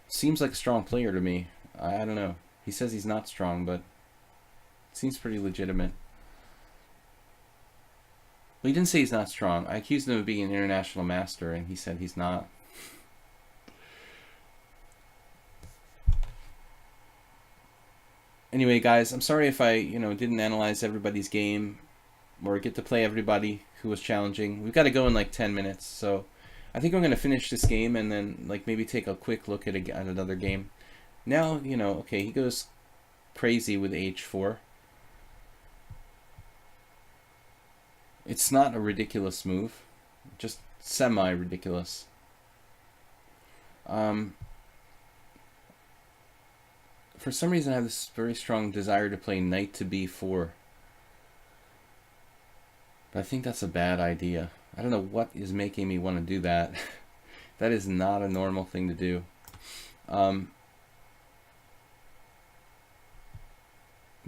seems like a strong player to me. I don't know. He says he's not strong, but it seems pretty legitimate. Well, he didn't say he's not strong. I accused him of being an international master, and he said he's not. Anyway, guys, I'm sorry if I, didn't analyze everybody's game or get to play everybody who was challenging. We've got to go in like 10 minutes, so I think I'm going to finish this game and then like maybe take a quick look at another game. Now, okay, he goes crazy with h4. It's not a ridiculous move, just semi-ridiculous. For some reason, I have this very strong desire to play knight to b4. But I think that's a bad idea. I don't know what is making me want to do that. That is not a normal thing to do.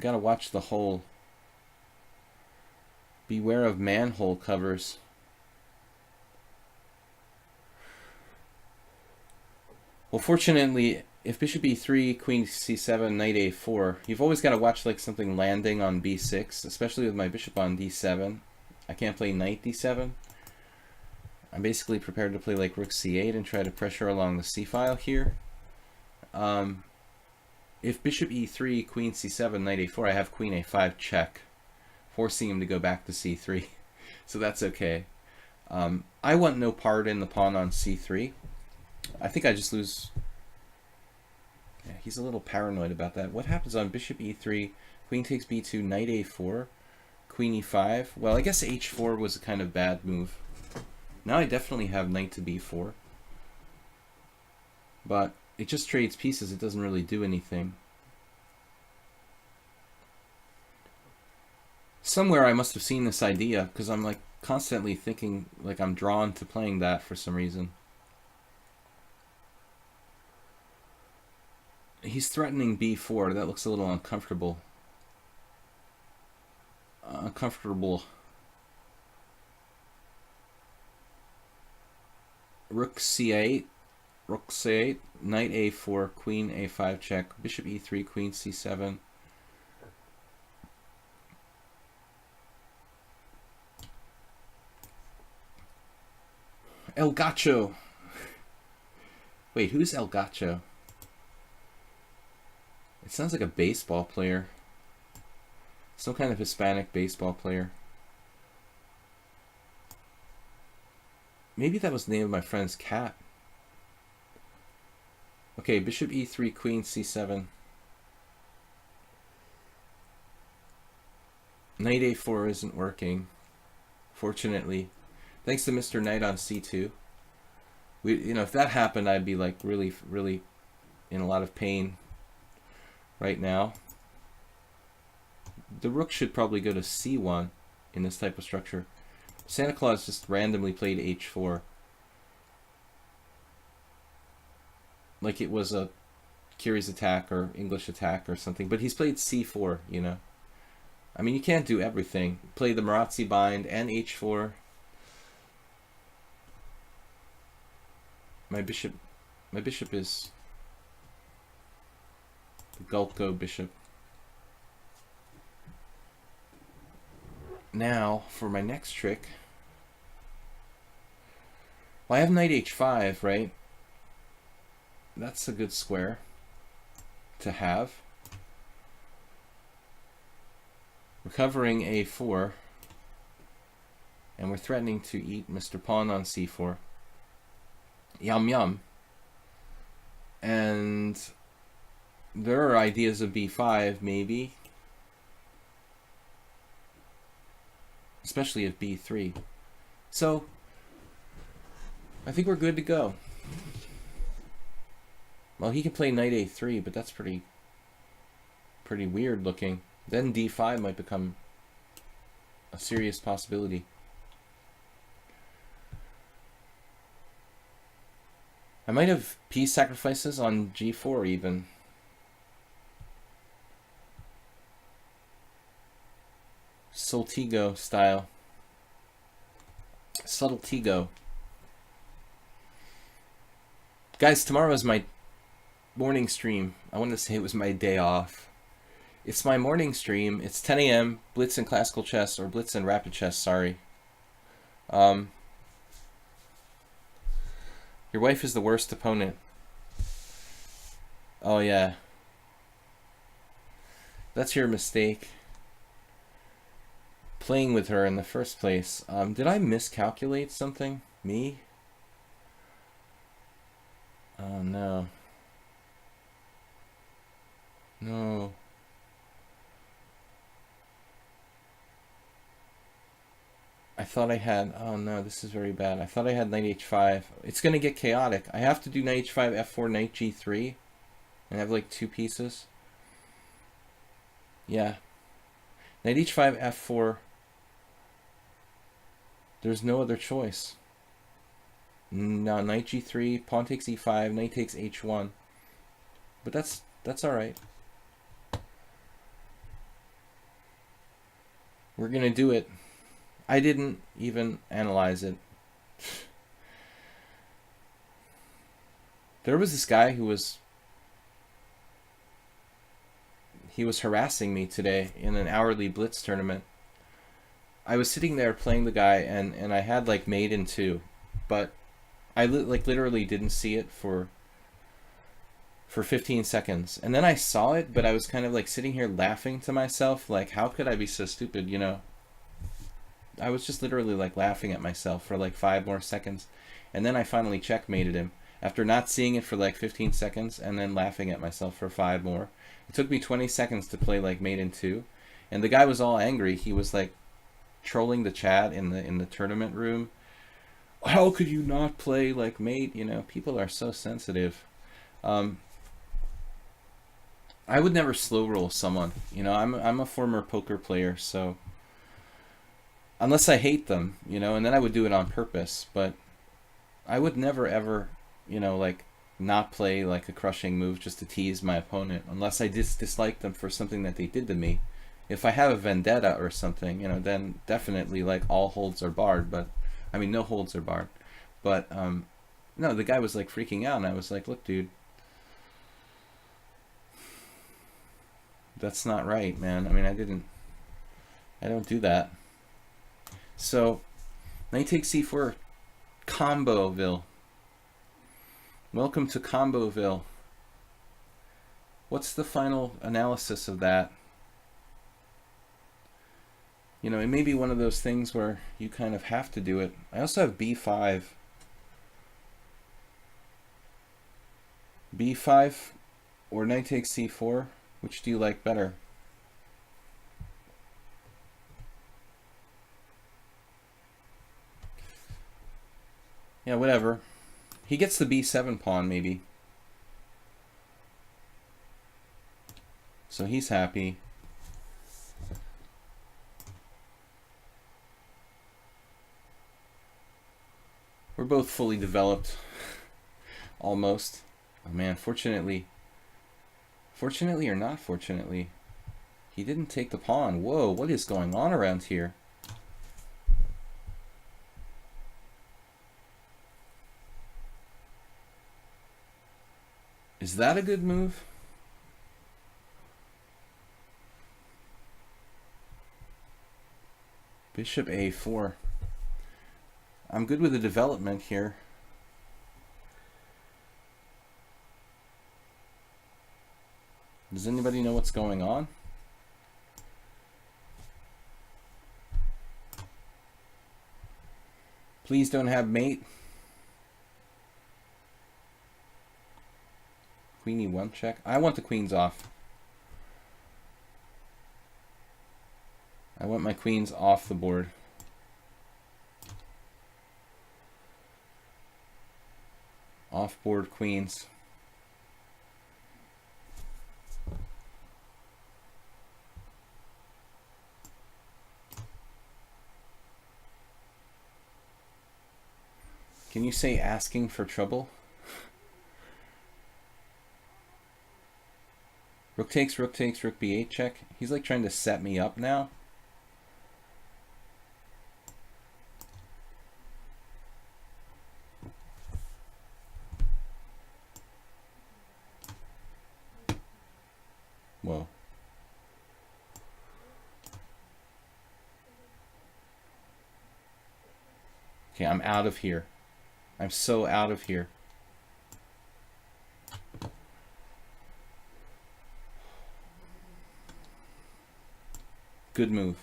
Gotta watch the hole. Beware of manhole covers. Well, fortunately, if bishop e3, queen c7, knight a4, you've always got to watch like something landing on b6, especially with my bishop on d7. I can't play knight d7. I'm basically prepared to play like rook c8 and try to pressure along the c-file here. If bishop e3, queen c7, knight a4, I have queen a5 check, forcing him to go back to c3. So that's okay. I want no part in the pawn on c3. I think I just lose. Yeah, he's a little paranoid about that. What happens on bishop e3, queen takes b2, knight a4, queen e5? Well, I guess h4 was a kind of bad move. Now I definitely have knight to b4. But it just trades pieces. It doesn't really do anything. Somewhere I must have seen this idea, because I'm like constantly thinking like I'm drawn to playing that for some reason. He's threatening b4. That looks a little uncomfortable. Rook c8. Rook c8. Knight a4. Queen a5 check. Bishop e3. Queen c7. El Gacho. Wait, who's El Gacho? It sounds like a baseball player. Some kind of Hispanic baseball player. Maybe that was the name of my friend's cat. Okay, bishop e3, queen c7. Knight a4 isn't working, fortunately. Thanks to Mr. Knight on c2. If that happened, I'd be like really, really in a lot of pain right now. The rook should probably go to c1 in this type of structure. Santa Claus just randomly played h4. Like it was a Curie's attack or English attack or something. But he's played c4, you know. I mean, you can't do everything. Play the Marazzi bind and h4. My bishop is the Gulko bishop. Now, for my next trick, well, I have knight h5, right? That's a good square to have. Recovering a4, and we're threatening to eat Mr. Pawn on c4. Yum yum. And there are ideas of b5, maybe. Especially of b3. So, I think we're good to go. Well, he can play knight a3, but that's pretty weird looking. Then d5 might become a serious possibility. I might have piece sacrifices on g4 even. Soltigo style. Subtletigo. Guys, tomorrow is my morning stream. I wanted to say it was my day off. It's my morning stream. It's 10 a.m. Blitz and Classical Chess, or Blitz and Rapid Chess, sorry. Your wife is the worst opponent. Oh yeah. That's your mistake. Playing with her in the first place. Did I miscalculate something? Me? Oh no. No. I thought I had, oh no, this is very bad. I thought I had knight h5. It's going to get chaotic. I have to do knight h5, f4, knight g3, and have like two pieces. Yeah. Knight h5, f4. There's no other choice. No, knight g3, pawn takes e5, knight takes h1. But that's all right. We're going to do it. I didn't even analyze it. There was this guy who was harassing me today in an hourly blitz tournament. I was sitting there playing the guy, and I had like mate in 2, but I like literally didn't see it for 15 seconds. And then I saw it, but I was kind of like sitting here laughing to myself, like, how could I be so stupid, you know? I was just literally like laughing at myself for like 5 more seconds. And then I finally checkmated him after not seeing it for like 15 seconds and then laughing at myself for 5 more. It took me 20 seconds to play like mate in 2. And the guy was all angry. He was like trolling the chat in the tournament room. How could you not play like mate? You know, people are so sensitive. I would never slow roll someone. You know, I'm a former poker player, so unless I hate them, you know, and then I would do it on purpose. But I would never ever, you know, like not play like a crushing move just to tease my opponent unless I dislike them for something that they did to me. If I have a vendetta or something, you know, then definitely like all holds are barred. But I mean, no holds are barred. But no, the guy was like freaking out, and I was like, look, dude, that's not right, man. I mean, I don't do that. So, knight takes c4, Comboville. Welcome to Comboville. What's the final analysis of that? You know, it may be one of those things where you kind of have to do it. I also have b5. b5 or knight takes c4. Which do you like better? Yeah, whatever. He gets the b7 pawn, maybe. So he's happy. We're both fully developed. Almost. Oh man, fortunately or not fortunately, he didn't take the pawn. Whoa, what is going on around here? Is that a good move? Bishop a4. I'm good with the development here. Does anybody know what's going on? Please don't have mate. Queen e1 check. I want the queens off. I want my queens off the board. Off board queens. Can you say asking for trouble? Rook takes, rook b8 check. He's like trying to set me up now. Whoa. Okay, I'm out of here. I'm so out of here. Good move.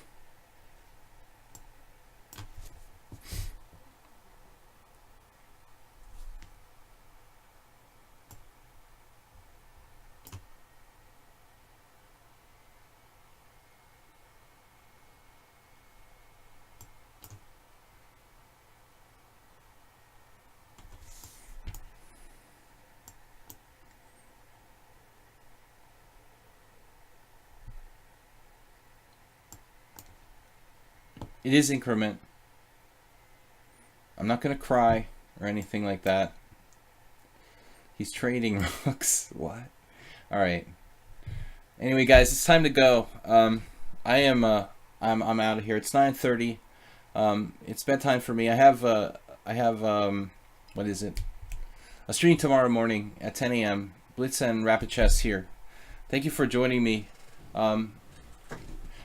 It is increment. I'm not going to cry or anything like that. He's trading rooks. What? All right. Anyway, guys, it's time to go. I'm out of here. It's 9:30. It's bedtime for me. I have what is it? A stream tomorrow morning at 10 a.m. Blitz and Rapid Chess here. Thank you for joining me.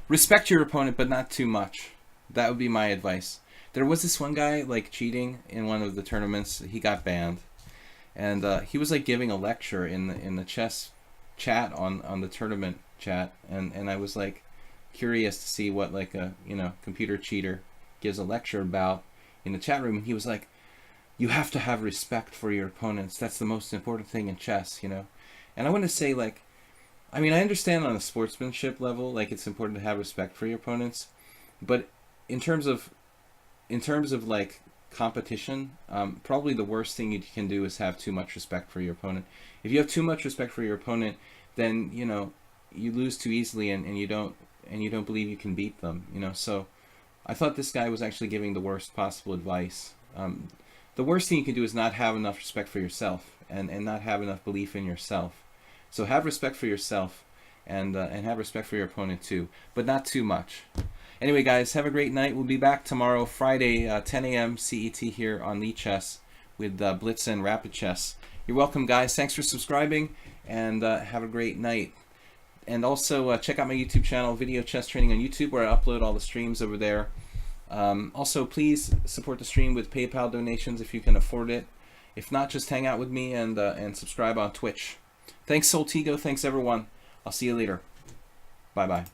Respect your opponent, but not too much. That would be my advice. There was this one guy like cheating in one of the tournaments. He got banned, and he was like giving a lecture in the chess chat on the tournament chat, and I was like curious to see what like a computer cheater gives a lecture about in the chat room, and he was like, you have to have respect for your opponents. That's the most important thing in chess, And I want to say, like, I mean, I understand on a sportsmanship level, like, it's important to have respect for your opponents, but in terms of like competition, probably the worst thing you can do is have too much respect for your opponent. If you have too much respect for your opponent, then you lose too easily, and you don't believe you can beat them. So I thought this guy was actually giving the worst possible advice. The worst thing you can do is not have enough respect for yourself, and not have enough belief in yourself. So have respect for yourself, and have respect for your opponent too, but not too much. Anyway, guys, have a great night. We'll be back tomorrow, Friday, 10 a.m. CET here on lichess with Blitz and Rapid Chess. You're welcome, guys. Thanks for subscribing, and have a great night. And also check out my YouTube channel, Video Chess Training on YouTube, where I upload all the streams over there. Also, please support the stream with PayPal donations if you can afford it. If not, just hang out with me and subscribe on Twitch. Thanks, Soltigo. Thanks, everyone. I'll see you later. Bye-bye.